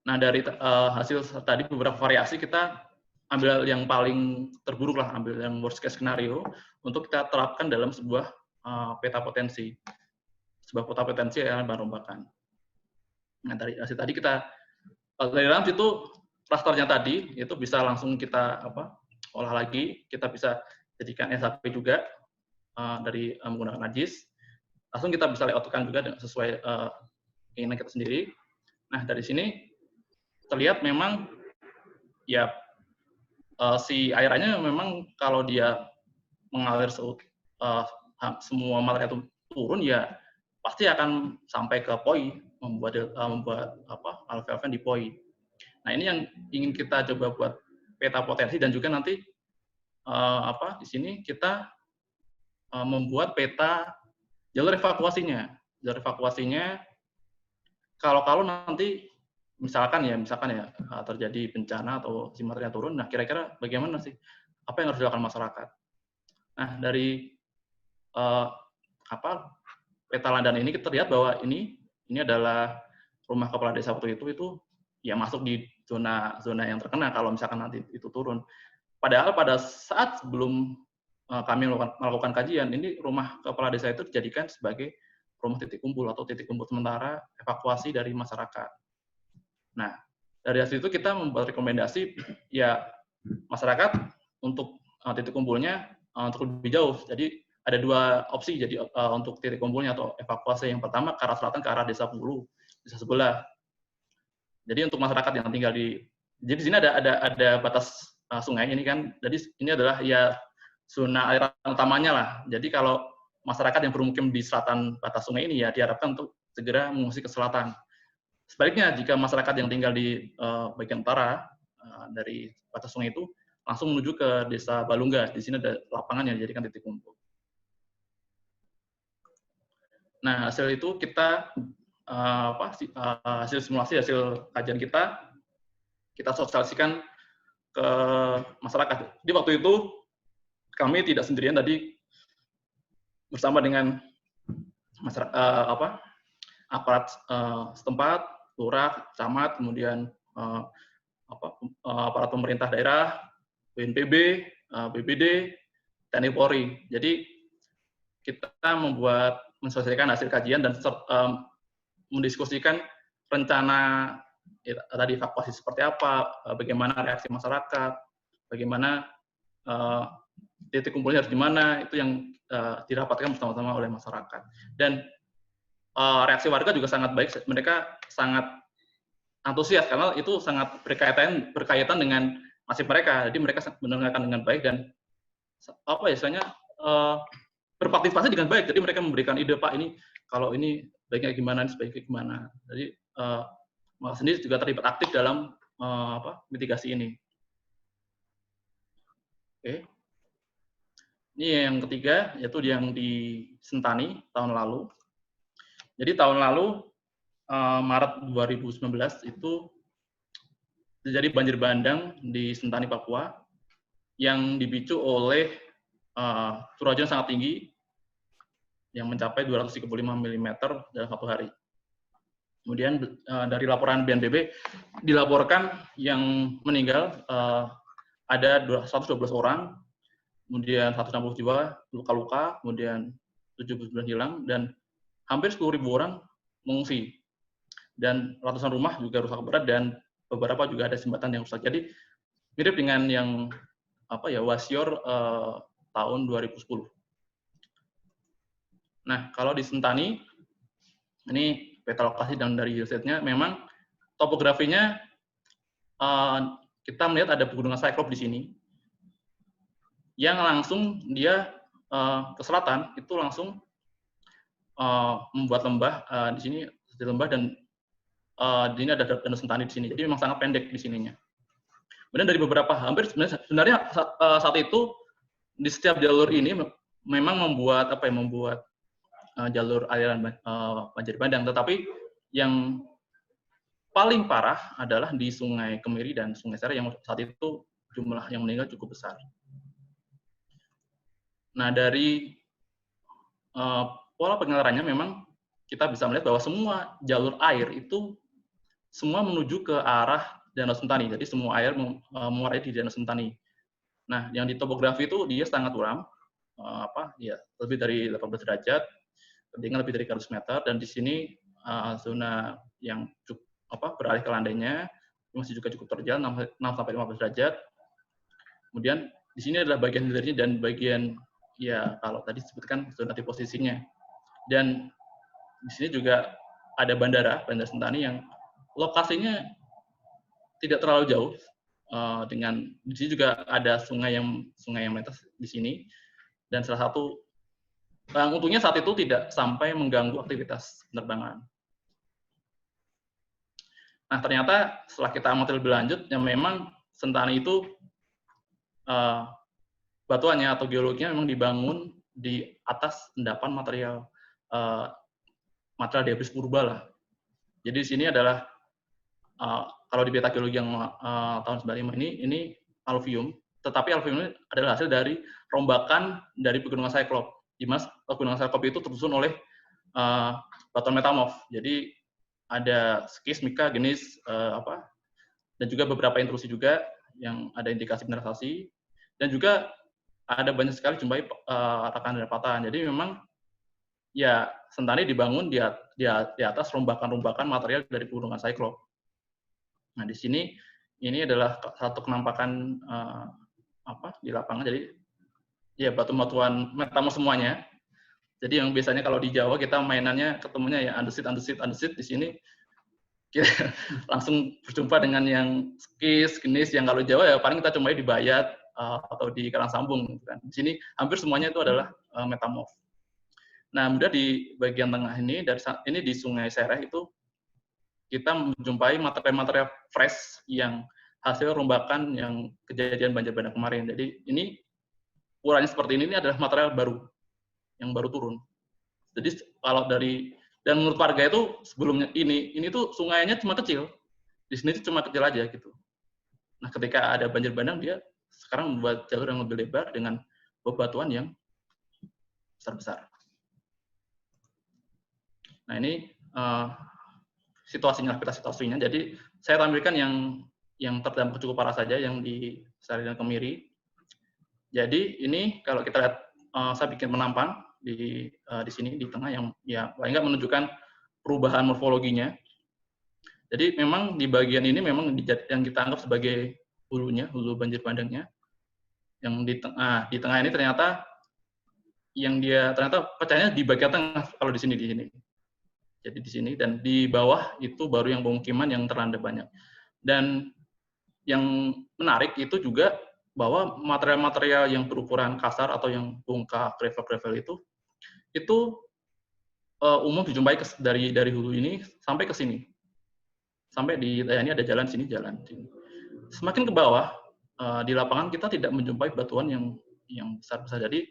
Nah, dari hasil tadi beberapa variasi, kita ambil yang paling terburuk lah, ambil yang worst case scenario, untuk kita terapkan dalam sebuah peta potensi. Sebuah peta potensi yang bahan-rombakan. Nah, dari hasil tadi dari dalam situ, rasternya tadi, itu bisa langsung kita olah lagi, kita bisa jadikan SAP juga, dari menggunakan AGIS. Langsung kita bisa layoutkan juga sesuai keinginan kita sendiri. Nah, dari sini, terlihat memang ya si airannya memang kalau dia mengalir semua materi itu turun, ya pasti akan sampai ke POI, membuat alfa-alfa di POI. Nah, ini yang ingin kita coba buat peta potensi, dan juga nanti di sini kita membuat peta jalur evakuasinya. Jalur evakuasinya kalau nanti misalkan ya terjadi bencana atau si materinya turun, nah kira-kira bagaimana sih, apa yang harus dilakukan masyarakat? Nah, dari peta landasan ini kita lihat bahwa ini adalah rumah kepala desa waktu itu ya masuk di zona yang terkena kalau misalkan nanti itu turun. Padahal pada saat sebelum kami melakukan kajian, ini rumah kepala desa itu dijadikan sebagai rumah titik kumpul atau titik kumpul sementara evakuasi dari masyarakat. Nah, dari hasil itu kita membuat rekomendasi ya masyarakat untuk titik kumpulnya untuk lebih jauh. Jadi ada dua opsi jadi untuk titik kumpulnya atau evakuasi. Yang pertama ke arah selatan, ke arah desa Pulu, desa sebelah. Jadi untuk masyarakat yang tinggal jadi di sini ada batas sungai ini kan. Jadi ini adalah ya zona aliran utamanya lah. Jadi kalau masyarakat yang bermukim di selatan batas sungai ini ya diharapkan untuk segera mengungsi ke selatan. Sebaliknya, jika masyarakat yang tinggal di bagian utara dari batas sungai itu langsung menuju ke desa Balungga, di sini ada lapangan yang dijadikan titik kumpul. Nah, hasil itu kita hasil simulasi, hasil kajian kita sosialisasikan ke masyarakat. Jadi waktu itu kami tidak sendirian, tadi bersama dengan masyarakat, aparat setempat, lurah, camat, kemudian aparat pemerintah daerah, BNPB, BPD, TNI Polri. Jadi kita membuat mensosialisasikan hasil kajian dan mendiskusikan rencana tadi evakuasi seperti apa, bagaimana reaksi masyarakat, bagaimana titik kumpulnya harus di mana, itu yang dirapatkan bersama-sama oleh masyarakat. Dan reaksi warga juga sangat baik, mereka sangat antusias karena itu sangat berkaitan dengan nasib mereka. Jadi mereka mendengarkan dengan baik dan apa ya istilahnya berpartisipasi dengan baik. Jadi mereka memberikan ide, Pak, ini kalau ini baiknya gimana, sebaiknya gimana. Jadi Mas sendiri juga terlibat aktif dalam mitigasi ini. Oke. Ini yang ketiga, yaitu yang di Sentani tahun lalu. Jadi tahun lalu Maret 2019 itu terjadi banjir bandang di Sentani, Papua, yang dipicu oleh curah hujan sangat tinggi yang mencapai 235 mm dalam satu hari. Kemudian dari laporan BNPB dilaporkan yang meninggal ada 112 orang, kemudian 160 jiwa luka-luka, kemudian 79 hilang, dan hampir 10.000 orang mengungsi. Dan ratusan rumah juga rusak berat dan beberapa juga ada jembatan yang rusak. Jadi mirip dengan yang Wasior tahun 2010. Nah, kalau di Sentani, ini peta lokasi dan dari geosetnya, memang topografinya kita melihat ada pegunungan Cyclops di sini, yang langsung dia ke selatan itu langsung membuat lembah di sini, lembah, dan di sini ada Danau Sentani di sini. Jadi memang sangat pendek di sininya. Kemudian dari beberapa sebenarnya saat itu di setiap jalur ini memang membuat jalur aliran banjir bandang, tetapi yang paling parah adalah di Sungai Kemiri dan Sungai Sereh yang saat itu jumlah yang meninggal cukup besar. Nah, dari pola pengeluarannya memang kita bisa melihat bahwa semua jalur air itu semua menuju ke arah Danau Sentani. Jadi semua air mengurai di Danau Sentani. Nah, yang di topografi itu dia sangat curam, lebih dari 18 derajat, ketinggian lebih dari 100 meter, dan di sini zona yang beralih ke landainya masih juga cukup terjal, 6-15 derajat. Kemudian di sini adalah bagian hilirnya dan bagian kalau tadi disebutkan zona deposisinya. Dan di sini juga ada Bandar Sentani yang lokasinya tidak terlalu jauh dengan di sini juga ada sungai yang melintas di sini, dan salah satu untungnya saat itu tidak sampai mengganggu aktivitas penerbangan. Nah, ternyata setelah kita amati lebih lanjut, yang memang Sentani itu batuannya atau geologinya memang dibangun di atas endapan material debris purba lah. Jadi di sini adalah kalau di peta geologi yang tahun 95 ini alluvium, tetapi alluvium ini adalah hasil dari rombakan dari pegunungan Cyclops. Di mana pegunungan Cyclops itu tersusun oleh batuan metamorf. Jadi ada skis, mika, genis, dan juga beberapa intrusi juga yang ada indikasi mineralisasi, dan juga ada banyak sekali jumpai rekanan dan patahan. Jadi memang Sentani dibangun di atas rombakan-rombakan material dari pegunungan Cyclops. Nah, di sini ini adalah satu penampakan di lapangan. Jadi batu-batuan metamorf semuanya. Jadi yang biasanya kalau di Jawa kita mainannya ketemunya andesit. Di sini kita langsung berjumpa dengan yang skis, genis, yang kalau Jawa paling kita cuma di Bayat atau di Karangsambung. Gitu kan. Di sini hampir semuanya itu adalah metamorf. Nah, kemudian di bagian tengah ini, ini di Sungai Sereh itu kita menjumpai material-material fresh yang hasil rombakan yang kejadian banjir bandang kemarin. Jadi ini ukurannya seperti ini adalah material baru yang baru turun. Jadi kalau dan menurut warga itu sebelumnya ini tuh sungainya cuma kecil, di sini cuma kecil aja gitu. Nah, ketika ada banjir bandang dia sekarang membuat jalur yang lebih lebar dengan bebatuan yang besar-besar. Nah, ini situasinya, situasinya. Jadi saya tampilkan yang terdampak cukup parah saja, yang di Sereh dan Kemiri. Jadi ini kalau kita lihat, saya bikin penampakan di sini di tengah yang ya paling nggak menunjukkan perubahan morfologinya. Jadi memang di bagian ini memang yang kita anggap sebagai hulunya, hulu banjir bandangnya. Yang di tengah ini ternyata pecahnya di bagian tengah kalau di sini. Jadi di sini, dan di bawah itu baru yang pemukiman yang terlandap banyak. Dan yang menarik itu juga bahwa material-material yang berukuran kasar atau yang bongkah gravel itu umum dijumpai dari hulu ini sampai ke sini. Sampai di ini ada jalan sini, jalan sini. Semakin ke bawah di lapangan kita tidak menjumpai batuan yang besar-besar. Jadi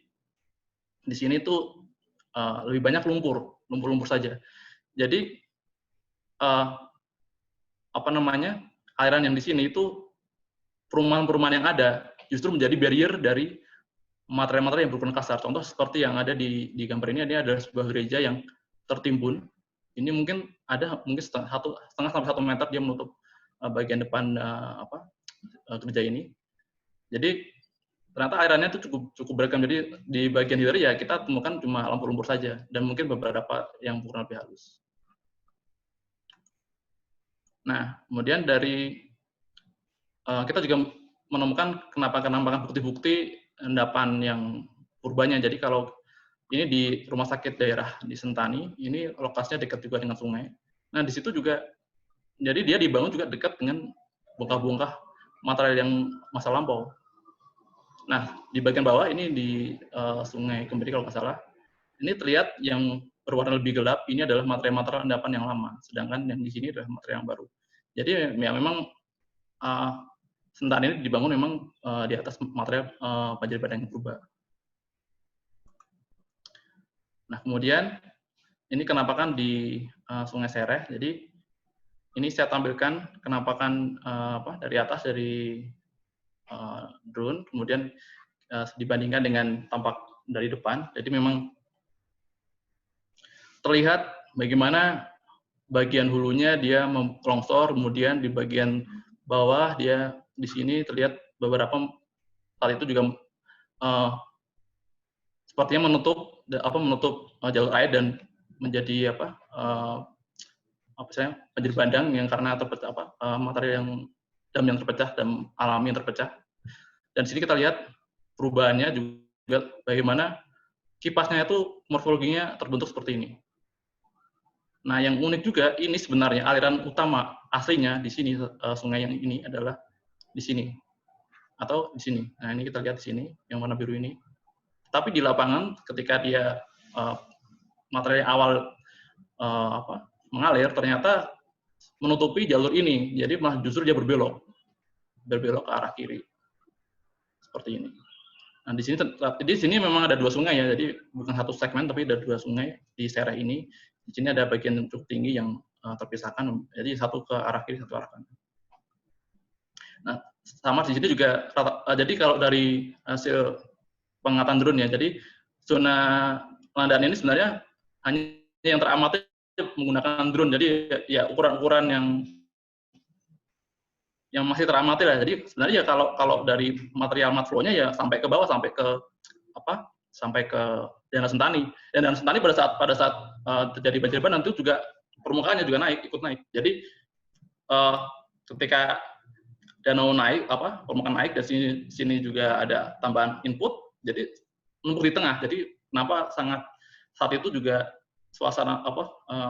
di sini tuh lebih banyak lumpur saja. Jadi airan yang di sini itu perumahan-perumahan yang ada justru menjadi barrier dari material-material yang berukuran kasar. Contoh seperti yang ada di gambar ini adalah sebuah gereja yang tertimbun. Ini mungkin setengah sampai 1 meter dia menutup bagian depan gereja ini. Jadi ternyata airannya itu cukup beragam. Jadi di bagian hilir ya kita temukan cuma lumpur-lumpur saja dan mungkin beberapa yang berukuran lebih halus. Nah, kemudian kita juga menemukan penampakan bukti-bukti endapan yang purbanya. Jadi kalau ini di rumah sakit daerah di Sentani, ini lokasinya dekat juga dengan sungai. Nah, di situ juga, jadi dia dibangun juga dekat dengan bongkah-bongkah material yang masa lampau. Nah, di bagian bawah ini di Sungai Kemberi kalau nggak salah, ini terlihat yang berwarna lebih gelap, ini adalah material-material endapan yang lama, sedangkan yang di sini adalah material yang baru. Jadi ya memang Sentani ini dibangun memang di atas material banjir bandang yang berubah. Nah, kemudian ini kenampakan di Sungai Sereh. Jadi ini saya tampilkan kenampakan dari atas dari drone, kemudian dibandingkan dengan tampak dari depan. Jadi memang terlihat bagaimana bagian hulunya dia longsor, kemudian di bagian bawah dia di sini terlihat beberapa saat itu juga sepertinya menutup jalur air dan menjadi banjir bandang yang karena terpecah material yang dam yang terpecah dan alami yang terpecah. Dan di sini kita lihat perubahannya juga bagaimana kipasnya itu morfologinya terbentuk seperti ini. Nah, yang unik juga ini sebenarnya aliran utama aslinya di sini sungai yang ini adalah di sini atau di sini. Nah, ini kita lihat di sini yang warna biru ini. Tapi di lapangan ketika dia material awal mengalir ternyata menutupi jalur ini. Jadi malah justru dia berbelok ke arah kiri. Seperti ini. Nah, di sini memang ada 2 sungai ya. Jadi bukan satu segmen tapi ada 2 sungai di Sereh ini. Di sini ada bagian yang cukup tinggi yang terpisahkan. Jadi satu ke arah kiri, satu arah kanan. Nah, sama di sini juga jadi kalau dari hasil pengamatan drone ya. Jadi zona landaan ini sebenarnya hanya yang teramati menggunakan drone. Jadi ya ukuran-ukuran yang masih teramati lah. Jadi sebenarnya ya kalau dari material flow-nya ya sampai ke bawah sampai ke Danau Sentani. Dan Danau Sentani pada saat terjadi banjir bandang itu juga permukaannya juga ikut naik. Jadi ketika danau naik, permukaan naik, dan sini juga ada tambahan input, jadi menumpuk di tengah. Jadi kenapa saat itu juga suasana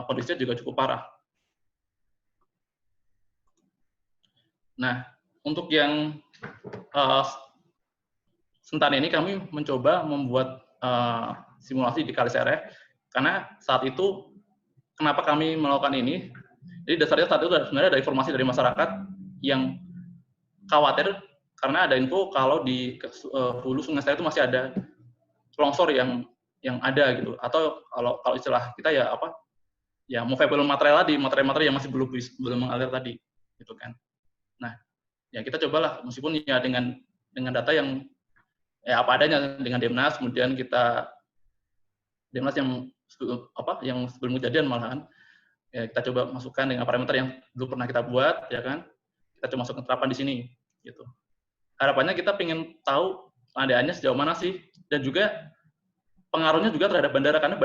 kondisinya juga cukup parah. Nah, untuk yang Sentani ini kami mencoba membuat simulasi di Kali Sereh, karena saat itu kenapa kami melakukan ini? Jadi dasarnya saat itu sebenarnya ada informasi dari masyarakat yang khawatir karena ada info kalau di hulu Sungai Sereh itu masih ada longsor yang ada gitu, atau kalau istilah kita ya movable material tadi, material yang masih belum mengalir tadi, gitu kan. Nah, ya kita cobalah meskipun ya dengan data yang ya apa adanya dengan Demnas, kemudian Demnas yang sebelum kejadian malahan ya kita coba masukkan dengan parameter yang dulu pernah kita buat, ya kan. Kita coba masukkan terapan di sini, gitu. Harapannya kita ingin tahu landaannya sejauh mana sih, dan juga pengaruhnya juga terhadap bandara, karena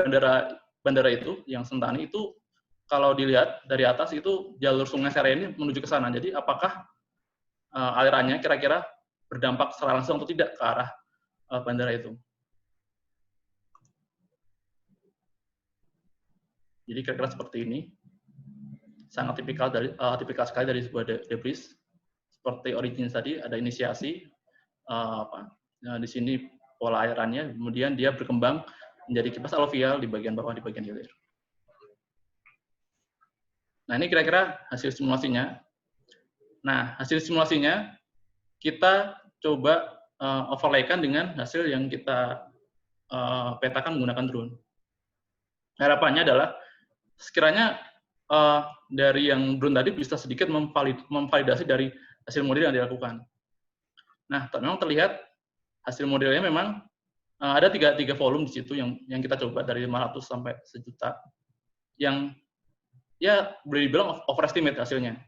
bandara itu yang Sentani itu kalau dilihat dari atas itu jalur Sungai Seraya ini menuju ke sana. Jadi apakah alirannya kira-kira berdampak secara langsung atau tidak ke arah bandara itu? Jadi kira-kira seperti ini. Sangat tipikal sekali dari sebuah debris. Seperti origin tadi ada inisiasi, di sini pola airannya, kemudian dia berkembang menjadi kipas aluvial di bagian bawah, di bagian hilir. Nah, ini kira-kira hasil simulasinya. Nah, hasil simulasinya kita coba overlaykan dengan hasil yang kita petakan menggunakan drone. Harapannya adalah sekiranya dari yang drone tadi bisa sedikit memvalidasi dari hasil model yang dilakukan. Nah, memang terlihat hasil modelnya memang ada tiga volume di situ yang kita coba dari 500 sampai 1 juta. Yang ya boleh dibilang overestimate hasilnya.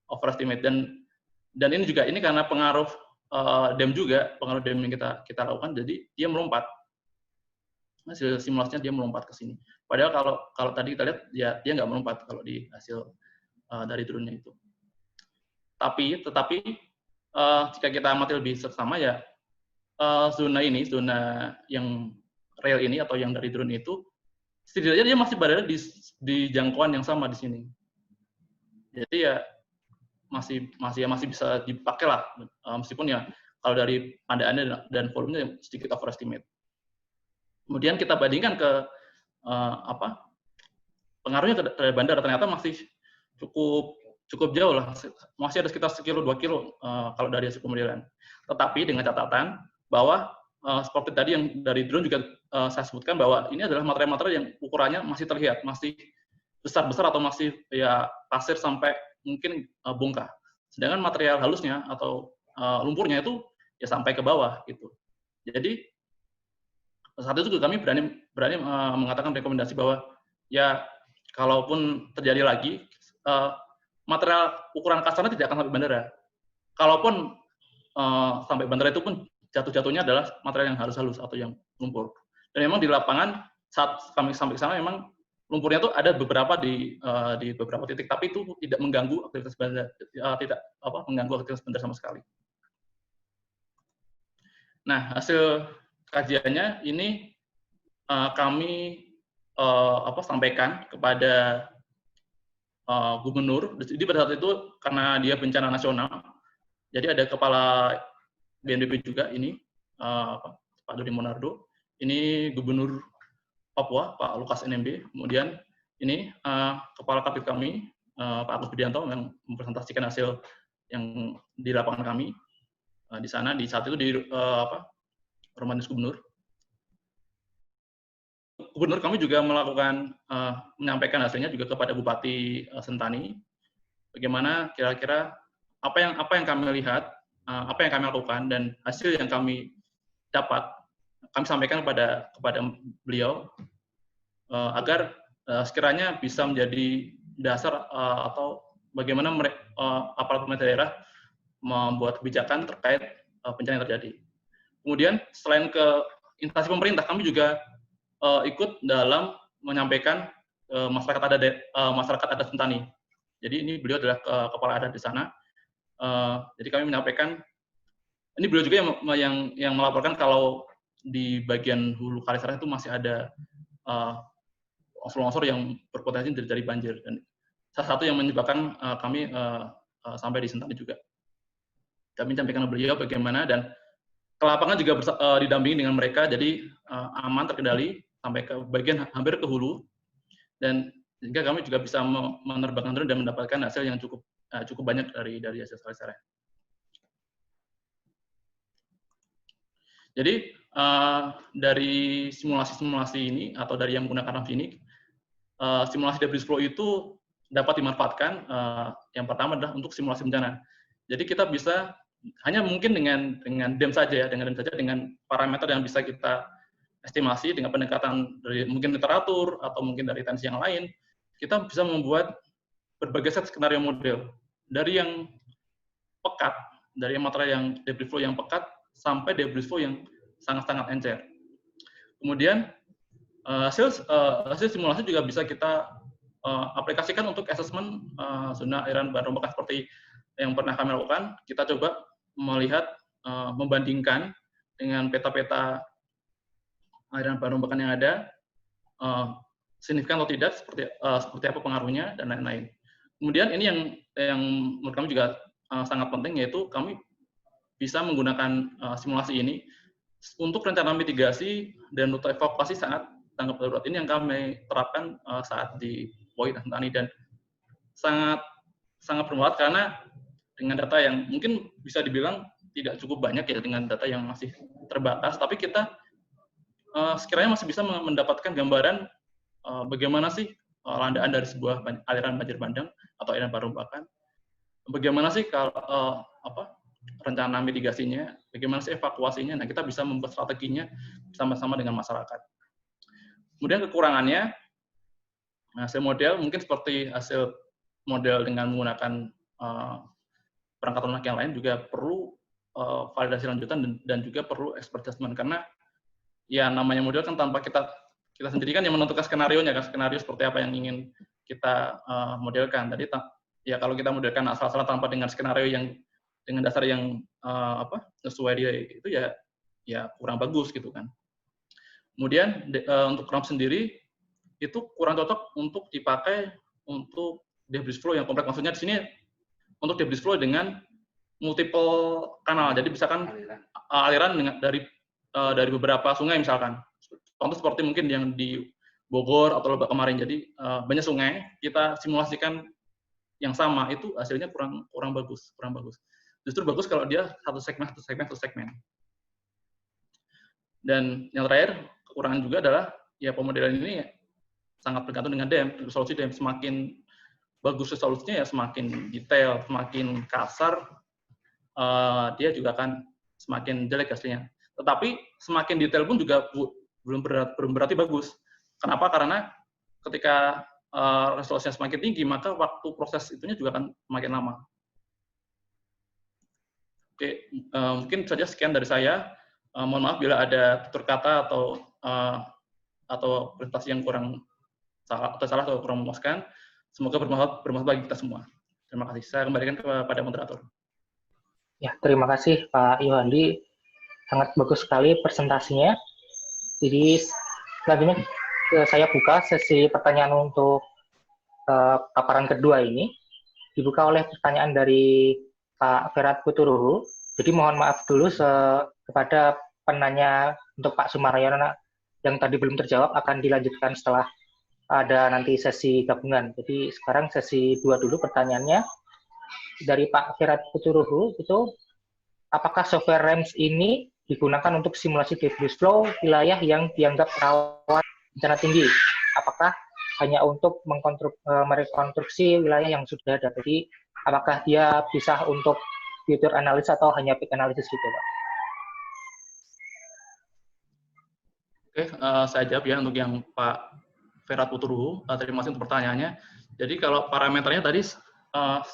Overestimate dan ini juga karena pengaruh dam juga, pengaruh dam yang kita lakukan, jadi dia melompat. Hasil simulasinya dia melompat ke sini. Padahal kalau tadi kita lihat ya dia nggak melompat kalau di hasil dari drone-nya itu. Tetapi jika kita amati lebih seksama ya zona yang real ini atau yang dari drone itu setidaknya dia masih berada di jangkauan yang sama di sini. Jadi ya masih bisa dipakai lah, meskipun ya kalau dari pandangannya dan volumenya sedikit overestimate. Kemudian kita bandingkan ke pengaruhnya terhadap bandara, ternyata masih cukup jauh lah, masih ada sekitar 1 kilo 2 kilo kalau dari hasil pemodelan. Tetapi dengan catatan bahwa seperti tadi yang dari drone juga saya sebutkan bahwa ini adalah material-material yang ukurannya masih terlihat, masih besar-besar atau masih ya pasir sampai mungkin bongkah. Sedangkan material halusnya atau lumpurnya itu ya sampai ke bawah gitu. Jadi saat itu kami berani mengatakan rekomendasi bahwa ya kalaupun terjadi lagi material ukuran kasarnya tidak akan sampai bandara. Kalaupun sampai bandara itu pun jatuh-jatuhnya adalah material yang halus-halus atau yang lumpur. Dan memang di lapangan saat kami sampai ke sana memang lumpurnya itu ada beberapa di beberapa titik, tapi itu tidak mengganggu aktivitas bandara, mengganggu aktivitas bandara sama sekali. Nah, hasil kajiannya ini kami sampaikan kepada gubernur. Jadi pada saat itu karena dia bencana nasional, jadi ada kepala BNPB juga ini, Pak Dodi Monardo, ini gubernur Papua, Pak Lukas NMB, kemudian ini kepala Kapit kami, Pak Agus Budianto, yang mempresentasikan hasil yang di lapangan kami di sana, di saat itu di Rumah Dinas Gubernur. Gubernur kami juga melakukan menyampaikan hasilnya juga kepada Bupati Sentani, bagaimana kira-kira apa yang kami lihat, apa yang kami lakukan, dan hasil yang kami dapat kami sampaikan kepada beliau agar sekiranya bisa menjadi dasar atau bagaimana aparat pemerintah daerah membuat kebijakan terkait bencana yang terjadi. Kemudian selain ke instansi pemerintah, kami juga ikut dalam menyampaikan masyarakat adat Sentani. Jadi ini beliau adalah kepala adat di sana. Jadi kami menyampaikan, ini beliau juga yang melaporkan kalau di bagian hulu Kali Sereh itu masih ada longsor-longsor yang berpotensi terjadi banjir, dan salah satu yang menyebabkan kami sampai di Sentani juga. Kami sampaikan ke beliau bagaimana, dan ke lapangan juga didampingi dengan mereka, jadi aman, terkendali sampai ke bagian hampir ke hulu, dan sehingga kami juga bisa menerbangkan drone dan mendapatkan hasil yang cukup banyak dari hasil Kali Sereh. Jadi dari simulasi ini atau dari yang menggunakan RAMS ini, simulasi debris flow itu dapat dimanfaatkan. Yang pertama adalah untuk simulasi bencana. Jadi kita bisa hanya mungkin dengan dam saja, dengan parameter yang bisa kita estimasi dengan pendekatan dari mungkin literatur atau mungkin dari tensi yang lain, kita bisa membuat berbagai set skenario model dari yang pekat, dari material yang debris flow yang pekat sampai debris flow yang sangat-sangat encer. Kemudian Hasil simulasi juga bisa kita aplikasikan untuk asesmen zona aliran bahan rombak seperti yang pernah kami lakukan. Kita coba melihat, membandingkan dengan peta-peta aliran bahan rombakan yang ada, signifikan atau tidak, seperti apa pengaruhnya, dan lain-lain. Kemudian ini yang menurut kami juga sangat penting, yaitu kami bisa menggunakan simulasi ini untuk rencana mitigasi dan rute evakuasi saat tanggap darurat. Ini yang kami terapkan saat di Poli Teknik Tani, dan sangat bermanfaat karena dengan data yang mungkin bisa dibilang tidak cukup banyak ya, dengan data yang masih terbatas, tapi kita sekiranya masih bisa mendapatkan gambaran bagaimana sih landaan dari sebuah aliran banjir bandang atau aliran bahan rombakan, bagaimana sih kalau rencana mitigasinya, bagaimana sih evakuasinya. Nah, kita bisa membuat strateginya bersama-sama dengan masyarakat. Kemudian kekurangannya, hasil model mungkin seperti hasil model dengan menggunakan perangkat lunak yang lain juga perlu validasi lanjutan dan juga perlu expert judgment, karena ya namanya model kan tanpa kita sendiri kan yang menentukan skenario-nya, kan skenario seperti apa yang ingin kita modelkan. Tadi ya kalau kita modelkan asal-asalan tanpa dengan skenario yang dengan dasar yang sesuai dia itu ya kurang bagus gitu kan. Kemudian untuk ROM sendiri itu kurang cocok untuk dipakai untuk debris flow yang kompleks. Maksudnya di sini untuk debris flow dengan multiple kanal. Jadi misalkan aliran dari beberapa sungai misalkan. Contoh seperti mungkin yang di Bogor atau Lebak kemarin. Jadi banyak sungai, kita simulasikan yang sama, itu hasilnya kurang bagus. Justru bagus kalau dia satu segmen. Dan yang terakhir, kekurangan juga adalah ya pemodelan ini sangat bergantung dengan resolusi DEM. Semakin bagus resolusinya ya semakin detail, semakin kasar, dia juga akan semakin jelek hasilnya. Tetapi semakin detail pun juga belum berarti bagus. Kenapa? Karena ketika resolusinya semakin tinggi, maka waktu proses itunya juga akan semakin lama. Oke, mungkin saja sekian dari saya. Mohon maaf bila ada tutur kata atau presentasi yang kurang salah atau kurang memuaskan. Semoga bermanfaat bagi kita semua. Terima kasih. Saya kembalikan kepada moderator. Ya, terima kasih Pak Yohandi. Sangat bagus sekali presentasinya. Jadi selanjutnya saya buka sesi pertanyaan untuk paparan kedua ini. Dibuka oleh pertanyaan dari Pak Ferat Puturuhu. Jadi mohon maaf dulu kepada penanya untuk Pak Sumaryono yang tadi belum terjawab, akan dilanjutkan setelah ada nanti sesi gabungan. Jadi sekarang sesi 2 dulu pertanyaannya. Dari Pak Ferat Puturuhu itu, apakah software REMS ini digunakan untuk simulasi debris flow wilayah yang dianggap rawan bencana tinggi? Apakah hanya untuk merekonstruksi wilayah yang sudah ada? Jadi apakah dia bisa untuk future analysis atau hanya peak analysis gitu, Pak? Oke, saya jawab ya untuk yang Pak Ferat Puturuhu. Terima kasih untuk pertanyaannya. Jadi kalau parameternya tadi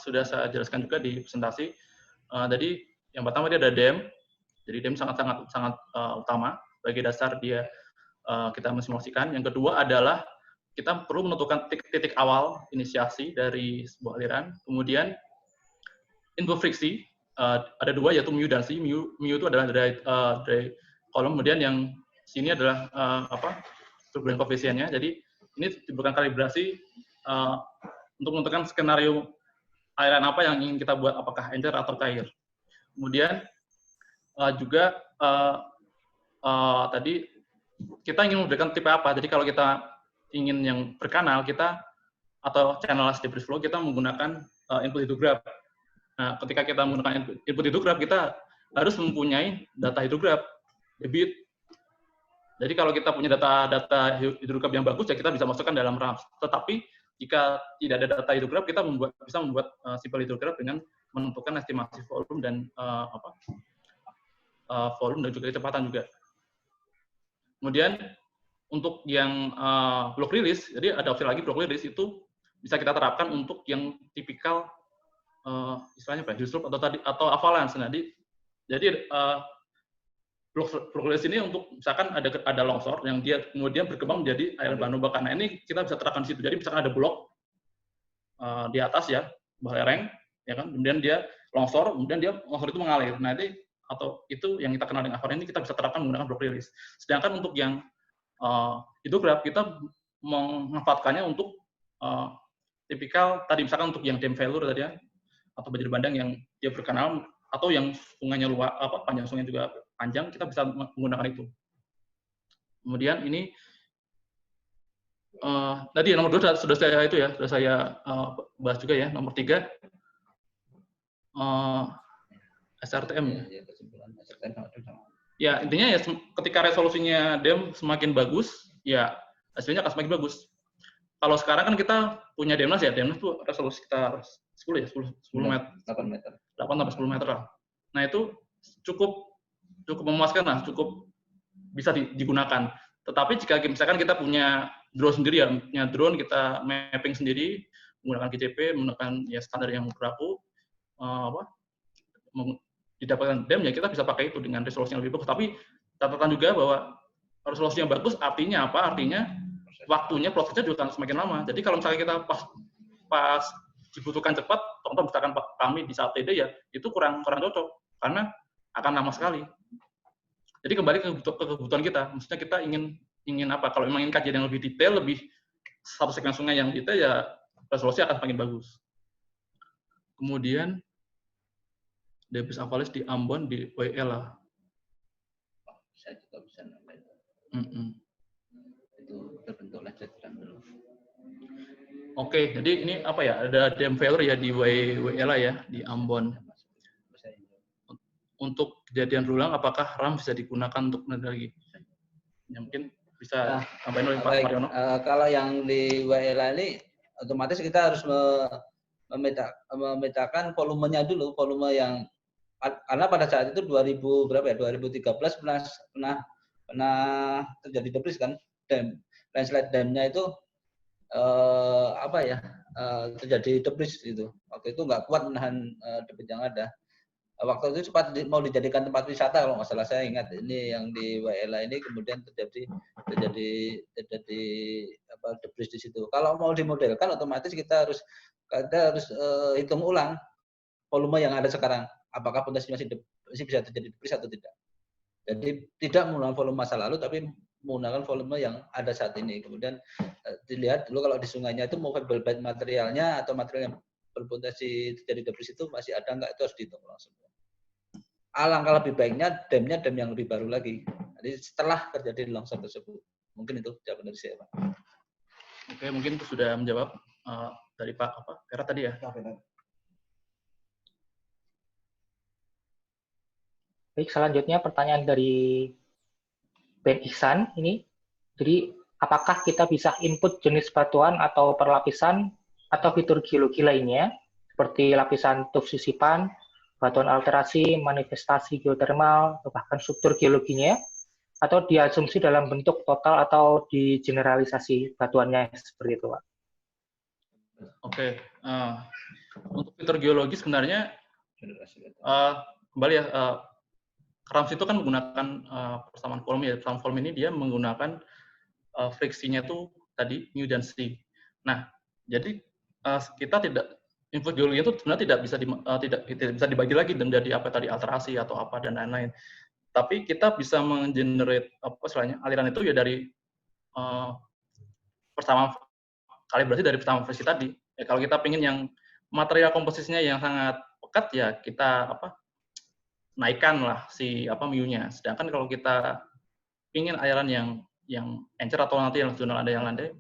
sudah saya jelaskan juga di presentasi. Jadi yang pertama dia ada DEM. Jadi DEM sangat utama sebagai dasar dia kita mensimulasikan. Yang kedua adalah kita perlu menentukan titik awal inisiasi dari sebuah aliran. Kemudian info friksi ada dua, yaitu mu dan psi. Mu itu adalah dari kolom, kemudian yang sini adalah turbulent koefisiennya. Jadi ini diberikan kalibrasi untuk menentukan skenario aliran apa yang ingin kita buat, apakah encer atau cair. Kemudian juga tadi kita ingin memberikan tipe apa. Jadi kalau kita ingin yang berkanal, kita atau channelized debris flow, kita menggunakan input hidrograf. Nah, ketika kita menggunakan input hidrograf, kita harus mempunyai data hidrograf, debit. Jadi kalau kita punya data hidrograf yang bagus, ya kita bisa masukkan dalam RAMS. Tetapi jika tidak ada data hidrograf, kita bisa membuat simple hidrograf dengan menentukan estimasi volume dan volume dan juga kecepatan juga. Kemudian untuk yang block release, jadi ada opsi lagi block release itu bisa kita terapkan untuk yang tipikal istilahnya apa? Hill slope atau avalanche. Jadi block release ini untuk misalkan ada longsor yang dia kemudian berkembang menjadi air bahan ombak. Nah, ini kita bisa terapkan di situ. Jadi misalkan ada blok di atas ya, lereng, ya kan, kemudian dia longsor, kemudian dia longsor itu mengalir. Nah, itu yang kita kenal dengan avar ini kita bisa terapkan menggunakan block release. Sedangkan untuk yang hidrograf kita memanfaatkannya untuk tipikal tadi misalkan untuk yang dam failure tadi ya, atau banjir bandang yang dia berkanal atau yang sungainya luas, panjang sungai juga panjang, kita bisa menggunakan itu. Kemudian ini tadi nomor 2 sudah saya bahas juga ya. Nomor 3 SRTM. Ya, intinya ya ketika resolusinya dam semakin bagus, ya hasilnya akan semakin bagus. Kalau sekarang kan kita punya Demnas ya, Demnas itu resolusi sekitar 10 meter. 8 sampai 10 meter lah. Nah, itu cukup memuaskan lah, cukup bisa digunakan. Tetapi jika misalkan kita punya drone sendiri ya, punya drone kita mapping sendiri menggunakan GCP, menggunakan ya standar yang berlaku, didapatkan dam ya kita bisa pakai itu dengan resolusi yang lebih bagus. Tapi catatan juga bahwa resolusi yang bagus artinya apa? Artinya waktunya prosesnya juga akan semakin lama. Jadi kalau misalnya kita pas dibutuhkan cepat, contoh misalkan kami di saat TD ya, itu kurang cocok karena akan lama sekali. Jadi kembali ke kebutuhan kita. Maksudnya kita ingin apa? Kalau memang ingin kajian yang lebih detail, lebih satu segmen sungai yang detail ya resolusi akan semakin bagus. Kemudian debris avalanche di Ambon di WLA. Saya juga bisa nambahin. Itu terbentuk lanjutan dulu. Oke, jadi ini apa ya? Ada dam failure ya di WLA ya di Ambon. Untuk kejadian berulang, apakah RAM bisa digunakan untuk mengendalikan? Ya, mungkin bisa tambahin oleh Pak Mariono. Kalau yang di WLA ini otomatis kita harus memetakan volumenya dulu, volume yang karena pada saat itu 2013 pernah terjadi debris kan, landslide damnya itu terjadi debris itu. Waktu itu nggak kuat menahan debit yang ada. Waktu itu sempat mau dijadikan tempat wisata kalau nggak salah, saya ingat ini yang di WLA ini kemudian terjadi debris di situ. Kalau mau dimodelkan otomatis kita harus hitung ulang volume yang ada sekarang, apakah potensi masih bisa terjadi debris atau tidak. Jadi tidak menggunakan volume masa lalu tapi menggunakan volume yang ada saat ini. Kemudian dilihat dulu kalau di sungainya itu movable bed materialnya atau material yang berpotensi terjadi debris itu masih ada nggak, itu harus dihitung langsung. Alangkah lebih baiknya damnya dam yang lebih baru lagi. Jadi setelah terjadi longsor tersebut. Mungkin itu jawaban dari saya, Pak. Oke, mungkin itu sudah menjawab dari Pak Kera tadi ya. Baik, selanjutnya pertanyaan dari Ben Ihsan ini. Jadi, apakah kita bisa input jenis batuan atau perlapisan atau fitur geologi lainnya seperti lapisan tuf sisipan, batuan alterasi, manifestasi geotermal, atau bahkan struktur geologinya, atau diasumsi dalam bentuk total atau digeneralisasi batuannya seperti itu, Pak? Oke, untuk fitur geologi sebenarnya kembali ya, RAMS itu kan menggunakan persamaan volume ya. Persamaan volume ini dia menggunakan friksinya itu tadi mu dan C. Nah, jadi kita tidak info geologi itu sebenarnya tidak bisa dibagi lagi menjadi apa tadi alterasi atau apa dan lain-lain. Tapi kita bisa menggenerate aliran itu ya dari persamaan kalibrasi dari persamaan friksi tadi. Ya, kalau kita ingin yang material komposisinya yang sangat pekat ya kita naikkan lah si mu-nya. Sedangkan kalau kita ingin aliran yang encer atau nanti yang zonal ada yang landai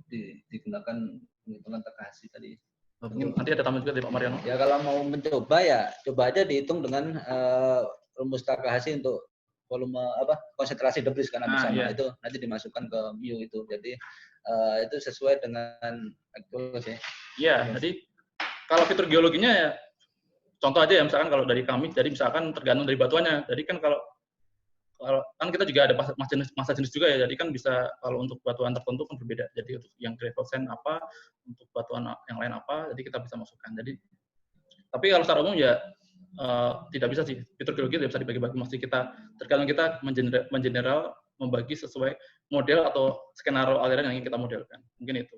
digunakan penghitungan TKHC tadi. Mungkin nanti ada tambahan juga dari Pak Mariono. Ya kalau mau mencoba ya coba aja dihitung dengan rumus TKHC untuk volume konsentrasi debris karena bersama itu nanti dimasukkan ke mu itu. Jadi itu sesuai dengan actual sih. Iya, jadi kalau fitur geologinya ya contoh aja ya misalkan kalau dari kami jadi misalkan tergantung dari batuannya. Jadi kan kalau kan kita juga ada masa jenis juga ya, jadi kan bisa kalau untuk batuan tertentu kan berbeda. Jadi untuk yang gravel sand apa, untuk batuan yang lain apa, jadi kita bisa masukkan. Jadi tapi kalau secara umum ya tidak bisa sih, fitur geologi tidak bisa dibagi-bagi. Mesti kita tergantung kita mengeneral, membagi sesuai model atau skenario aliran yang ingin kita modelkan. Mungkin itu.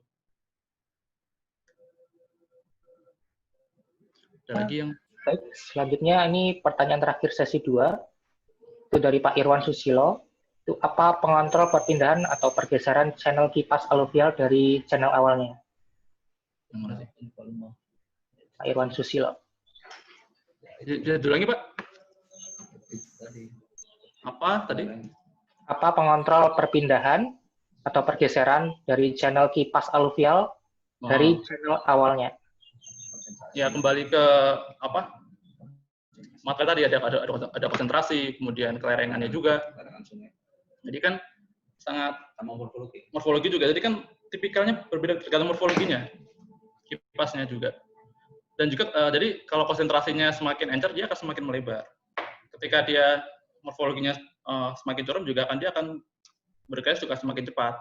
Ada lagi yang... Baik, selanjutnya ini pertanyaan terakhir sesi 2. Itu dari Pak Irwan Susilo. Itu apa pengontrol perpindahan atau pergeseran channel kipas aluvial dari channel awalnya? Pak Irwan Susilo. Judul lagi, Pak. Apa tadi? Apa pengontrol perpindahan atau pergeseran dari channel kipas aluvial dari channel awalnya? Ya, kembali ke apa? Materi tadi ada konsentrasi, kemudian kelerengannya juga. Jadi kan sangat morfologi juga. Jadi kan tipikalnya berbeda tergantung morfologinya, kipasnya juga. Dan juga jadi kalau konsentrasinya semakin encer, dia akan semakin melebar. Ketika dia morfologinya semakin curam juga dia akan bergaya juga semakin cepat.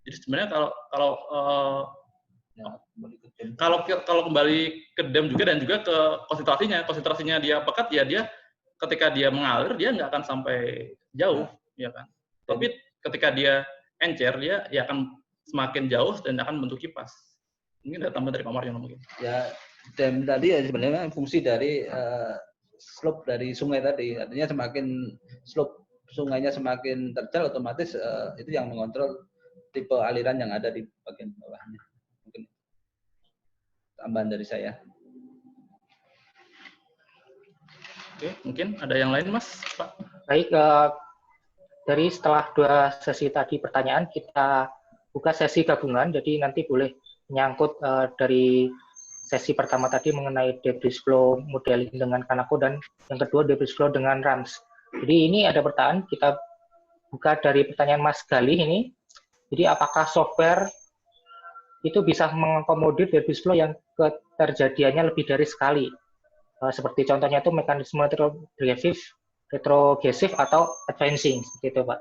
Jadi sebenarnya kalau kembali ke dam juga dan juga ke konsentrasinya dia pekat ya dia ketika dia mengalir dia nggak akan sampai jauh, ya kan. Tapi ketika dia encer dia akan semakin jauh dan akan membentuk kipas. Mungkin ada tambahan dari Pak Mariono mungkin. Ya, dam tadi ya sebenarnya fungsi dari slope dari sungai tadi. Artinya semakin slope sungainya semakin terjal otomatis itu yang mengontrol tipe aliran yang ada di bagian bawahnya. Mungkin tambahan dari saya. Oke, mungkin ada yang lain, Mas, Pak? Baik, dari setelah 2 sesi tadi pertanyaan, kita buka sesi gabungan, jadi nanti boleh menyangkut dari sesi pertama tadi mengenai debris flow modeling dengan Kanako, dan yang kedua debris flow dengan RAMS. Jadi ini ada pertanyaan, kita buka dari pertanyaan Mas Galih ini. Jadi apakah software itu bisa mengakomodir debris flow yang keterjadiannya lebih dari sekali? Seperti contohnya itu mekanisme retrogressive atau advancing, seperti itu, Pak.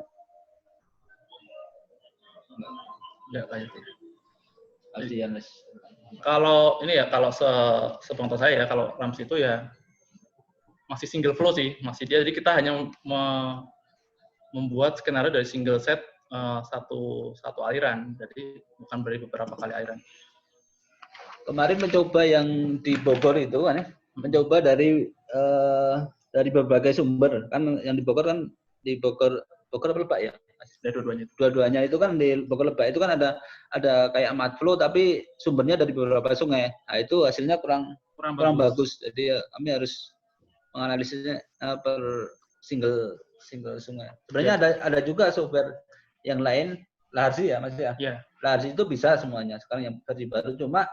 Ya, kalau ini ya, kalau sepengetahuan saya ya, kalau RAMS itu ya masih single flow sih, masih dia. Jadi kita hanya membuat skenario dari single set satu aliran, jadi bukan dari beberapa kali aliran. Kemarin mencoba yang di Bogor itu kan ya, mencoba dari berbagai sumber kan, yang di Bogor apa Lebak ya? Dua-duanya itu kan di Bogor Lebak itu kan ada kayak matflow tapi sumbernya dari beberapa sungai. Nah, itu hasilnya kurang bagus. Jadi kami harus menganalisisnya per single sungai. Sebenarnya ada juga software yang lain, Laharsi ya Mas ya. Yeah. Laharsi itu bisa semuanya. Sekarang yang versi baru, cuma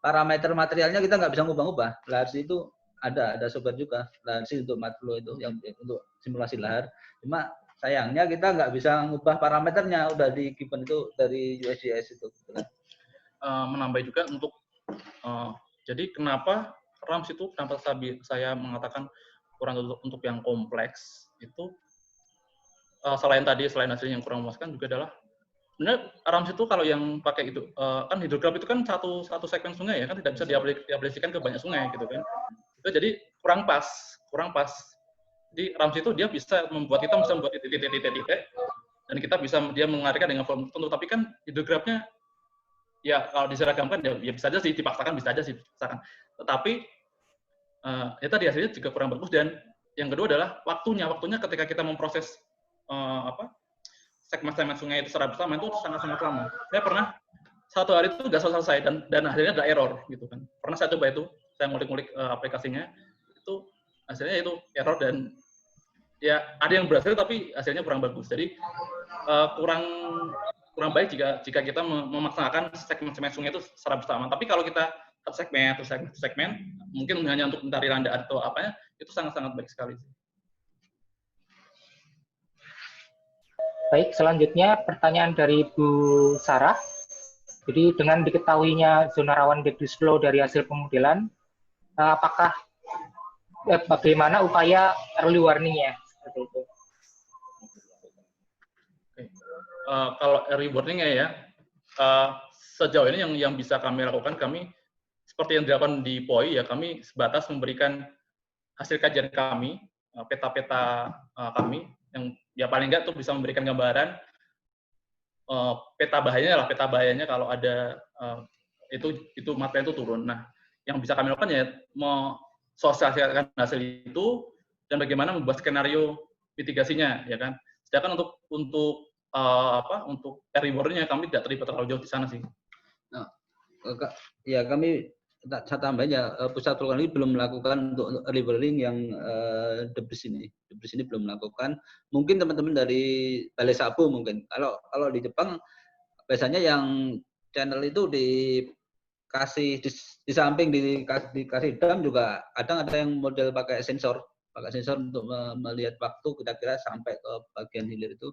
parameter materialnya kita nggak bisa ngubah-ngubah. Laharsi itu ada software juga. Laharsi untuk matflow itu yang untuk simulasi lahar. Cuma sayangnya kita nggak bisa ngubah parameternya, udah di given itu dari USGS itu. Menambah juga untuk jadi kenapa RAMS itu, kenapa saya mengatakan kurang untuk yang kompleks itu, selain hasil yang kurang memuaskan juga adalah sebenarnya RAMS itu kalau yang pakai itu kan hidrograf itu kan satu segmen sungai ya, kan tidak bisa diaplikasikan ke banyak sungai gitu kan. Itu jadi kurang pas. Di RAMS itu dia bisa membuat titik-titik dan kita bisa dia mengalirkan dengan volume tertentu, tapi kan hidrografnya ya kalau diseragamkan ya bisa aja sih dipaksakan, tetapi ya tadi hasilnya juga kurang bagus. Dan yang kedua adalah waktunya ketika kita memproses segmen sungai itu secara bersama itu sangat lama. Saya pernah 1 hari itu nggak selesai dan akhirnya ada error gitu kan. Pernah saya coba itu, saya ngulik-ngulik aplikasinya, itu hasilnya itu error dan ya ada yang berhasil tapi hasilnya kurang bagus. Jadi kurang baik jika kita memaksakan segmen sungai itu secara bersama. Tapi kalau kita segmen mungkin hanya untuk mencari landaan atau apanya, itu sangat baik sekali. Baik, selanjutnya pertanyaan dari Bu Sarah. Jadi dengan diketahuinya zona rawan debris flow dari hasil pemodelan, apakah bagaimana upaya early warning-nya? Seperti itu. Kalau early warning-nya ya, sejauh ini yang bisa kami lakukan, kami seperti yang dilakukan di POI ya, kami sebatas memberikan hasil kajian kami, peta-peta kami, yang ya paling nggak tuh bisa memberikan gambaran peta bahayanya kalau ada itu materi itu turun. Nah, yang bisa kami lakukan ya sosialisasikan hasil itu dan bagaimana membuat skenario mitigasinya, ya kan. Sedangkan untuk early warning-nya kami tidak terlibat terlalu jauh di sana sih. Nah, ya kami saya tambahin ya, pusat program ini belum melakukan untuk early warning yang debris ini belum melakukan. Mungkin teman-teman dari Balai Sabu mungkin. Kalau di Jepang biasanya yang channel itu dikasih di samping dikasih dam juga kadang ada yang model pakai sensor untuk melihat waktu kira-kira sampai ke bagian hilir itu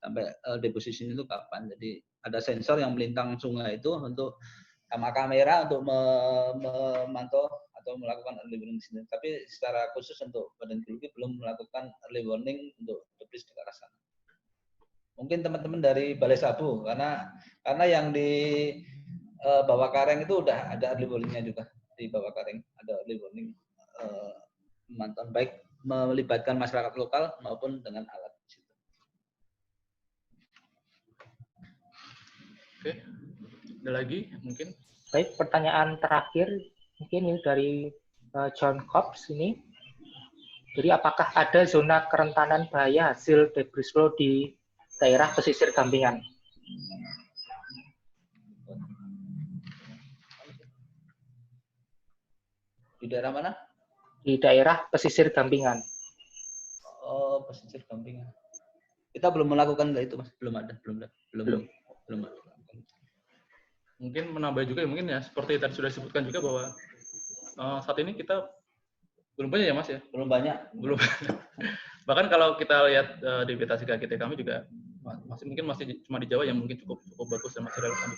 sampai deposition itu kapan. Jadi ada sensor yang melintang sungai itu untuk sama kamera untuk memantau atau melakukan early warning di sini. Tapi secara khusus untuk Badan Geologi belum melakukan early warning untuk debris di arah sana. Mungkin teman-teman dari Balai Sabu karena yang di Bawah Kareng itu udah ada early warning-nya juga. Di Bawah Kareng ada early warning pemantauan baik melibatkan masyarakat lokal maupun dengan alat. Oke, ada lagi mungkin? Baik, pertanyaan terakhir mungkin ini dari John Cobbs ini. Jadi apakah ada zona kerentanan bahaya hasil debris flow di daerah pesisir Gampingan? Di daerah mana? Di daerah pesisir Gampingan. Oh, pesisir Gampingan. Kita belum melakukan itu, Mas. Belum ada. Mungkin menambah juga ya, mungkin ya seperti tadi sudah disebutkan juga bahwa saat ini kita belum banyak ya Mas ya? Belum banyak. Bahkan kalau kita lihat di vegetasi KGT kami juga masih cuma di Jawa yang mungkin cukup bagus dan masih relevan.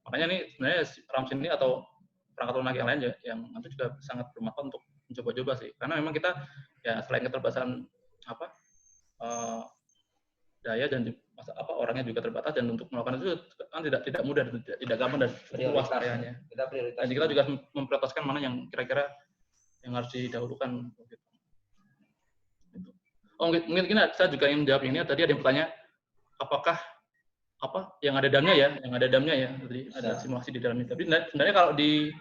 Makanya nih sebenarnya RAMS ini atau perangkat lunak yang lain yang itu juga sangat bermanfaat untuk mencoba-coba sih. Karena memang kita ya selain keterbatasan daya dan orangnya juga terbatas, dan untuk melakukan itu kan tidak mudah, tidak gampang dan luas areanya. Dan kita juga memprioritaskan mana yang kira-kira yang harus didahulukan. Oh, mungkin saya juga ingin menjawab ini. Tadi ada yang bertanya, apakah yang ada damnya ya? Tadi ada simulasi di dalamnya. Tapi sebenarnya kalau di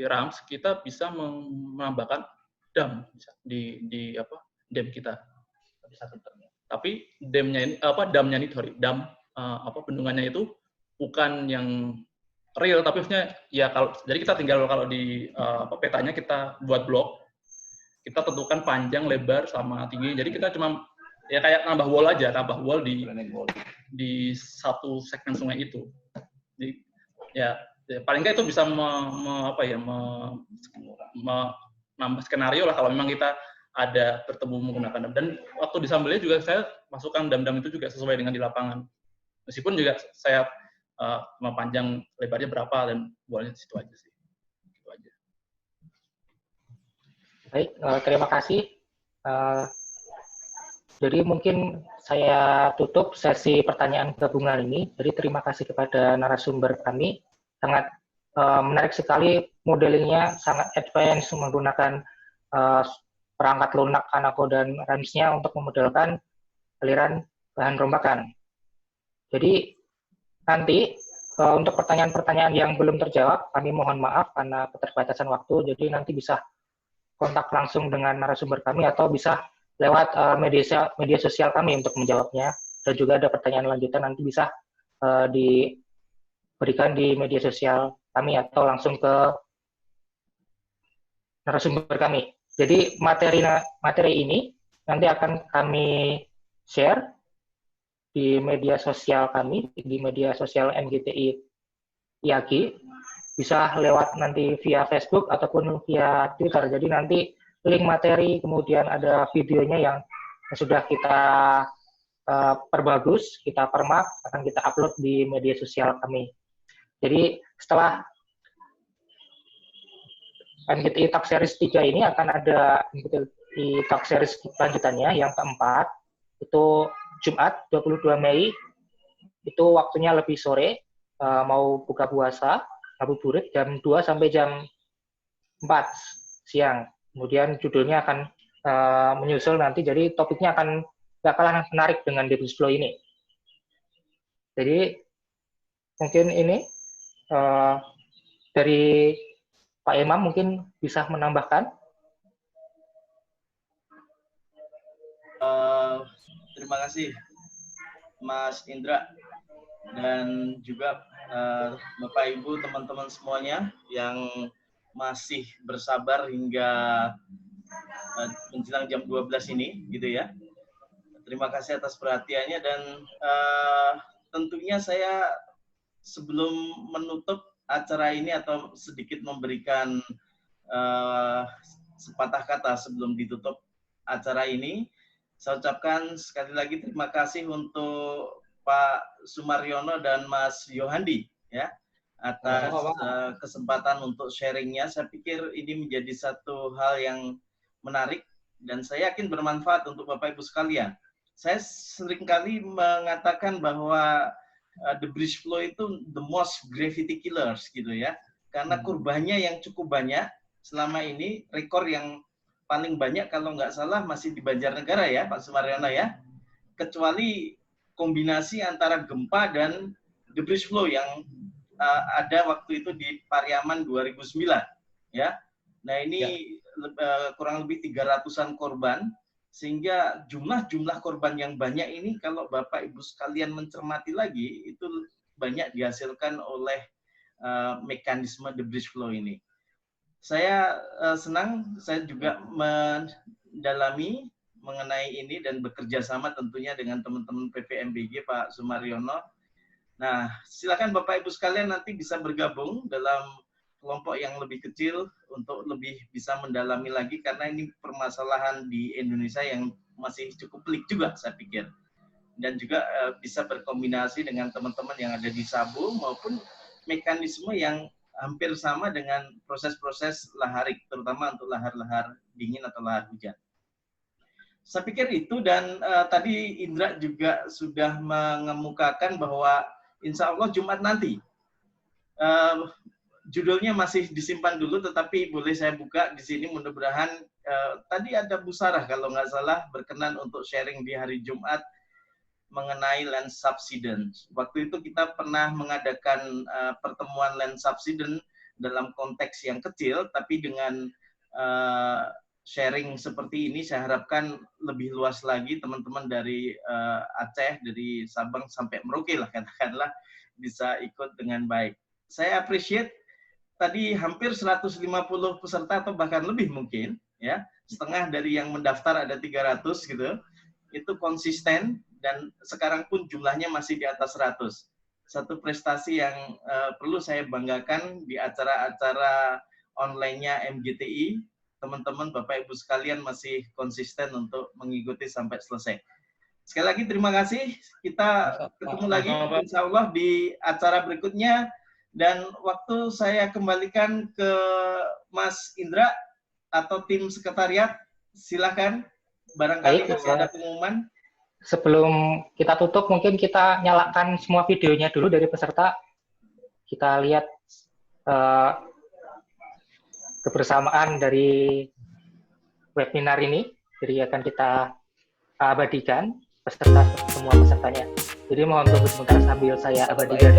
RAMS kita bisa menambahkan dam di dam kita. Tapi damnya ini bendungannya itu bukan yang real, tapi maksudnya ya jadi kita tinggal kalau di petanya kita buat blok, kita tentukan panjang, lebar, sama tinggi. Jadi kita cuma ya kayak nambah wall di satu segmen sungai itu. Jadi ya paling nggak itu bisa menambah skenario lah kalau memang kita ada bertemu menggunakan dam. Dan waktu di Sambelnya juga saya masukkan dam-dam itu juga sesuai dengan di lapangan. Meskipun juga saya panjang lebarnya berapa dan bolanya di situ aja sih. Itu aja. Baik, terima kasih. Jadi mungkin saya tutup sesi pertanyaan gabungan ini. Jadi terima kasih kepada narasumber kami. Sangat menarik sekali, modelingnya sangat advance menggunakan perangkat lunak Hanako dan RAMS-nya untuk memodelkan aliran bahan rombakan. Jadi nanti untuk pertanyaan-pertanyaan yang belum terjawab, kami mohon maaf karena keterbatasan waktu. Jadi nanti bisa kontak langsung dengan narasumber kami atau bisa lewat media sosial kami untuk menjawabnya. Dan juga ada pertanyaan lanjutan nanti bisa diberikan di media sosial kami atau langsung ke narasumber kami. Jadi materi ini nanti akan kami share di media sosial kami, di media sosial MGTI IAGI, bisa lewat nanti via Facebook ataupun via Twitter. Jadi nanti link materi, kemudian ada videonya yang sudah kita perbagus, kita permak, akan kita upload di media sosial kami. Jadi setelah MGTI Talk Series 3 ini akan ada MGTI Talk Series lanjutannya yang keempat, itu Jumat 22 Mei, itu waktunya lebih sore, mau buka puasa, ngabuburit jam 2 sampai jam 4. siang. Kemudian judulnya akan menyusul nanti, jadi topiknya akan gak kalah menarik dengan debrief flow ini. Jadi mungkin ini dari Pak Imam mungkin bisa menambahkan. Terima kasih Mas Indra dan juga Bapak Ibu, teman-teman semuanya yang masih bersabar hingga menjelang jam 12 ini gitu ya. Terima kasih atas perhatiannya dan tentunya saya sebelum menutup acara ini atau sedikit memberikan sepatah kata sebelum ditutup acara ini, saya ucapkan sekali lagi terima kasih untuk Pak Sumaryono dan Mas Yohandi ya atas kesempatan untuk sharingnya. Saya pikir ini menjadi satu hal yang menarik dan saya yakin bermanfaat untuk Bapak Ibu sekalian. Saya seringkali mengatakan bahwa the bridge flow itu the most gravity killers gitu ya, karena kurbannya yang cukup banyak selama ini. Rekor yang paling banyak kalau nggak salah masih di Banjarnegara ya Pak Sumaryono ya, kecuali kombinasi antara gempa dan the bridge flow yang ada waktu itu di Pariaman 2009 ya. Nah ini kurang lebih 300-an korban, sehingga jumlah korban yang banyak ini kalau Bapak Ibu sekalian mencermati lagi itu banyak dihasilkan oleh mekanisme the bridge flow ini. Saya senang, saya juga mendalami mengenai ini dan bekerja sama tentunya dengan teman-teman PVMBG Pak Sumaryono. Nah, silakan Bapak Ibu sekalian nanti bisa bergabung dalam kelompok yang lebih kecil untuk lebih bisa mendalami lagi, karena ini permasalahan di Indonesia yang masih cukup pelik juga saya pikir. Dan juga bisa berkombinasi dengan teman-teman yang ada di Sabu maupun mekanisme yang hampir sama dengan proses-proses laharik, terutama untuk lahar-lahar dingin atau lahar hujan. Saya pikir itu, dan tadi Indra juga sudah mengemukakan bahwa insya Allah Jumat nanti, judulnya masih disimpan dulu, tetapi boleh saya buka di sini. Mudah-mudahan tadi ada Bu Sarah kalau nggak salah berkenan untuk sharing di hari Jumat mengenai land subsidence. Waktu itu kita pernah mengadakan pertemuan land subsidence dalam konteks yang kecil, tapi dengan sharing seperti ini saya harapkan lebih luas lagi teman-teman dari Aceh, dari Sabang sampai Merauke lah katakanlah, bisa ikut dengan baik. Saya appreciate tadi hampir 150 peserta atau bahkan lebih mungkin ya, setengah dari yang mendaftar ada 300 gitu. Itu konsisten dan sekarang pun jumlahnya masih di atas 100. Satu prestasi yang perlu saya banggakan di acara-acara online-nya MGTI. Teman-teman Bapak Ibu sekalian masih konsisten untuk mengikuti sampai selesai. Sekali lagi terima kasih. Kita ketemu lagi insya Allah di acara berikutnya. Dan waktu saya kembalikan ke Mas Indra atau tim sekretariat, silakan. Barangkali masih ada pengumuman. Sebelum kita tutup, mungkin kita nyalakan semua videonya dulu dari peserta. Kita lihat kebersamaan dari webinar ini. Jadi akan kita abadikan semua pesertanya. Jadi mohon tunggu sebentar sambil saya abadikan.